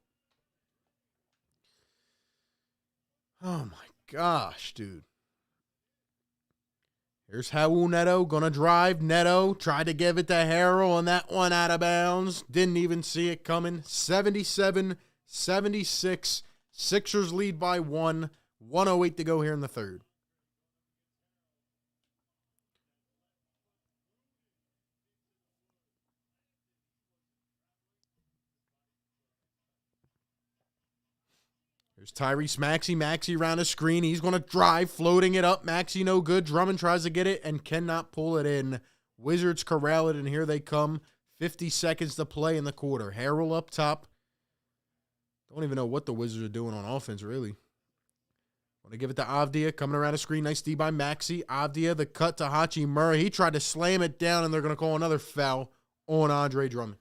Speaker 1: Oh, my gosh, dude. Here's Raul Neto. Going to drive. Neto tried to give it to Harrell, and that one out of bounds. Didn't even see it coming. 77-76. Sixers lead by 1. 1:08 to go here in the third. There's Tyrese Maxey. Maxey around a screen. He's going to drive, floating it up. Maxey no good. Drummond tries to get it and cannot pull it in. Wizards corral it, and here they come. 50 seconds to play in the quarter. Harrell up top. Don't even know what the Wizards are doing on offense, really. Want to give it to Avdia. Coming around a screen. Nice D by Maxey. Avdia, the cut to Hachimura. He tried to slam it down, and they're going to call another foul on Andre Drummond.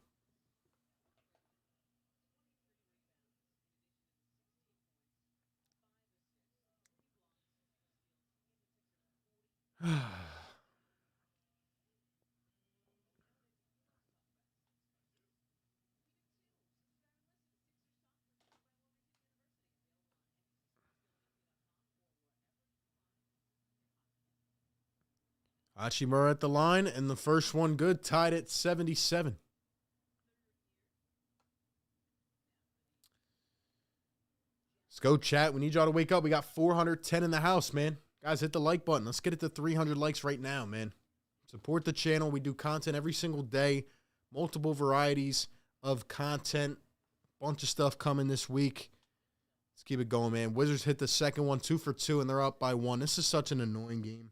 Speaker 1: Hachimura at the line, and the first one good, tied at 77. Let's go, chat. We need y'all to wake up. We got 410 in the house, man. Guys, hit the like button. Let's get it to 300 likes right now, man. Support the channel. We do content every single day. Multiple varieties of content. Bunch of stuff coming this week. Let's keep it going, man. Wizards hit the second one, 2 for 2, and they're up by 1. This is such an annoying game.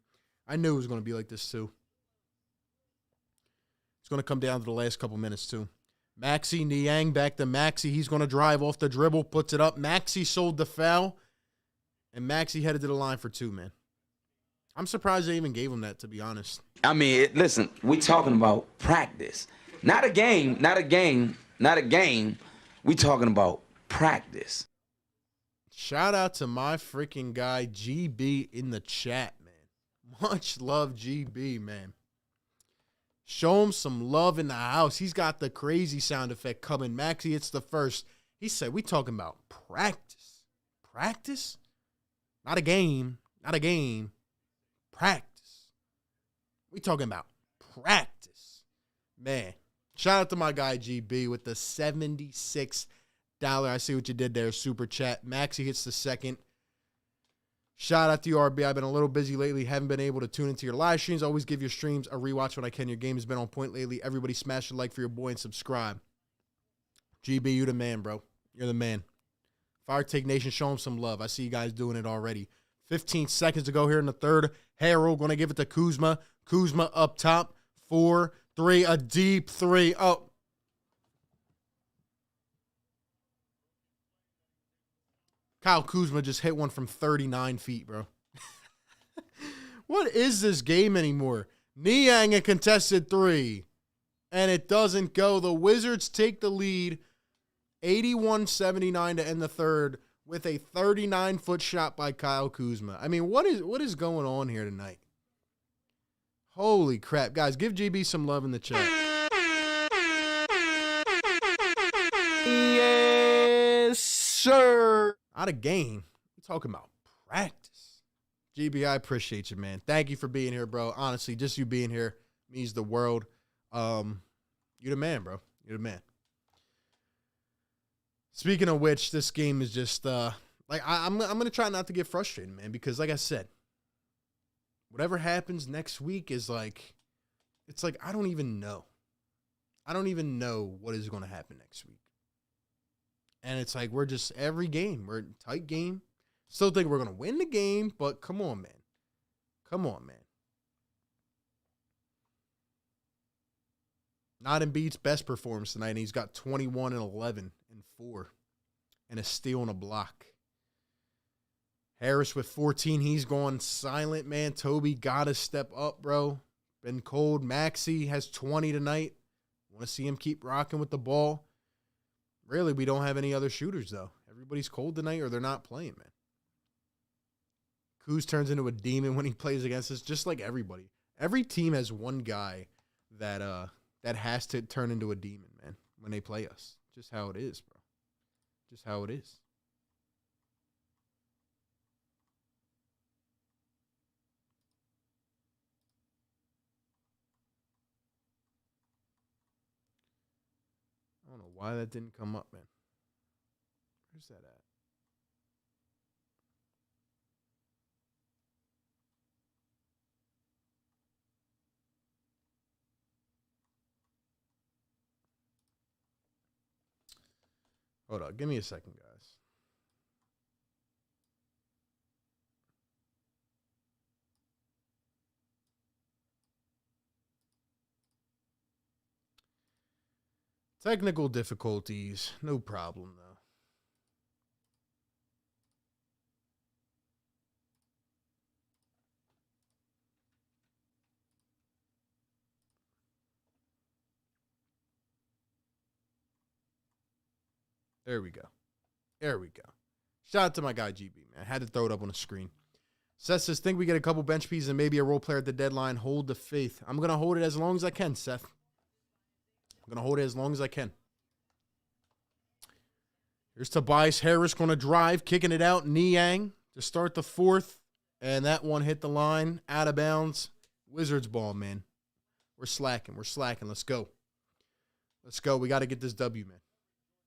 Speaker 1: I knew it was going to be like this, too. It's going to come down to the last couple minutes, too. Maxey, Niang back to Maxey. He's going to drive off the dribble, puts it up. Maxey sold the foul, and Maxey headed to the line for 2, man. I'm surprised they even gave him that, to be honest.
Speaker 3: I mean, listen, we talking about practice. Not a game. We talking about practice.
Speaker 1: Shout out to my freaking guy, GB, in the chat, man. Much love, GB, man. Show him some love in the house. He's got the crazy sound effect coming. Maxey hits the first. He said, we talking about practice. Practice? Not a game. Practice. We talking about practice. Man, shout out to my guy GB with the $76. I see what you did there, super chat. Maxie hits the second. Shout out to you, RB. I've been a little busy lately. Haven't been able to tune into your live streams. Always give your streams a rewatch when I can. Your game has been on point lately. Everybody smash a like for your boy and subscribe. GB, you the man, bro. You're the man. Fire Take Nation, show him some love. I see you guys doing it already. 15 seconds to go here in the third. Harold going to give it to Kuzma. Kuzma up top. 4, 3, a deep 3. Oh. Kyle Kuzma just hit one from 39 feet, bro. What is this game anymore? Niang a contested 3. And it doesn't go. The Wizards take the lead 81-79 to end the third with a 39-foot shot by Kyle Kuzma. I mean, what is going on here tonight? Holy crap. Guys, give GB some love in the chat.
Speaker 2: Yes, sir.
Speaker 1: Not a game. We're talking about practice. GB, I appreciate you, man. Thank you for being here, bro. Honestly, just you being here means the world. You're the man, bro. You're the man. Speaking of which, this game is just like I'm gonna try not to get frustrated, man, because like I said, whatever happens next week is like, it's like I don't even know. I don't even know what is going to happen next week. And it's like we're just every game. We're in a tight game. Still think we're going to win the game, but come on, man. Come on, man. Not Embiid's best performance tonight, and he's got 21 and 11 and 4 and a steal and a block. Harris with 14. He's gone silent, man. Toby got to step up, bro. Been cold. Maxey has 20 tonight. Want to see him keep rocking with the ball. Really, we don't have any other shooters, though. Everybody's cold tonight or they're not playing, man. Kuz turns into a demon when he plays against us, just like everybody. Every team has one guy that has to turn into a demon, man, when they play us. Just how it is, bro. Just how it is. I don't know why that didn't come up, man. Where's that at? Hold on. Give me a second, guys. Technical difficulties. No problem, though. There we go. There we go. Shout out to my guy, GB, man. Had to throw it up on the screen. Seth says, think we get a couple bench pieces and maybe a role player at the deadline. Hold the faith. I'm going to hold it as long as I can, Seth. I'm going to hold it as long as I can. Here's Tobias Harris going to drive, kicking it out. Niang to start the fourth. And that one hit the line, out of bounds. Wizards ball, man. We're slacking. We're slacking. Let's go. Let's go. We got to get this W, man.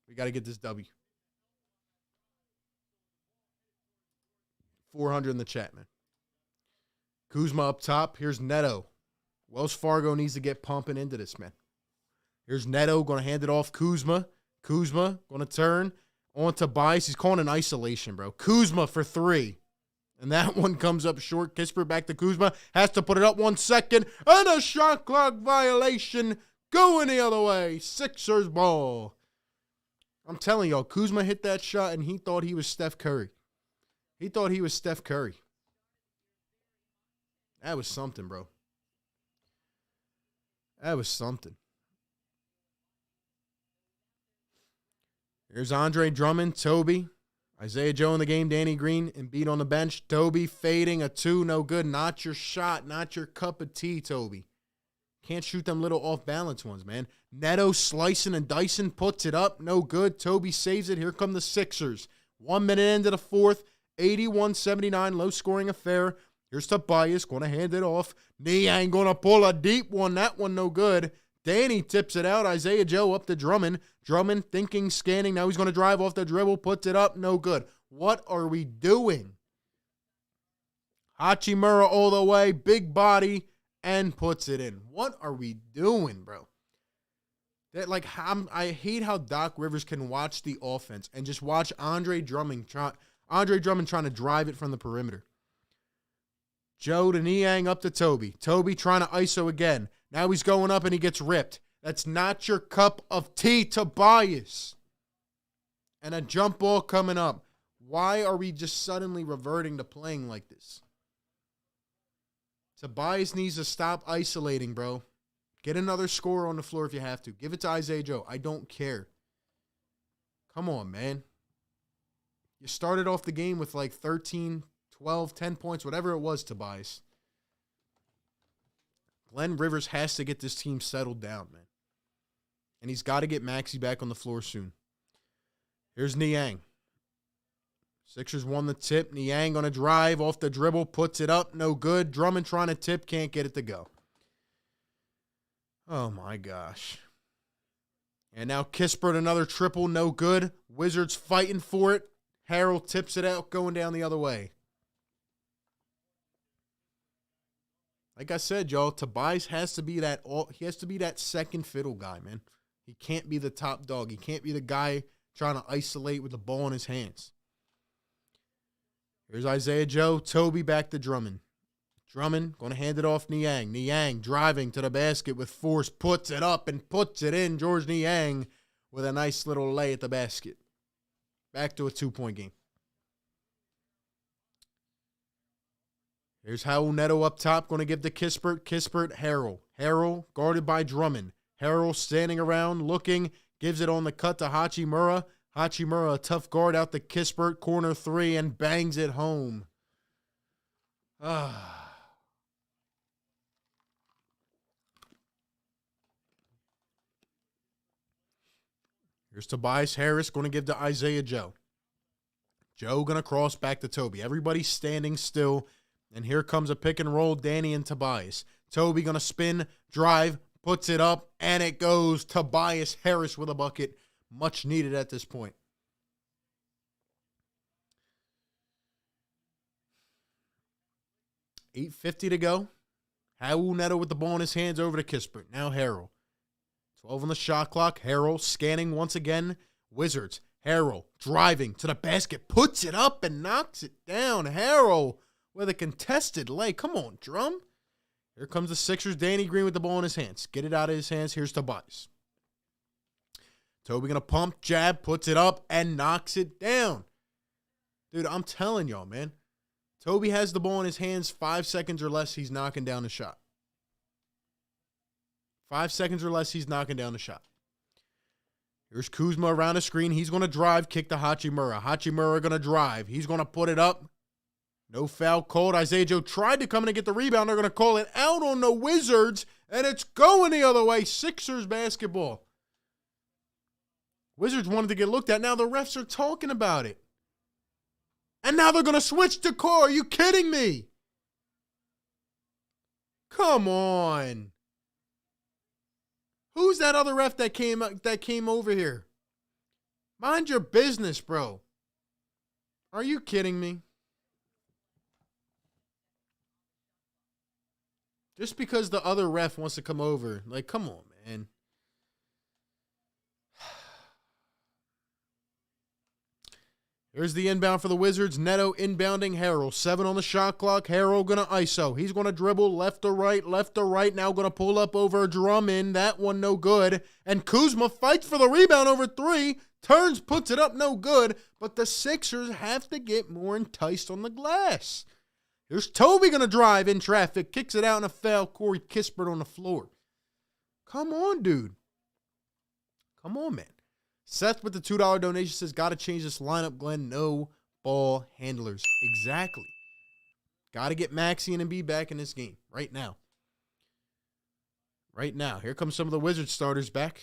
Speaker 1: We got to get this W. 400 in the chat, man. Kuzma up top. Here's Neto. Wells Fargo needs to get pumping into this, man. Here's Neto going to hand it off. Kuzma. Kuzma going to turn on Tobias. He's calling an isolation, bro. Kuzma for 3. And that one comes up short. Kispert back to Kuzma. Has to put it up 1 second. And a shot clock violation going the other way. Sixers ball. I'm telling y'all, Kuzma hit that shot and he thought he was Steph Curry. He thought he was Steph Curry. That was something, bro. That was something. Here's Andre Drummond, Toby, Isaiah Joe in the game, Danny Green, Embiid on the bench. Toby fading a 2, no good. Not your shot, not your cup of tea, Toby. Can't shoot them little off-balance ones, man. Neto slicing and dicing, puts it up, no good. Toby saves it. Here come the Sixers. 1 minute into the fourth, 81-79, low-scoring affair. Here's Tobias, going to hand it off. Niang going to pull a deep one. That one no good. Danny tips it out. Isaiah Joe up to Drummond. Drummond thinking, scanning. Now he's going to drive off the dribble. Puts it up. No good. What are we doing? Hachimura all the way. Big body. And puts it in. What are we doing, bro? I hate how Doc Rivers can watch the offense and just watch Andre Drummond trying to drive it from the perimeter. Joe to Niang up to Toby. Toby trying to ISO again. Now he's going up and he gets ripped. That's not your cup of tea, Tobias. And a jump ball coming up. Why are we just suddenly reverting to playing like this? Tobias needs to stop isolating, bro. Get another scorer on the floor if you have to. Give it to Isaiah Joe. I don't care. Come on, man. You started off the game with like 13, 12, 10 points, whatever it was, Tobias. Glenn Rivers has to get this team settled down, man. And he's got to get Maxey back on the floor soon. Here's Niang. Sixers won the tip. Niang on a drive off the dribble. Puts it up. No good. Drummond trying to tip. Can't get it to go. Oh, my gosh. And now Kispert, another triple. No good. Wizards fighting for it. Harrell tips it out, going down the other way. Like I said, y'all, Tobias has to be that second fiddle guy, man. He can't be the top dog. He can't be the guy trying to isolate with the ball in his hands. Here's Isaiah Joe. Toby back to Drummond. Drummond going to hand it off Niang. Niang driving to the basket with force. Puts it up and puts it in. George Niang with a nice little lay at the basket. Back to a 2-point game. Here's Raul Neto up top. Going to give to Kispert. Kispert, Harrell. Harrell guarded by Drummond. Harrell standing around looking. Gives it on the cut to Hachimura. Hachimura, a tough guard out to Kispert. Corner 3 and bangs it home. Here's Tobias Harris going to give to Isaiah Joe. Joe going to cross back to Toby. Everybody's standing still. And here comes a pick and roll, Danny and Tobias. Toby going to spin, drive, puts it up, and it goes. Tobias Harris with a bucket. Much needed at this point. $8:50 to go. Raul Neto with the ball in his hands over to Kispert. Now Harrell. 12 on the shot clock. Harrell scanning once again. Wizards. Harrell driving to the basket. Puts it up and knocks it down. Harrell with a contested lay. Come on, Drum. Here comes the Sixers. Danny Green with the ball in his hands. Get it out of his hands. Here's Tobias. Toby going to pump, jab, puts it up, and knocks it down. Dude, I'm telling y'all, man. Toby has the ball in his hands 5 seconds or less, he's knocking down the shot. 5 seconds or less, he's knocking down the shot. Here's Kuzma around the screen. He's going to drive, kick to Hachimura. Hachimura going to drive. He's going to put it up. No foul called. Isaiah Joe tried to come in and get the rebound. They're going to call it out on the Wizards, and it's going the other way. Sixers basketball. Wizards wanted to get looked at. Now the refs are talking about it. And now they're going to switch to call. Are you kidding me? Come on. Who's that other ref that came over here? Mind your business, bro. Are you kidding me? Just because the other ref wants to come over. Like, come on, man. Here's the inbound for the Wizards. Neto inbounding Harrell. 7 on the shot clock. Harrell going to ISO. He's going to dribble left to right, left to right. Now going to pull up over Drummond. That one no good. And Kuzma fights for the rebound over 3. Turns, puts it up, no good. But the Sixers have to get more enticed on the glass. Here's Toby going to drive in traffic. Kicks it out in a foul. Corey Kispert on the floor. Come on, dude. Come on, man. Seth with the $2 donation says, got to change this lineup, Glenn. No ball handlers. Exactly. Got to get Maxey and Embiid back in this game right now. Right now. Here comes some of the Wizards starters back.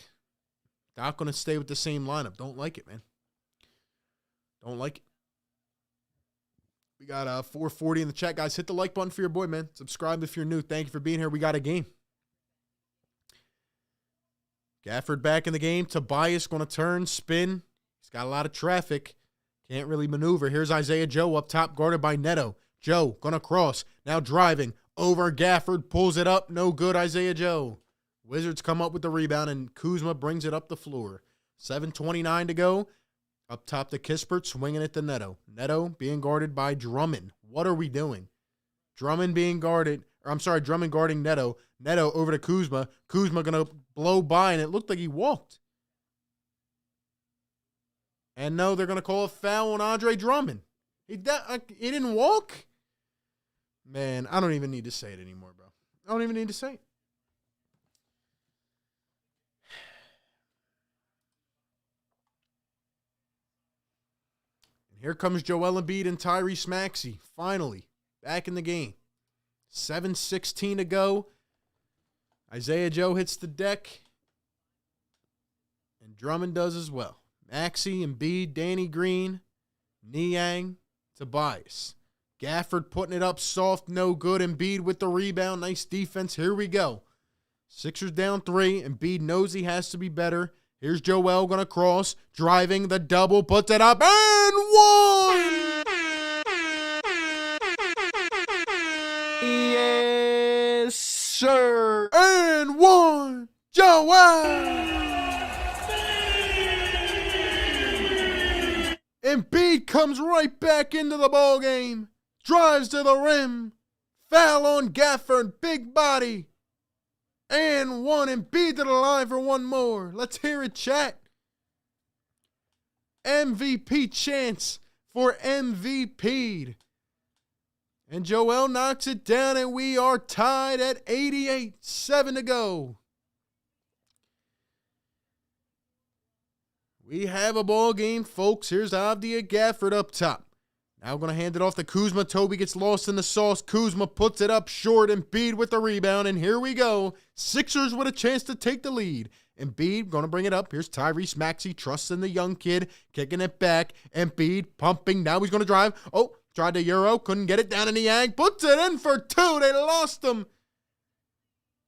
Speaker 1: Not going to stay with the same lineup. Don't like it, man. Don't like it. We got 440 in the chat, guys. Hit the like button for your boy, man. Subscribe if you're new. Thank you for being here. We got a game. Gafford back in the game. Tobias going to turn, spin. He's got a lot of traffic. Can't really maneuver. Here's Isaiah Joe up top, guarded by Neto. Joe going to cross. Now driving. Over Gafford. Pulls it up. No good, Isaiah Joe. Wizards come up with the rebound, and Kuzma brings it up the floor. 7:29 to go. Up top to Kispert, swinging it to Neto. Neto being guarded by Drummond. What are we doing? Drummond guarding Neto. Neto over to Kuzma. Kuzma going to blow by, and it looked like he walked. And no, they're going to call a foul on Andre Drummond. He didn't walk? Man, I don't even need to say it anymore, bro. I don't even need to say it. Here comes Joel Embiid and Tyrese Maxey, finally, back in the game. 7:16 to go. Isaiah Joe hits the deck, and Drummond does as well. Maxey, Embiid, Danny Green, Niang, Tobias. Gafford putting it up soft, no good. Embiid with the rebound, nice defense. Here we go. Sixers down 3. Embiid knows he has to be better. Here's Joel going to cross, driving the double, puts it up, and one!
Speaker 2: Yes, sir.
Speaker 1: And one! Joel! Embiid comes right back into the ballgame, drives to the rim, foul on Gafford, big body. And one, Embiid to the line for one more. Let's hear it, chat. MVP chance for MVP. And Joel knocks it down, and we are tied at 88. 7 to go. We have a ball game, folks. Here's Avdia Gafford up top. Now going to hand it off to Kuzma. Toby gets lost in the sauce. Kuzma puts it up short. Embiid with the rebound. And here we go. Sixers with a chance to take the lead. Embiid going to bring it up. Here's Tyrese Maxey trusting the young kid. Kicking it back. Embiid pumping. Now he's going to drive. Oh, tried to Euro. Couldn't get it down in the Yang. Puts it in for 2. They lost him.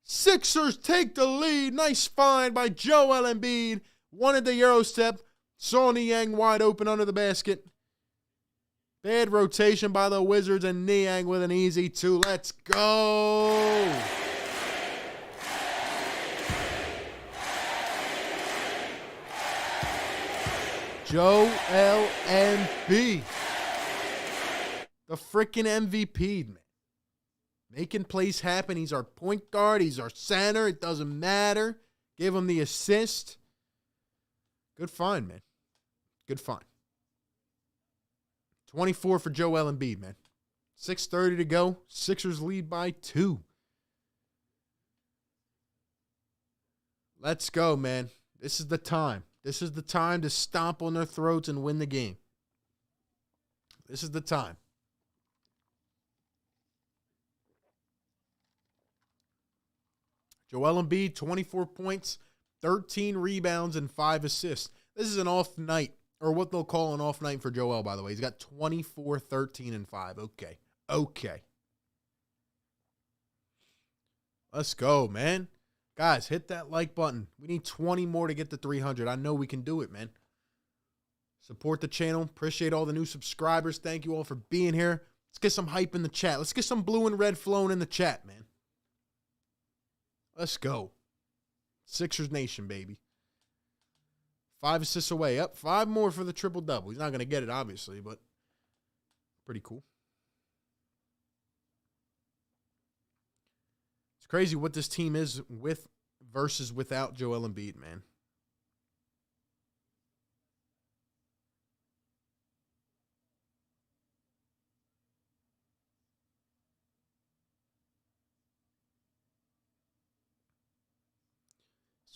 Speaker 1: Sixers take the lead. Nice find by Joel Embiid. Wanted the Euro step. Saw Niang wide open under the basket. Bad rotation by the Wizards, and Niang with an easy 2. Let's go. Joel Embiid. The freaking MVP, man. Making plays happen. He's our point guard. He's our center. It doesn't matter. Give him the assist. Good find, man. Good find. 24 for Joel Embiid, man. 6:30 to go. Sixers lead by 2. Let's go, man. This is the time. This is the time to stomp on their throats and win the game. This is the time. Joel Embiid, 24 points, 13 rebounds, and 5 assists. This is an off night. Or what they'll call an off night for Joel, by the way. He's got 24, 13, and 5. Okay. Let's go, man. Guys, hit that like button. We need 20 more to get to 300. I know we can do it, man. Support the channel. Appreciate all the new subscribers. Thank you all for being here. Let's get some hype in the chat. Let's get some blue and red flowing in the chat, man. Let's go. Sixers Nation, baby. 5 assists away. Up 5 more for the triple-double. He's not going to get it, obviously, but pretty cool. It's crazy what this team is with versus without Joel Embiid, man.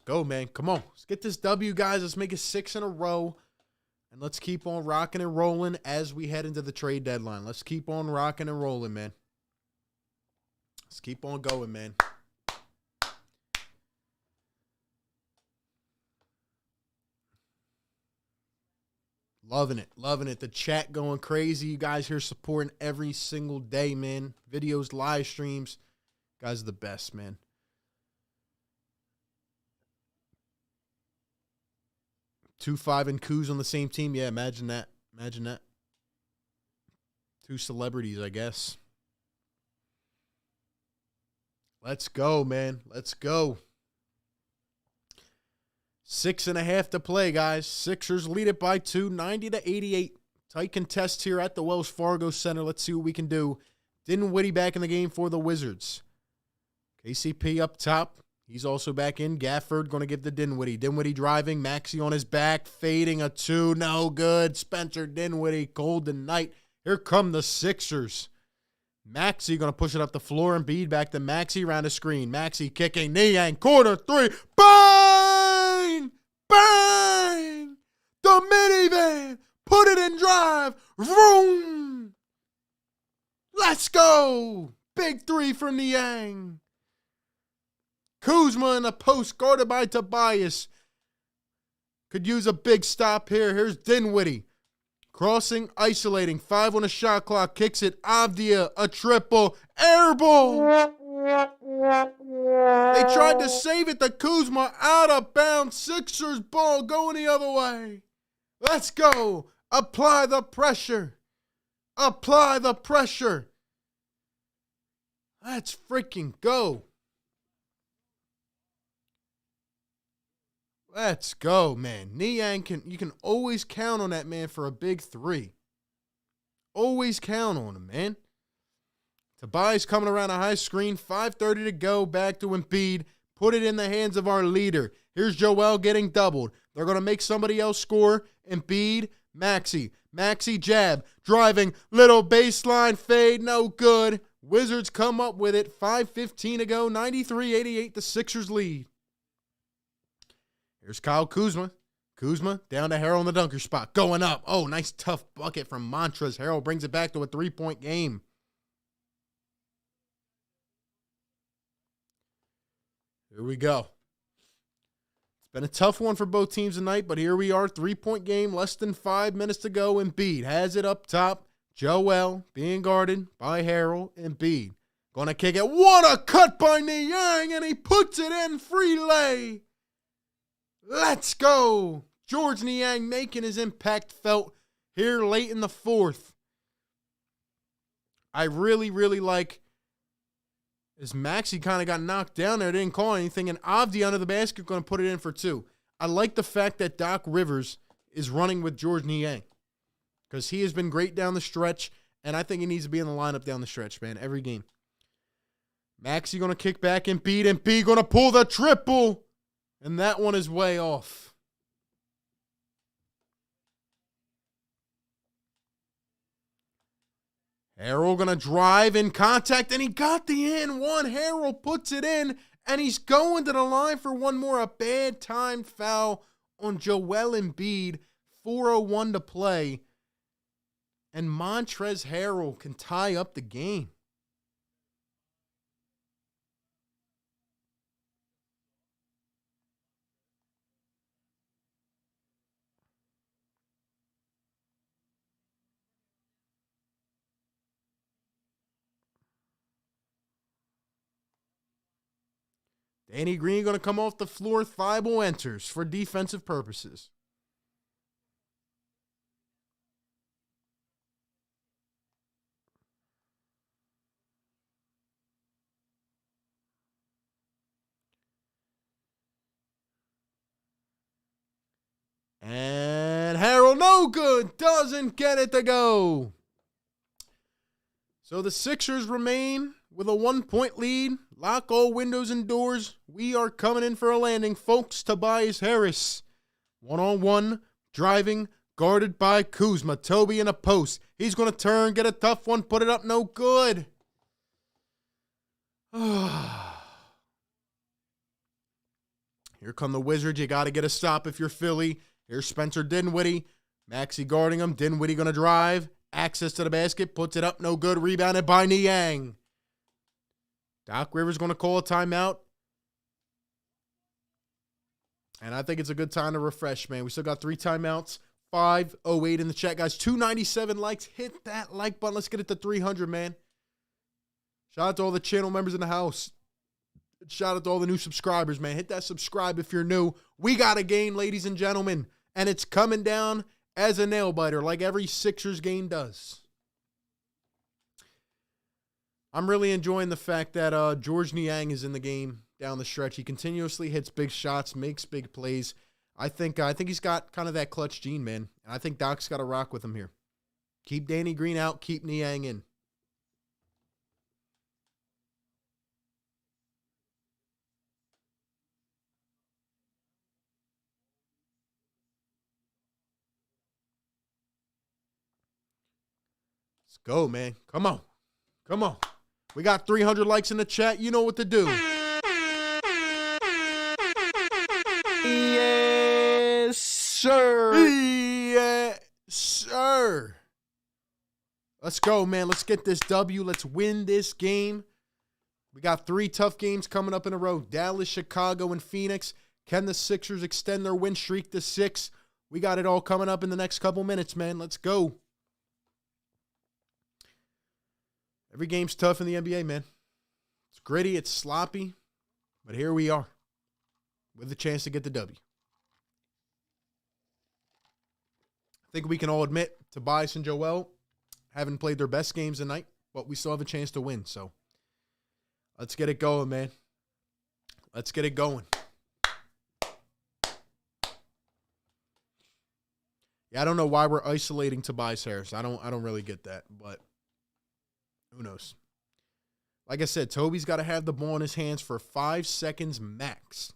Speaker 1: Go, man. Come on. Let's get this W, guys. Let's make it 6 in a row. And let's keep on rocking and rolling as we head into the trade deadline. Let's keep on rocking and rolling, man. Let's keep on going, man. Loving it. Loving it. The chat going crazy. You guys here supporting every single day, man. Videos, live streams. You guys are the best, man. Two, 5, and Kuz on the same team. Yeah, imagine that. Imagine that. Two celebrities, I guess. Let's go, man. Let's go. 6.5 to play, guys. Sixers lead it by 2, 90-88. Tight contest here at the Wells Fargo Center. Let's see what we can do. Dinwiddie back in the game for the Wizards. KCP up top. He's also back in. Gafford going to give to Dinwiddie. Dinwiddie driving. Maxey on his back. Fading a 2. No good. Spencer Dinwiddie. Golden Knight. Here come the Sixers. Maxey going to push it up the floor. Embiid back to Maxey around the screen. Maxey kicking. Niang. Corner 3. Bang! Bang! The minivan. Put it in drive. Vroom! Let's go. Big 3 from Niang. Kuzma in the post, guarded by Tobias. Could use a big stop here. Here's Dinwiddie. Crossing, isolating. 5 on the shot clock. Kicks it. Avdia, a triple. Air ball. They tried to save it to Kuzma. Out of bounds. Sixers ball going the other way. Let's go. Apply the pressure. Apply the pressure. Let's freaking go. Let's go, man. Niang you can always count on that man for a big 3. Always count on him, man. Tobias coming around a high screen. 5:30 to go. Back to Embiid. Put it in the hands of our leader. Here's Joel getting doubled. They're going to make somebody else score. Embiid, Maxey. Maxey jab. Driving. Little baseline fade. No good. Wizards come up with it. 5:15 to go. 93-88. The Sixers lead. Here's Kyle Kuzma. Kuzma down to Harrell in the dunker spot. Going up. Oh, nice tough bucket from Montrezl. Harrell brings it back to a 3-point game. Here we go. It's been a tough one for both teams tonight, but here we are. 3-point game. Less than 5 minutes to go. Embiid has it up top. Joel being guarded by Harrell. Embiid going to kick it. What a cut by Niang, and he puts it in. Free lay. Let's go. George Niang making his impact felt here late in the fourth. I really, really like as Maxey kind of got knocked down there, didn't call anything, and Avdi under the basket going to put it in for 2. I like the fact that Doc Rivers is running with George Niang because he has been great down the stretch, and I think he needs to be in the lineup down the stretch, man, every game. Maxey going to kick back and beat, and B going to pull the triple. And that one is way off. Harrell going to drive in contact, and he got the and one. Harrell puts it in, and he's going to the line for one more. A bad timed foul on Joel Embiid. 4:01 to play. And Montrezl Harrell can tie up the game. Danny Green going to come off the floor. Thibault enters for defensive purposes. And Harrell, no good. Doesn't get it to go. So the Sixers remain with a 1-point lead. Lock all windows and doors. We are coming in for a landing, folks. Tobias Harris. 1-on-1, driving, guarded by Kuzma. Toby in a post. He's going to turn, get a tough one, put it up, no good. Here come the Wizards. You got to get a stop if you're Philly. Here's Spencer Dinwiddie. Maxey guarding him. Dinwiddie going to drive. Access to the basket. Puts it up. No good. Rebounded by Niang. Doc Rivers going to call a timeout. And I think it's a good time to refresh, man. We still got 3 timeouts. 508 in the chat, guys. 297 likes. Hit that like button. Let's get it to 300, man. Shout out to all the channel members in the house. Shout out to all the new subscribers, man. Hit that subscribe if you're new. We got a game, ladies and gentlemen, and it's coming down as a nail biter like every Sixers game does. I'm really enjoying the fact that George Niang is in the game down the stretch. He continuously hits big shots, makes big plays. I think he's got kind of that clutch gene, man. And I think Doc's got to rock with him here. Keep Danny Green out, keep Niang in. Let's go, man. Come on. Come on. We got 300 likes in the chat. You know what to do.
Speaker 2: Yes, sir.
Speaker 1: Yes, sir. Let's go, man. Let's get this W. Let's win this game. We got 3 tough games coming up in a row. Dallas, Chicago, and Phoenix. Can the Sixers extend their win streak to 6? We got it all coming up in the next couple minutes, man. Let's go. Every game's tough in the NBA, man. It's gritty, it's sloppy, but here we are with a chance to get the W. I think we can all admit Tobias and Joel haven't played their best games tonight, but we still have a chance to win. So let's get it going, man. Let's get it going. Yeah, I don't know why we're isolating Tobias Harris. I don't really get that, but who knows? Like I said, Toby's got to have the ball in his hands for 5 seconds max.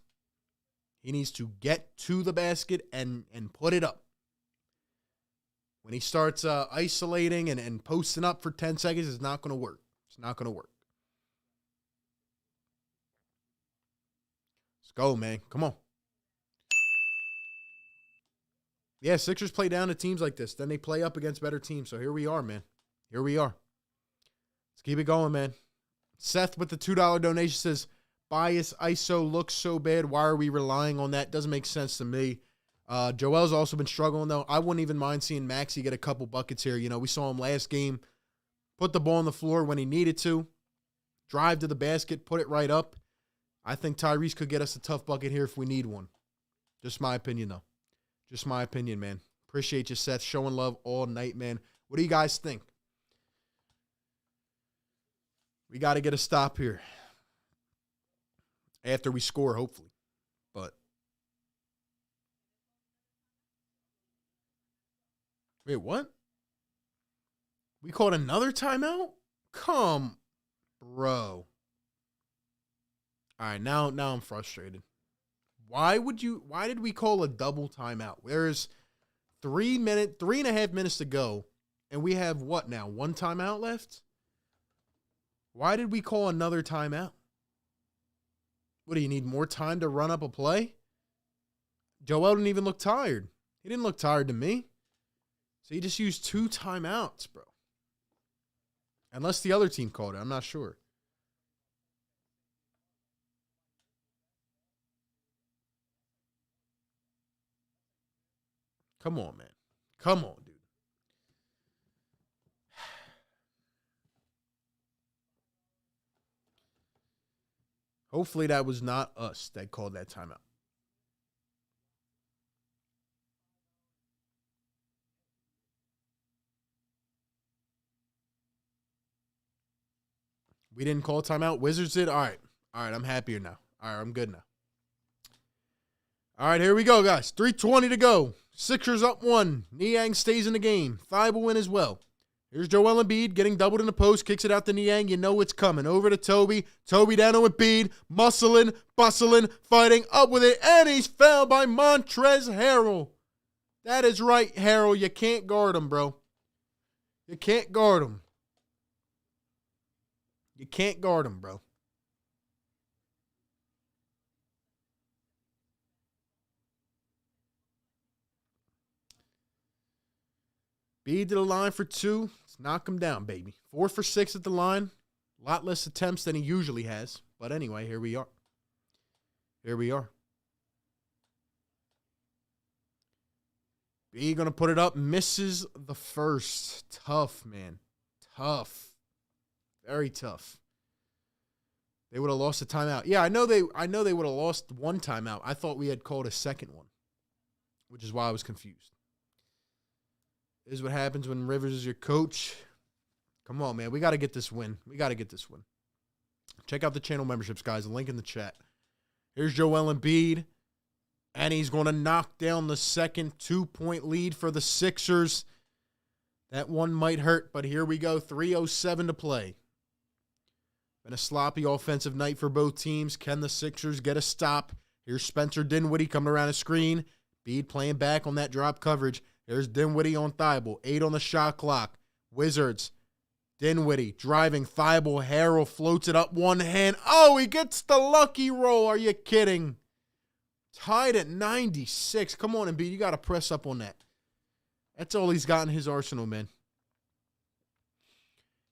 Speaker 1: He needs to get to the basket and put it up. When he starts isolating and posting up for 10 seconds, it's not going to work. It's not going to work. Let's go, man. Come on. Yeah, Sixers play down to teams like this. Then they play up against better teams. So here we are, man. Here we are. Let's keep it going, man. Seth with the $2 donation says, bias ISO looks so bad. Why are we relying on that? Doesn't make sense to me. Joel's also been struggling, though. I wouldn't even mind seeing Maxey get a couple buckets here. You know, we saw him last game. Put the ball on the floor when he needed to. Drive to the basket. Put it right up. I think Tyrese could get us a tough bucket here if we need one. Just my opinion, though. Just my opinion, man. Appreciate you, Seth. Showing love all night, man. What do you guys think? We got to get a stop here. After we score, hopefully. But. Wait, what? We called another timeout? Come, bro. All right, now I'm frustrated. Why did we call a double timeout? There's 3.5 minutes to go, and we have what now? 1 timeout left? Why did we call another timeout? What, do you need more time to run up a play? Joel didn't even look tired. He didn't look tired to me. So you just used 2 timeouts, bro. Unless the other team called it. I'm not sure. Come on, man. Come on, dude. Hopefully that was not us that called that timeout. We didn't call timeout. Wizards did? All right. All right, I'm happier now. All right, I'm good now. All right, here we go, guys. 3:20 to go. Sixers up 1. Niang stays in the game. Thibault win as well. Here's Joel Embiid getting doubled in the post. Kicks it out to Niang. You know it's coming. Over to Toby. Toby down to Embiid. Muscling, bustling, fighting up with it. And he's fouled by Montrezl Harrell. That is right, Harrell. You can't guard him, bro. You can't guard him. You can't guard him, bro. Embiid to the line for 2. Let's knock him down, baby. 4 for 6 at the line. A lot less attempts than he usually has. But anyway, here we are. Here we are. B going to put it up. Misses the first. Tough, man. Tough. Very tough. They would have lost a timeout. Yeah, I know they would have lost one timeout. I thought we had called a second one, which is why I was confused. This is what happens when Rivers is your coach. Come on, man. We got to get this win. Check out the channel memberships, guys. Link in the chat. Here's Joel Embiid, and he's going to knock down the second 2-point lead for the Sixers. That one might hurt, but here we go. 3:07 to play. Been a sloppy offensive night for both teams. Can the Sixers get a stop? Here's Spencer Dinwiddie coming around a screen. Embiid playing back on that drop coverage. There's Dinwiddie on Thibault. 8 on the shot clock. Wizards. Dinwiddie driving. Thibault. Harrell floats it up one hand. Oh, he gets the lucky roll. Are you kidding? Tied at 96. Come on, Embiid. You got to press up on that. That's all he's got in his arsenal, man.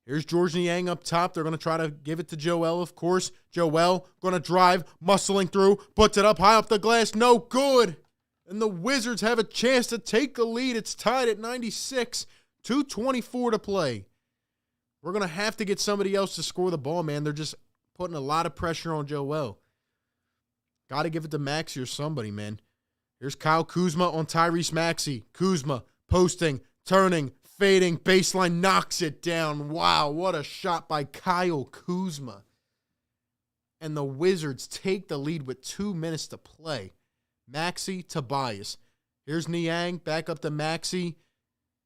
Speaker 1: Here's George Niang up top. They're going to try to give it to Joel, of course. Joel going to drive, muscling through, puts it up high off the glass. No good. And the Wizards have a chance to take the lead. It's tied at 96. 2:24 to play. We're going to have to get somebody else to score the ball, man. They're just putting a lot of pressure on Joel. Got to give it to Maxey or somebody, man. Here's Kyle Kuzma on Tyrese Maxey. Kuzma posting, turning, fading, baseline, knocks it down. Wow, what a shot by Kyle Kuzma. And the Wizards take the lead with 2 minutes to play. Maxey, Tobias. Here's Niang, back up to Maxey.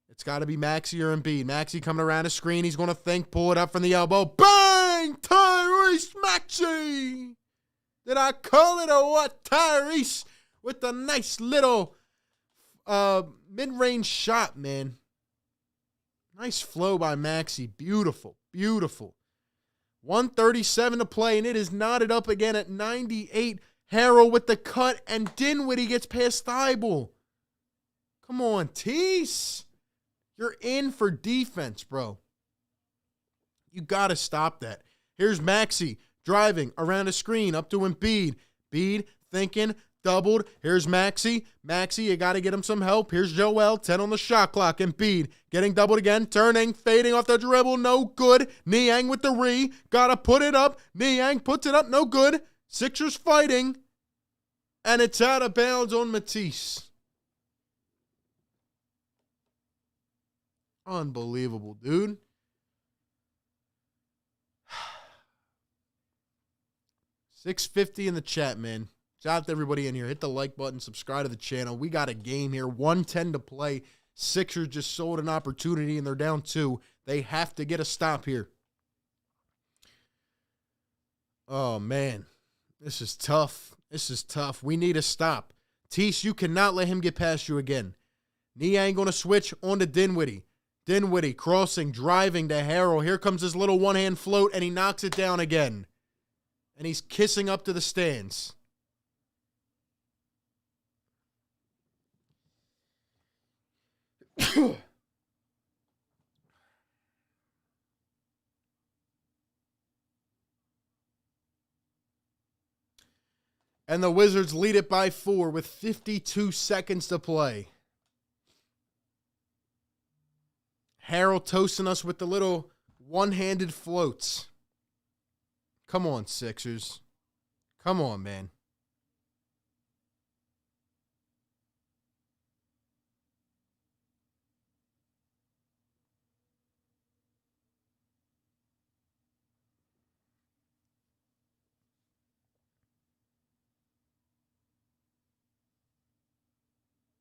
Speaker 1: It's got to be Maxey or Embiid. Maxey coming around a screen. He's going to think, pull it up from the elbow. Bang! Tyrese Maxey! Did I call it or what? Tyrese with the nice little mid-range shot, man. Nice flow by Maxey. Beautiful, beautiful. 1:37 to play, and it is knotted up again at 98. Harrell with the cut, and Dinwiddie gets past Thibault. Come on, Tease. You're in for defense, bro. You got to stop that. Here's Maxey driving around a screen up to Embiid. Embiid thinking, doubled. Here's Maxey. Maxey, you got to get him some help. Here's Joel, 10 on the shot clock. Embiid getting doubled again, turning, fading off the dribble, no good. Niang with the got to put it up. Niang puts it up, no good. Sixers fighting, and it's out of bounds on Matisse. Unbelievable, dude. $6.50 in the chat, man. Shout out to everybody in here. Hit the like button, subscribe to the channel. We got a game here. 1:10 to play. Sixers just sold an opportunity, and they're down 2. They have to get a stop here. Oh, man. This is tough. This is tough. We need a stop. Tease, you cannot let him get past you again. Niang going to switch on to Dinwiddie. Dinwiddie crossing, driving to Harrell. Here comes his little one-hand float, and he knocks it down again. And he's kissing up to the stands. And the Wizards lead it by 4 with 52 seconds to play. Harrell toasting us with the little one-handed floats. Come on, Sixers. Come on, man.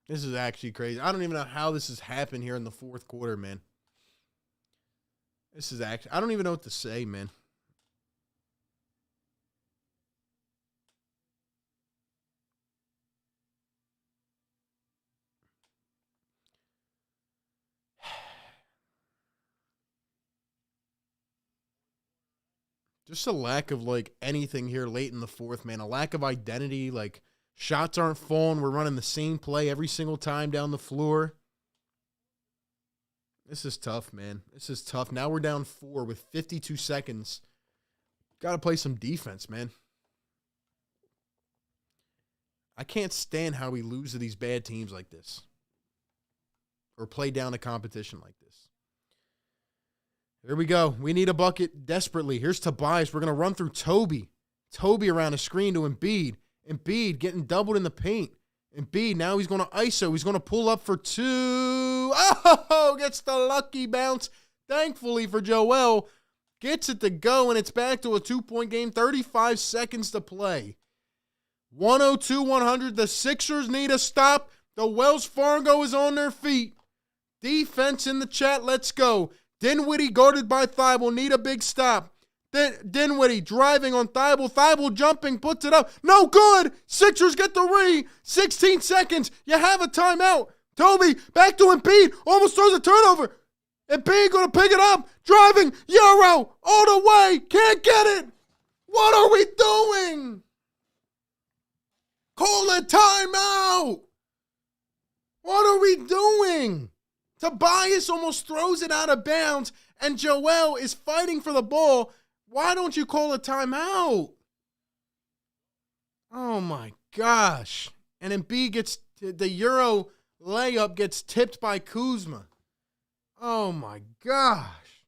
Speaker 1: This is actually crazy. I don't even know how this has happened here in the fourth quarter, man. This is actually, I don't even know what to say, man. Just a lack of, like, anything here late in the fourth, man. A lack of identity. Like, shots aren't falling. We're running the same play every single time down the floor. This is tough, man. This is tough. Now we're down 4 with 52 seconds. Got to play some defense, man. I can't stand how we lose to these bad teams like this. or play down a competition like this. Here we go. We need a bucket desperately. Here's Tobias. We're going to run through Toby. Toby around a screen to Embiid. Embiid getting doubled in the paint. Embiid, now he's going to ISO. He's going to pull up for 2. Oh, gets the lucky bounce. Thankfully for Joel, gets it to go, and it's back to a 2-point game. 35 seconds to play. 102-100. The Sixers need a stop. The Wells Fargo is on their feet. Defense in the chat. Let's go. Dinwiddie guarded by Thibault. Need a big stop. Dinwiddie driving on Thibault. Thibault jumping, puts it up. No good. Sixers get the 16 seconds. You have a timeout. Toby back to Embiid. Almost throws a turnover. Embiid going to pick it up. Driving. Euro all the way. Can't get it. What are we doing? Call a timeout. What are we doing? Tobias almost throws it out of bounds, and Joel is fighting for the ball. Why don't you call a timeout? Oh, my gosh. And Embiid gets the Euro layup gets tipped by Kuzma. Oh, my gosh.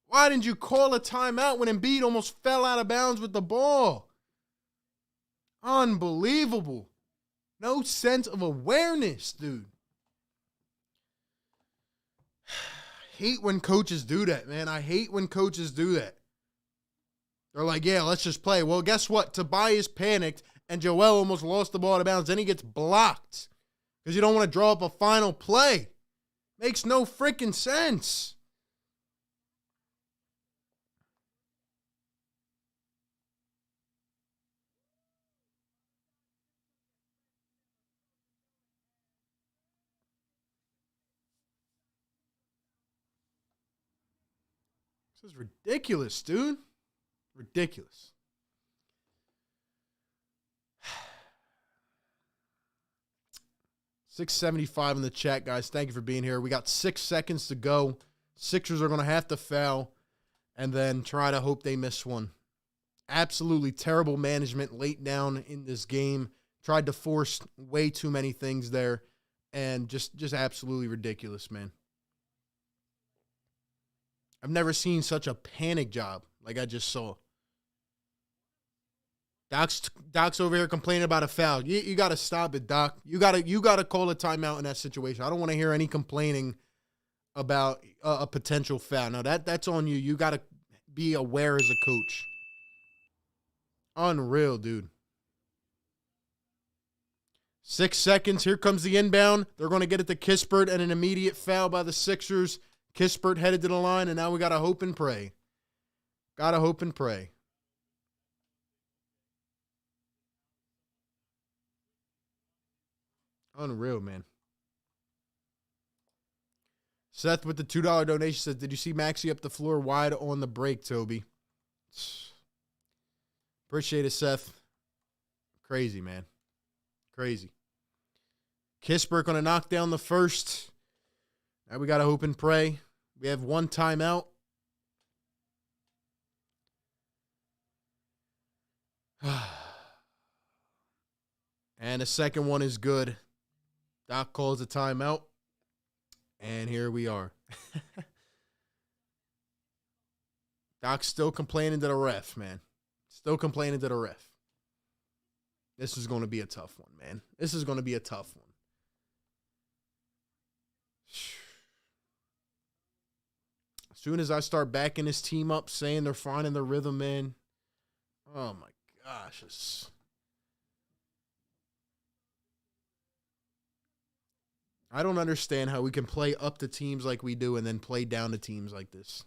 Speaker 1: Why didn't you call a timeout when Embiid almost fell out of bounds with the ball? Unbelievable. No sense of awareness, dude. Hate when coaches do that, man. I hate when coaches do that. They're like, yeah, let's just play. Well, guess what? Tobias panicked, and Joel almost lost the ball out of bounds. Then he gets blocked because you don't want to draw up a final play. Makes no freaking sense. This is ridiculous, dude. Ridiculous. $6.75 in the chat, guys. Thank you for being here. We got 6 seconds to go. Sixers are going to have to foul and then try to hope they miss one. Absolutely terrible management late down in this game. Tried to force way too many things there, and just absolutely ridiculous, man. I've never seen such a panic job like I just saw. Doc's over here complaining about a foul. You got to stop it, Doc. You got to call a timeout in that situation. I don't want to hear any complaining about a potential foul. No, that's on you. You got to be aware as a coach. Unreal, dude. 6 seconds. Here comes the inbound. They're going to get it to Kispert, and an immediate foul by the Sixers. Kispert headed to the line, and now we got to hope and pray. Got to hope and pray. Unreal, man. Seth with the $2 donation says, did you see Maxey up the floor wide on the break, Toby? Appreciate it, Seth. Crazy, man. Crazy. Kispert going to knock down the first. Now we got to hope and pray. We have one timeout. And the second one is good. Doc calls a timeout. And here we are. Doc's still complaining to the ref, man. Still complaining to the ref. This is going to be a tough one, man. This is going to be a tough one. As soon as I start backing this team up, saying they're finding their rhythm, man. Oh, my gosh. I don't understand how we can play up to teams like we do and then play down to teams like this.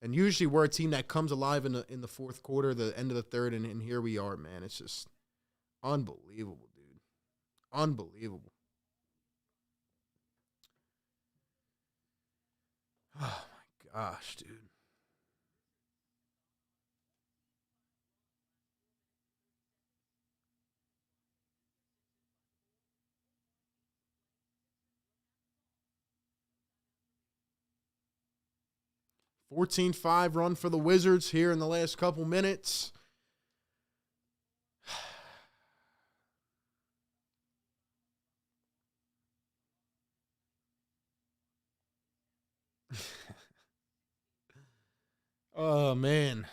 Speaker 1: And usually we're a team that comes alive in the fourth quarter, the end of the third, and here we are, man. It's just unbelievable, dude. Unbelievable. Oh, my gosh, dude. $14-5 run for the Wizards here in the last couple minutes. Oh, man.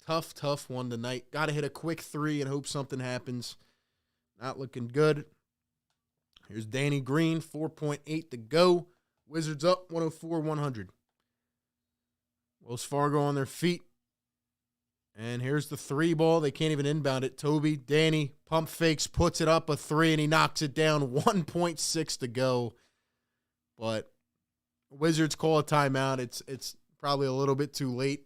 Speaker 1: Tough one tonight. Got to hit a quick three and hope something happens. Not looking good. Here's Danny Green, 4.8 to go. Wizards up 104-100. Wells Fargo on their feet. And here's the three ball. They can't even inbound it. Toby, Danny, pump fakes, puts it up a three, and he knocks it down. 1.6 to go. But Wizards call a timeout. It's probably a little bit too late.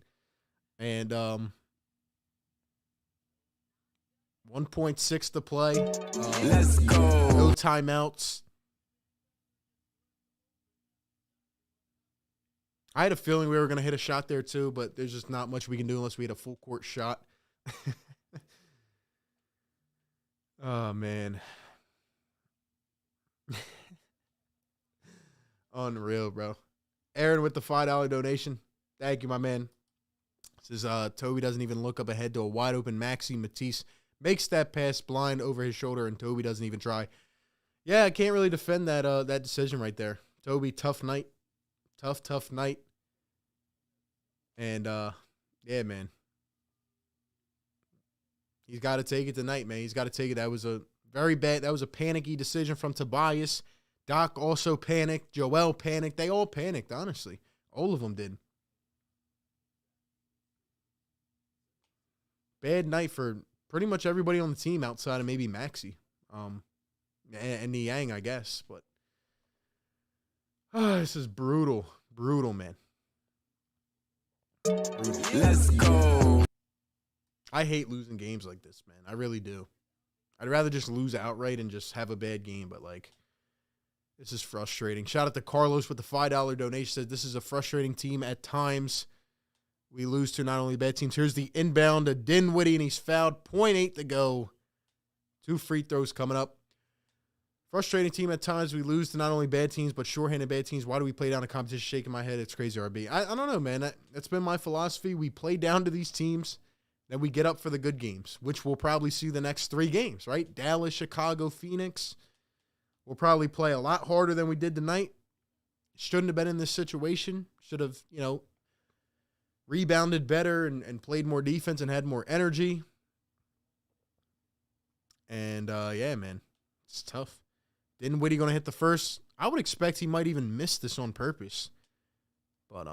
Speaker 1: And 1.6 to play.
Speaker 2: Let's go.
Speaker 1: No timeouts. I had a feeling we were going to hit a shot there too, but there's just not much we can do unless we hit a full court shot. Oh, man. Unreal, bro. Aaron with the $5 donation. Thank you, my man. Says Toby doesn't even look up ahead to a wide open Maxi. Matisse makes that pass blind over his shoulder, and Toby doesn't even try. Yeah, I can't really defend that that decision right there. Toby, tough night. Tough night. And, yeah, man. He's got to take it tonight, man. He's got to take it. That was a very bad, that was a panicky decision from Tobias. Doc also panicked. Joel panicked. They all panicked, honestly. All of them did. Bad night for pretty much everybody on the team outside of maybe Maxi. And Niang, I guess. But this is brutal. Brutal, man. Brutal.
Speaker 2: Let's go.
Speaker 1: I hate losing games like this, man. I really do. I'd rather just lose outright and just have a bad game, but, like, this is frustrating. Shout out to Carlos with the $5 donation. Says this is a frustrating team at times. We lose to not only bad teams. Here's the inbound to Dinwiddie, and he's fouled. 0.8 to go. 2 free throws coming up. Frustrating team at times. We lose to not only bad teams, but shorthanded bad teams. Why do we play down a competition? Shaking my head. It's crazy, RB. I don't know, man. That's been my philosophy. We play down to these teams, then we get up for the good games, which we'll probably see the next 3 games, right? Dallas, Chicago, Phoenix. We'll probably play a lot harder than we did tonight. Shouldn't have been in this situation. Should have, rebounded better and played more defense and had more energy. And, yeah, man, it's tough. Dinwiddie going to hit the first. I would expect he might even miss this on purpose. But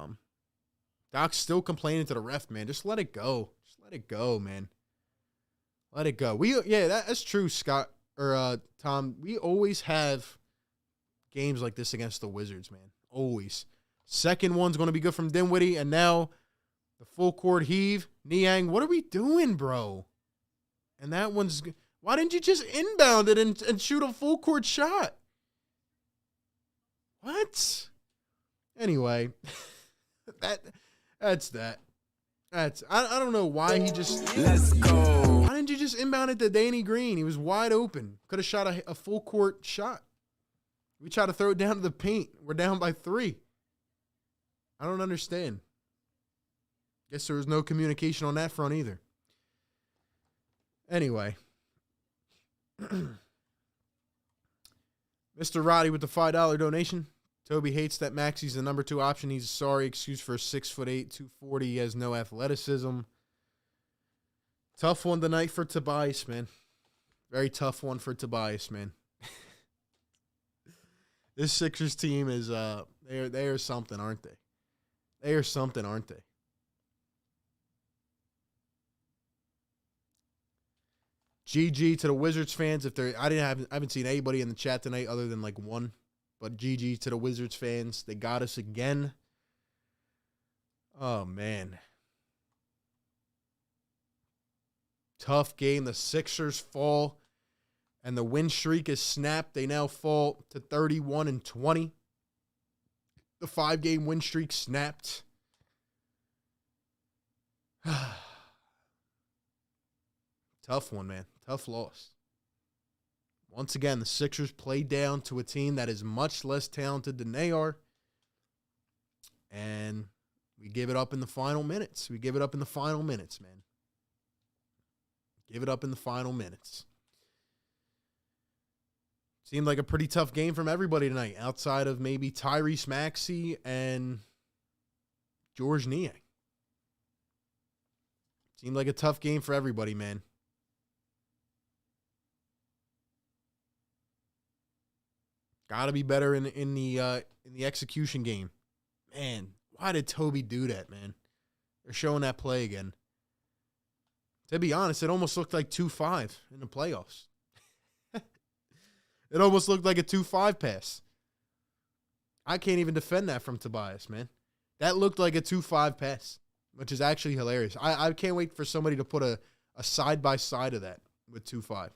Speaker 1: Doc's still complaining to the ref, man. Just let it go. Just let it go, man. Let it go. That's true, Scott or Tom. We always have games like this against the Wizards, man. Always. Second one's going to be good from Dinwiddie, and now the full court heave. Niang, what are we doing, bro? And that one's... Why didn't you just inbound it and shoot a full court shot? What? Anyway, that's that. I don't know why he just...
Speaker 2: Let's go.
Speaker 1: Why didn't you just inbound it to Danny Green? He was wide open. Could have shot a full court shot. We try to throw it down to the paint. We're down by 3. I don't understand. Guess there was no communication on that front either. Anyway. Mr. Roddy with the $5 donation. Toby hates that Maxi's the number 2 option. He's sorry excuse for a 6'8", 240. He has no athleticism. Tough one tonight for Tobias, man. Very tough one for Tobias, man. This Sixers team is they are something, aren't they? They are something, aren't they? GG to the Wizards fans. I haven't seen anybody in the chat tonight other than like one, but GG to the Wizards fans. They got us again. Oh man, tough game. The Sixers fall, and the win streak is snapped. They now fall to 31-20. The 5-game win streak snapped. Tough one, man. Tough loss. Once again, the Sixers play down to a team that is much less talented than they are. And we give it up in the final minutes. We give it up in the final minutes, man. Give it up in the final minutes. Seemed like a pretty tough game from everybody tonight, outside of maybe Tyrese Maxey and George Niang. Seemed like a tough game for everybody, man. Got to be better in the execution game. Man, why did Toby do that, man? They're showing that play again. To be honest, it almost looked like 2-5 in the playoffs. It almost looked like a 2-5 pass. I can't even defend that from Tobias, man. That looked like a 2-5 pass, which is actually hilarious. I can't wait for somebody to put a side-by-side of that with 2-5.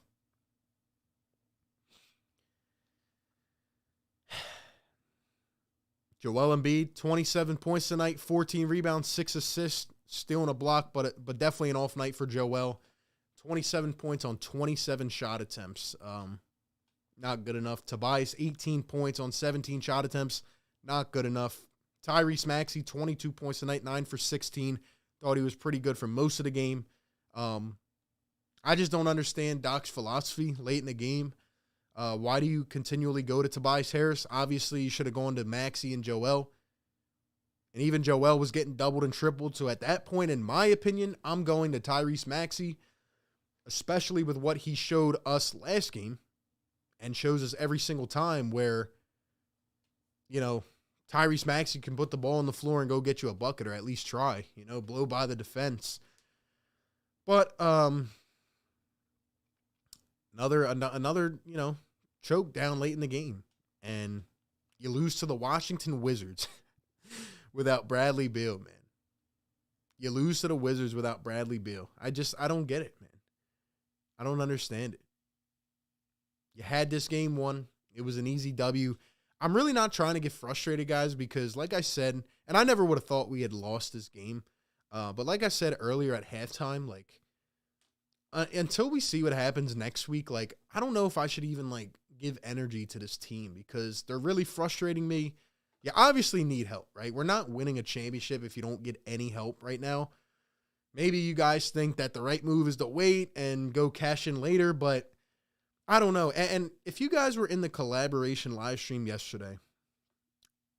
Speaker 1: Joel Embiid, 27 points tonight, 14 rebounds, 6 assists, stealing a block, but definitely an off night for Joel. 27 points on 27 shot attempts. Not good enough. Tobias, 18 points on 17 shot attempts. Not good enough. Tyrese Maxey, 22 points tonight, 9 for 16. Thought he was pretty good for most of the game. I just don't understand Doc's philosophy late in the game. Why do you continually go to Tobias Harris? Obviously, you should have gone to Maxey and Joel. And even Joel was getting doubled and tripled. So at that point, in my opinion, I'm going to Tyrese Maxey, especially with what he showed us last game and shows us every single time where, you know, Tyrese Maxey can put the ball on the floor and go get you a bucket or at least try, you know, blow by the defense. But another, you know, choke down late in the game. And you lose to the Washington Wizards without Bradley Beal, man. You lose to the Wizards without Bradley Beal. I don't get it, man. I don't understand it. You had this game won. It was an easy W. I'm really not trying to get frustrated, guys, because like I said, and I never would have thought we had lost this game. But like I said earlier at halftime, like, until we see what happens next week, like, I don't know if I should even, like, give energy to this team because they're really frustrating me. You obviously need help, right? We're not winning a championship if you don't get any help right now. Maybe you guys think that the right move is to wait and go cash in later, but I don't know. And if you guys were in the collaboration live stream yesterday,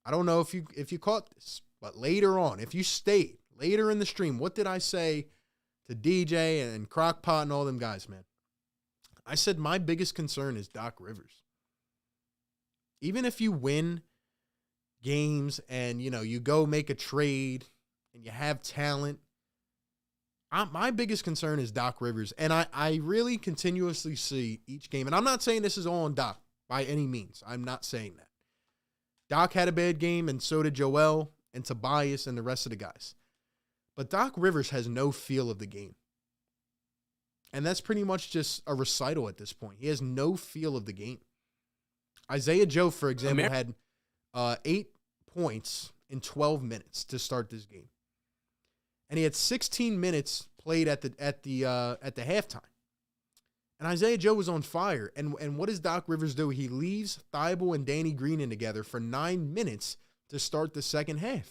Speaker 1: I don't know if you caught this, but later on, if you stayed later in the stream, what did I say to DJ and Crockpot and all them guys, man? I said my biggest concern is Doc Rivers. Even if you win games and, you know, you go make a trade and you have talent, my biggest concern is Doc Rivers. And I really continuously see each game, and I'm not saying this is all on Doc by any means. I'm not saying that. Doc had a bad game, and so did Joel and Tobias and the rest of the guys. But Doc Rivers has no feel of the game. And that's pretty much just a recital at this point. He has no feel of the game. Isaiah Joe, for example, had 8 points in 12 minutes to start this game. And he had 16 minutes played at the halftime. And Isaiah Joe was on fire. And what does Doc Rivers do? He leaves Thibault and Danny Green in together for 9 minutes to start the second half.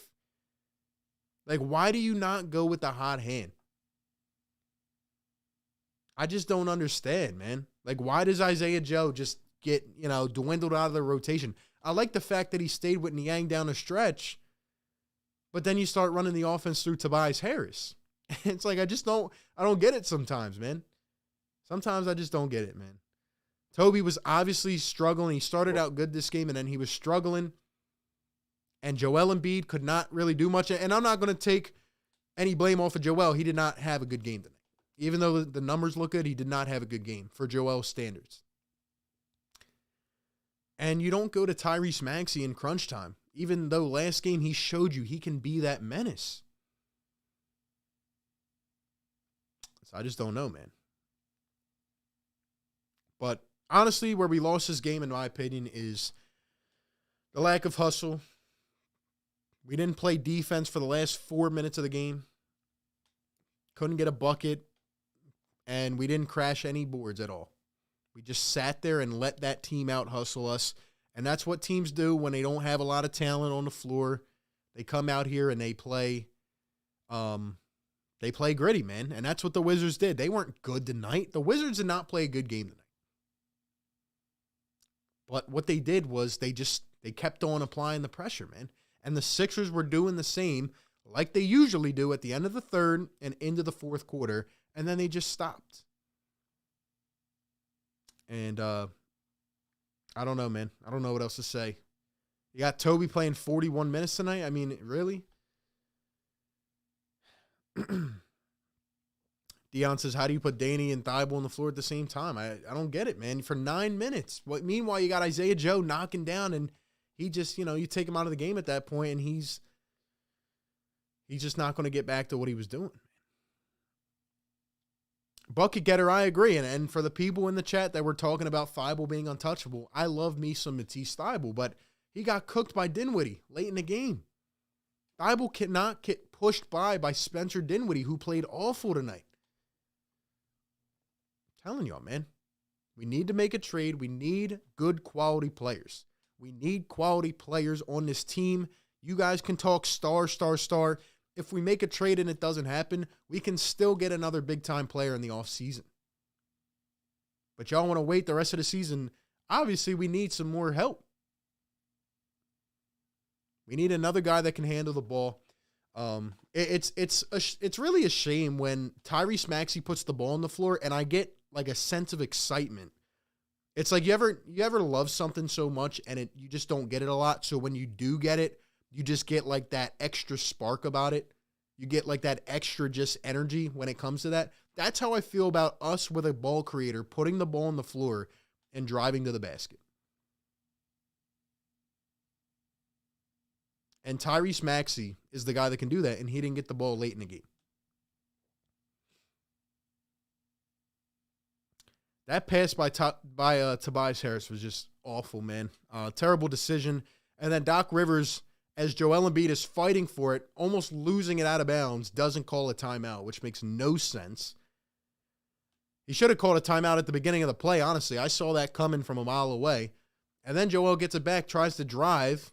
Speaker 1: Like, why do you not go with the hot hand? I just don't understand, man. Like, why does Isaiah Joe just get, you know, dwindled out of the rotation? I like the fact that he stayed with Niang down the stretch, but then you start running the offense through Tobias Harris. It's like, I don't get it sometimes, man. Sometimes I just don't get it, man. Toby was obviously struggling. He started out good this game, and then he was struggling. And Joel Embiid could not really do much. And I'm not going to take any blame off of Joel. He did not have a good game tonight. Even though the numbers look good, he did not have a good game for Joel's standards. And you don't go to Tyrese Maxey in crunch time, even though last game he showed you he can be that menace. So I just don't know, man. But honestly, where we lost this game, in my opinion, is the lack of hustle. We didn't play defense for the last 4 minutes of the game. Couldn't get a bucket. And we didn't crash any boards at all. We just sat there and let that team out hustle us. And that's what teams do when they don't have a lot of talent on the floor. They come out here and they play gritty, man. And that's what the Wizards did. They weren't good tonight. The Wizards did not play a good game tonight. But what they did was they kept on applying the pressure, man. And the Sixers were doing the same. like they usually do at the end of the third and into the fourth quarter, and then they just stopped. And I don't know, man. I don't know what else to say. You got Toby playing 41 minutes tonight? I mean, really? Dion says, how do you put Danny and Thibault on the floor at the same time? I don't get it, man. For 9 minutes. Meanwhile, you got Isaiah Joe knocking down, and he just, you take him out of the game at that point, and he's just not going to get back to what he was doing. Bucket getter, I agree. And for the people in the chat that were talking about Thibault being untouchable, I love me some Matisse Thibault, but he got cooked by Dinwiddie late in the game. Thibault cannot get pushed by Spencer Dinwiddie, who played awful tonight. I'm telling y'all, man. We need to make a trade. We need good quality players. We need quality players on this team. You guys can talk star. If we make a trade and it doesn't happen, we can still get another big-time player in the offseason. But y'all want to wait the rest of the season. Obviously, we need some more help. We need another guy that can handle the ball. It's really a shame when Tyrese Maxey puts the ball on the floor, and I get like a sense of excitement. It's like you ever love something so much and you just don't get it a lot. So when you do get it, you just get like that extra spark about it. You get like that extra just energy when it comes to that. That's how I feel about us with a ball creator putting the ball on the floor and driving to the basket. And Tyrese Maxey is the guy that can do that, and he didn't get the ball late in the game. That pass by Tobias Harris was just awful, man. Terrible decision. And then Doc Rivers, as Joel Embiid is fighting for it, almost losing it out of bounds, doesn't call a timeout, which makes no sense. He should have called a timeout at the beginning of the play, honestly. I saw that coming from a mile away. And then Joel gets it back, tries to drive,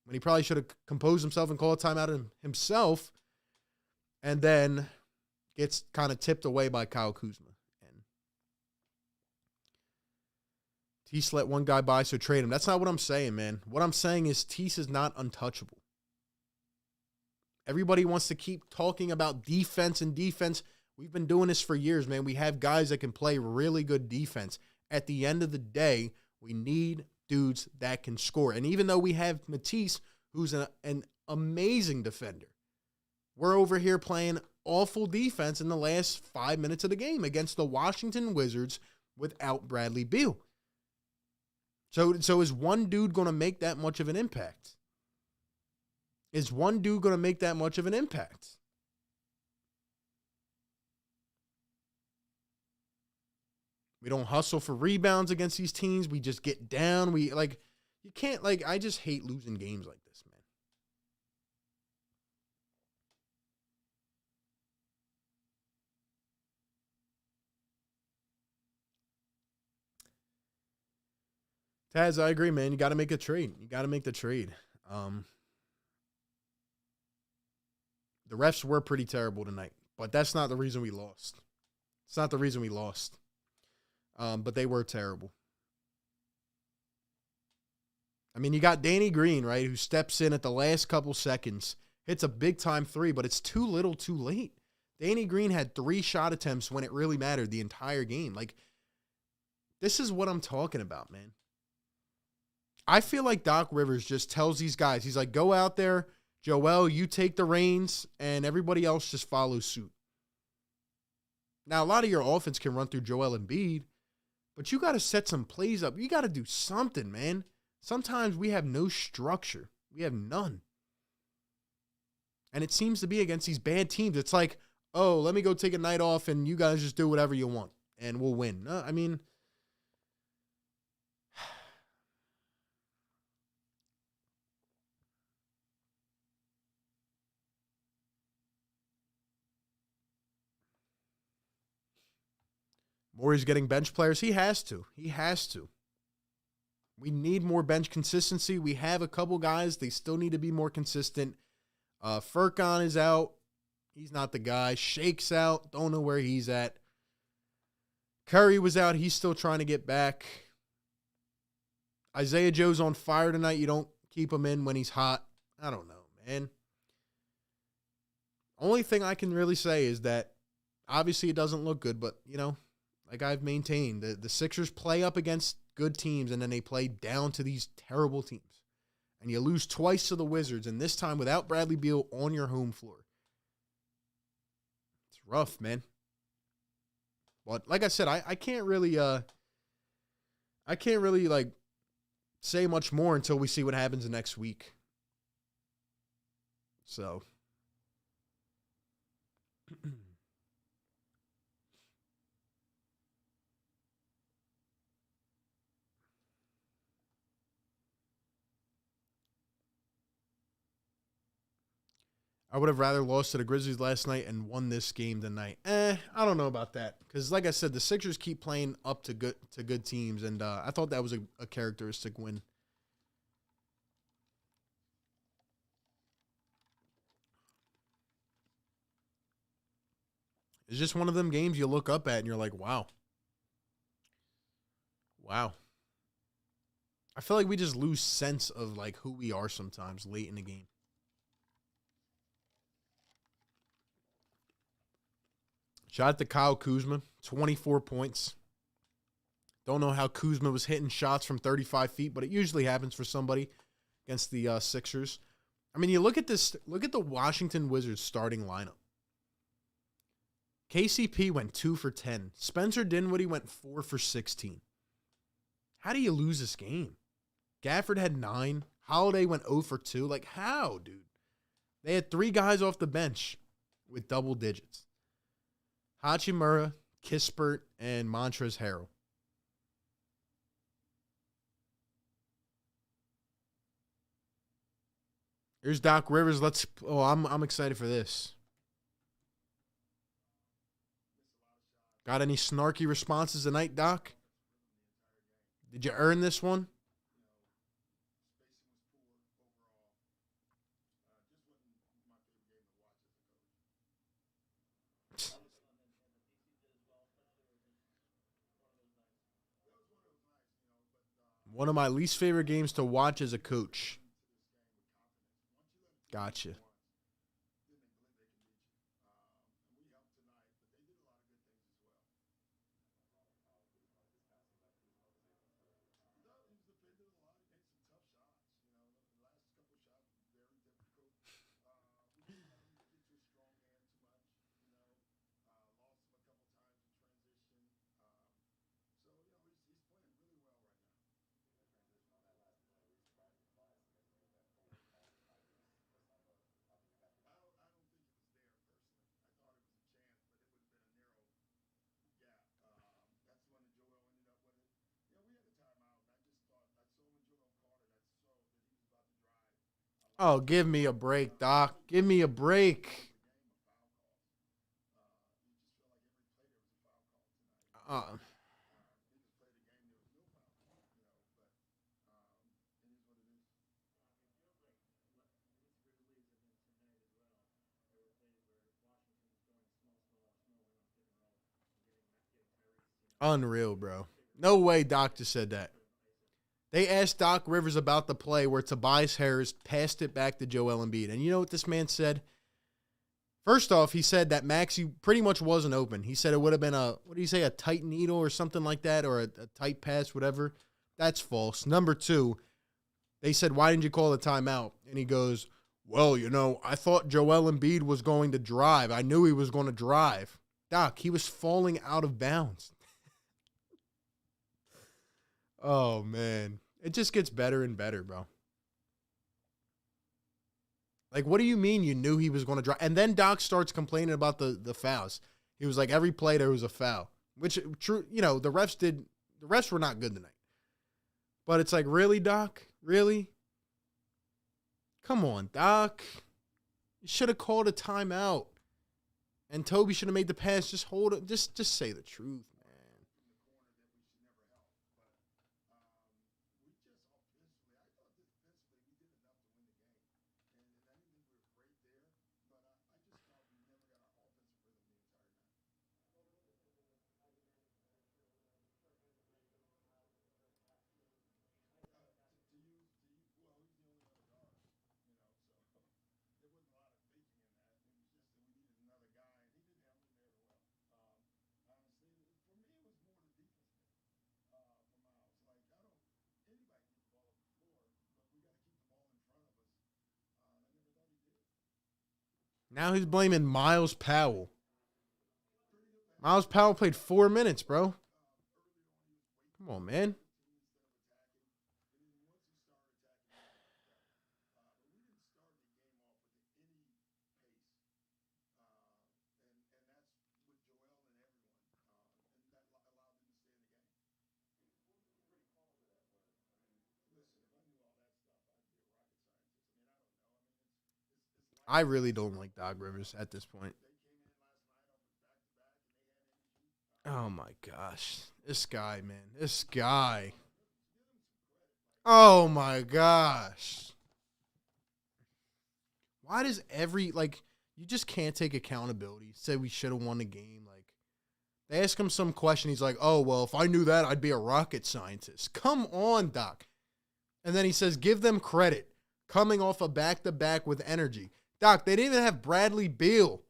Speaker 1: when he probably should have composed himself and called a timeout himself, and then gets kind of tipped away by Kyle Kuzma. And Tease let one guy by, so trade him. That's not what I'm saying, man. What I'm saying is Tease is not untouchable. Everybody wants to keep talking about defense and defense. We've been doing this for years, man. We have guys that can play really good defense. At the end of the day, we need dudes that can score. And even though we have Matisse, who's an amazing defender, we're over here playing awful defense in the last 5 minutes of the game against the Washington Wizards without Bradley Beal. So is one dude going to make that much of an impact? Is one dude going to make that much of an impact? We don't hustle for rebounds against these teams. We just get down. I just hate losing games like this, man. Taz, I agree, man. You got to make a trade. You got to make the trade. The refs were pretty terrible tonight, but that's not the reason we lost. It's not the reason we lost. But they were terrible. I mean, you got Danny Green, right, who steps in at the last couple seconds, hits a big-time three, but it's too little too late. Danny Green had 3 shot attempts when it really mattered the entire game. Like, this is what I'm talking about, man. I feel like Doc Rivers just tells these guys, he's like, go out there, Joel, you take the reins, and everybody else just follows suit. Now, a lot of your offense can run through Joel Embiid, but you got to set some plays up. You got to do something, man. Sometimes we have no structure. We have none. And it seems to be against these bad teams. It's like, oh, let me go take a night off and you guys just do whatever you want and we'll win. No, I mean, Morey's getting bench players. He has to. He has to. We need more bench consistency. We have a couple guys. They still need to be more consistent. Furkan is out. He's not the guy. Shake's out. Don't know where he's at. Curry was out. He's still trying to get back. Isaiah Joe's on fire tonight. You don't keep him in when he's hot. I don't know, man. Only thing I can really say is that obviously it doesn't look good, but, like I've maintained, the Sixers play up against good teams and then they play down to these terrible teams. And you lose twice to the Wizards, and this time without Bradley Beal on your home floor. It's rough, man. But like I said, I can't really like say much more until we see what happens next week. So I would have rather lost to the Grizzlies last night and won this game tonight. I don't know about that. Because like I said, the Sixers keep playing up to good teams, and I thought that was a characteristic win. It's just one of them games you look up at and you're like, wow. Wow. I feel like we just lose sense of like who we are sometimes late in the game. Shout out to Kyle Kuzma, 24 points. Don't know how Kuzma was hitting shots from 35 feet, but it usually happens for somebody against the Sixers. I mean, you look at this. Look at the Washington Wizards starting lineup. KCP went 2 for 10. Spencer Dinwiddie went 4 for 16. How do you lose this game? Gafford had 9. Holiday went 0 for 2. Like, how, dude? They had 3 guys off the bench with double digits. Hachimura, Kispert, and Montrezl Harrell. Here's Doc Rivers. I'm excited for this. Got any snarky responses tonight, Doc? Did you earn this one? One of my least favorite games to watch as a coach. Gotcha. Oh, give me a break, Doc. Give me a break. Uh, Unreal, bro. No way Doc just said that. They asked Doc Rivers about the play where Tobias Harris passed it back to Joel Embiid. And you know what this man said? First off, he said that Maxey pretty much wasn't open. He said it would have been a tight needle or something like that, or a tight pass, whatever. That's false. Number 2, they said, why didn't you call the timeout? And he goes, well, I thought Joel Embiid was going to drive. I knew he was going to drive. Doc, he was falling out of bounds. Oh, man. It just gets better and better, bro. Like, what do you mean you knew he was going to drive? And then Doc starts complaining about the fouls. He was like, every play there was a foul. Which, true, the refs were not good tonight. But it's like, really, Doc? Really? Come on, Doc. You should have called a timeout. And Toby should have made the pass. Just hold it. Just say the truth, man. Now he's blaming Miles Powell. Miles Powell played 4 minutes, bro. Come on, man. I really don't like Doc Rivers at this point. Oh my gosh. This guy, man. This guy. Oh my gosh. Why does you just can't take accountability? Say we should have won the game. Like, they ask him some question. He's like, oh, well, if I knew that, I'd be a rocket scientist. Come on, Doc. And then he says, give them credit. Coming off a back-to-back with energy. Doc, they didn't even have Bradley Beal.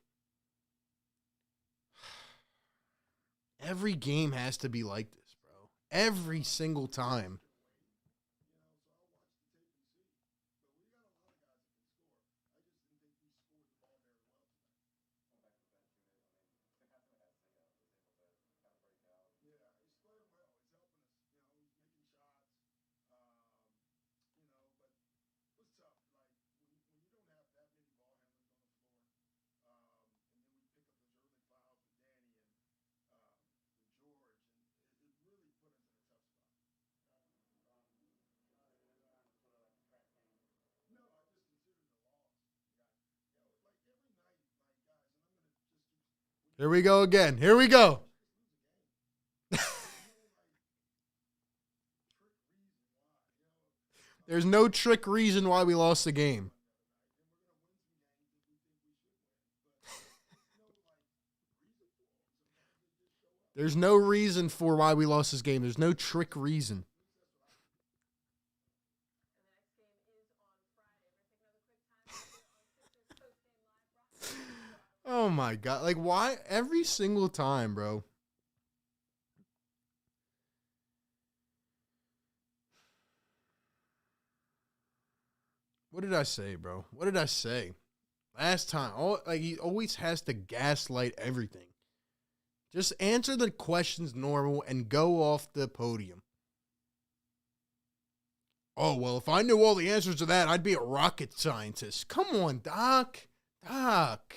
Speaker 1: Every game has to be like this, bro. Every single time. Here we go again. Here we go. There's no trick reason why we lost the game. There's no reason for why we lost this game. There's no trick reason. Oh my God. Like, why? Every single time, bro. What did I say, bro? What did I say? Last time. He always has to gaslight everything. Just answer the questions normal and go off the podium. Oh, well, if I knew all the answers to that, I'd be a rocket scientist. Come on, Doc. Doc.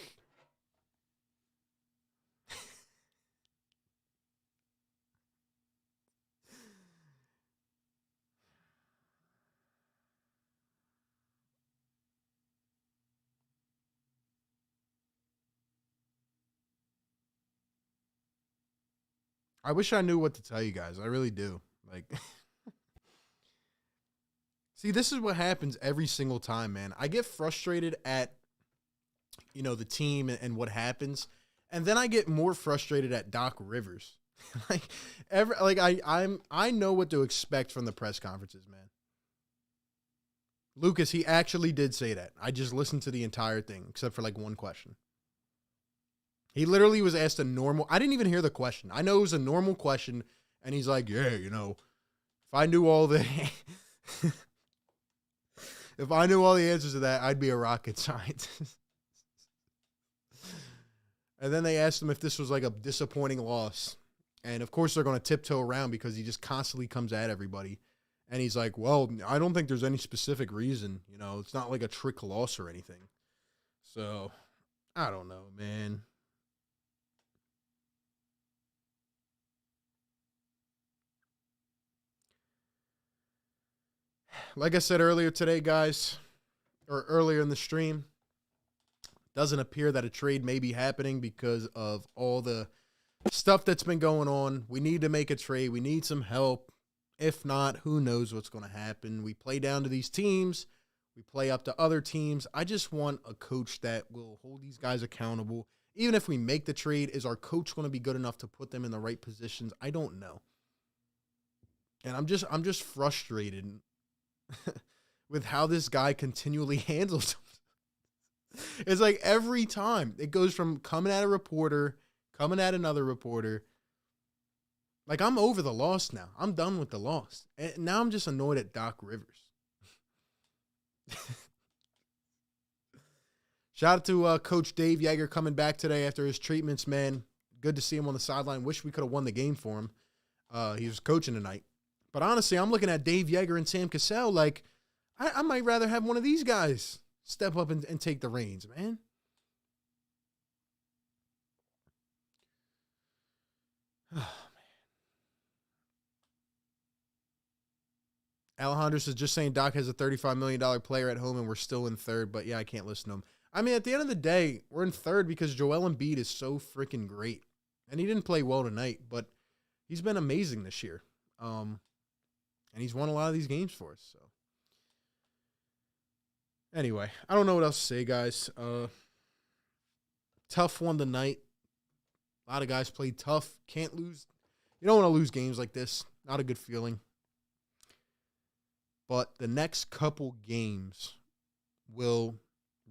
Speaker 1: I wish I knew what to tell you guys. I really do. Like, see, this is what happens every single time, man. I get frustrated at, the team and what happens, and then I get more frustrated at Doc Rivers. I know what to expect from the press conferences, man. Lucas, he actually did say that. I just listened to the entire thing, except for one question. He literally was asked a normal... I didn't even hear the question. I know it was a normal question, and he's like, yeah, if I knew all the... if I knew all the answers to that, I'd be a rocket scientist. And then they asked him if this was a disappointing loss. And, of course, they're going to tiptoe around because he just constantly comes at everybody. And he's like, well, I don't think there's any specific reason. It's not like a trick loss or anything. So, I don't know, man. Like I said earlier today, guys, or earlier in the stream, doesn't appear that a trade may be happening because of all the stuff that's been going on. We need to make a trade. We need some help. If not, who knows what's going to happen. We play down to these teams. We play up to other teams. I just want a coach that will hold these guys accountable. Even if we make the trade, is our coach going to be good enough to put them in the right positions? I don't know. And I'm just frustrated with how this guy continually handles him. It's like every time it goes from coming at a reporter, coming at another reporter. Like, I'm over the loss now. I'm done with the loss. And now I'm just annoyed at Doc Rivers. Shout out to Coach Dave Joerger coming back today after his treatments, man. Good to see him on the sideline. Wish we could have won the game for him. He was coaching tonight. But honestly, I'm looking at Dave Joerger and Sam Cassell like, I might rather have one of these guys step up and take the reins, man. Oh, man. Alejandro is just saying Doc has a $35 million player at home and we're still in third, but yeah, I can't listen to him. I mean, at the end of the day, we're in third because Joel Embiid is so freaking great. And he didn't play well tonight, but he's been amazing this year. And he's won a lot of these games for us. So anyway, I don't know what else to say, guys. Tough one tonight. A lot of guys played tough. Can't lose. You don't want to lose games like this. Not a good feeling. But the next couple games will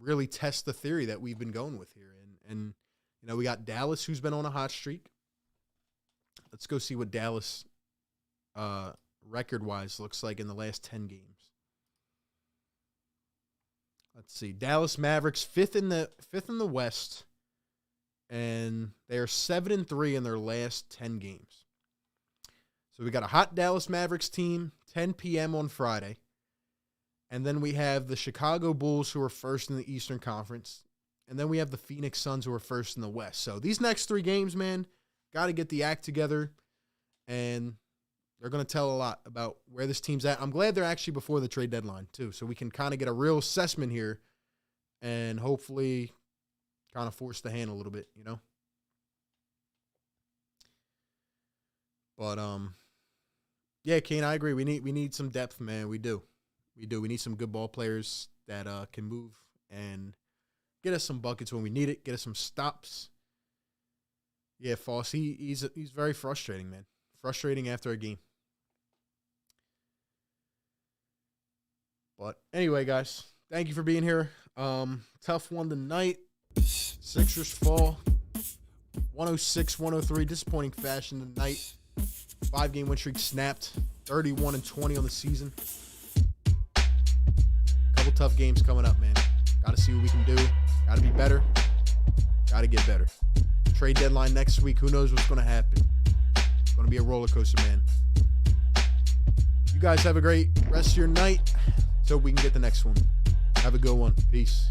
Speaker 1: really test the theory that we've been going with here. And you know, we got Dallas, who's been on a hot streak. Let's go see what Dallas record-wise looks like in the last 10 games. Let's see. Dallas Mavericks fifth in the West, and they are 7-3 in their last 10 games. So we got a hot Dallas Mavericks team, 10 p.m. on Friday. And then we have the Chicago Bulls, who are first in the Eastern Conference. And then we have the Phoenix Suns, who are first in the West. So these next 3 games, man, got to get the act together. And they're going to tell a lot about where this team's at. I'm glad they're actually before the trade deadline, too. So we can kind of get a real assessment here and hopefully kind of force the hand a little bit, you know? But, yeah, Kane, I agree. We need some depth, man. We do. We need some good ball players that can move and get us some buckets when we need it, get us some stops. Yeah, Foss, he's very frustrating, man. Frustrating after a game. But anyway, guys, thank you for being here. Tough one tonight. Sixers fall 106-103. Disappointing fashion tonight. 5-game win streak snapped. 31-20 on the season. Couple tough games coming up, man. Got to see what we can do. Got to be better. Got to get better. Trade deadline next week. Who knows what's going to happen? It's going to be a roller coaster, man. You guys have a great rest of your night. So we can get the next one. Have a good one. Peace.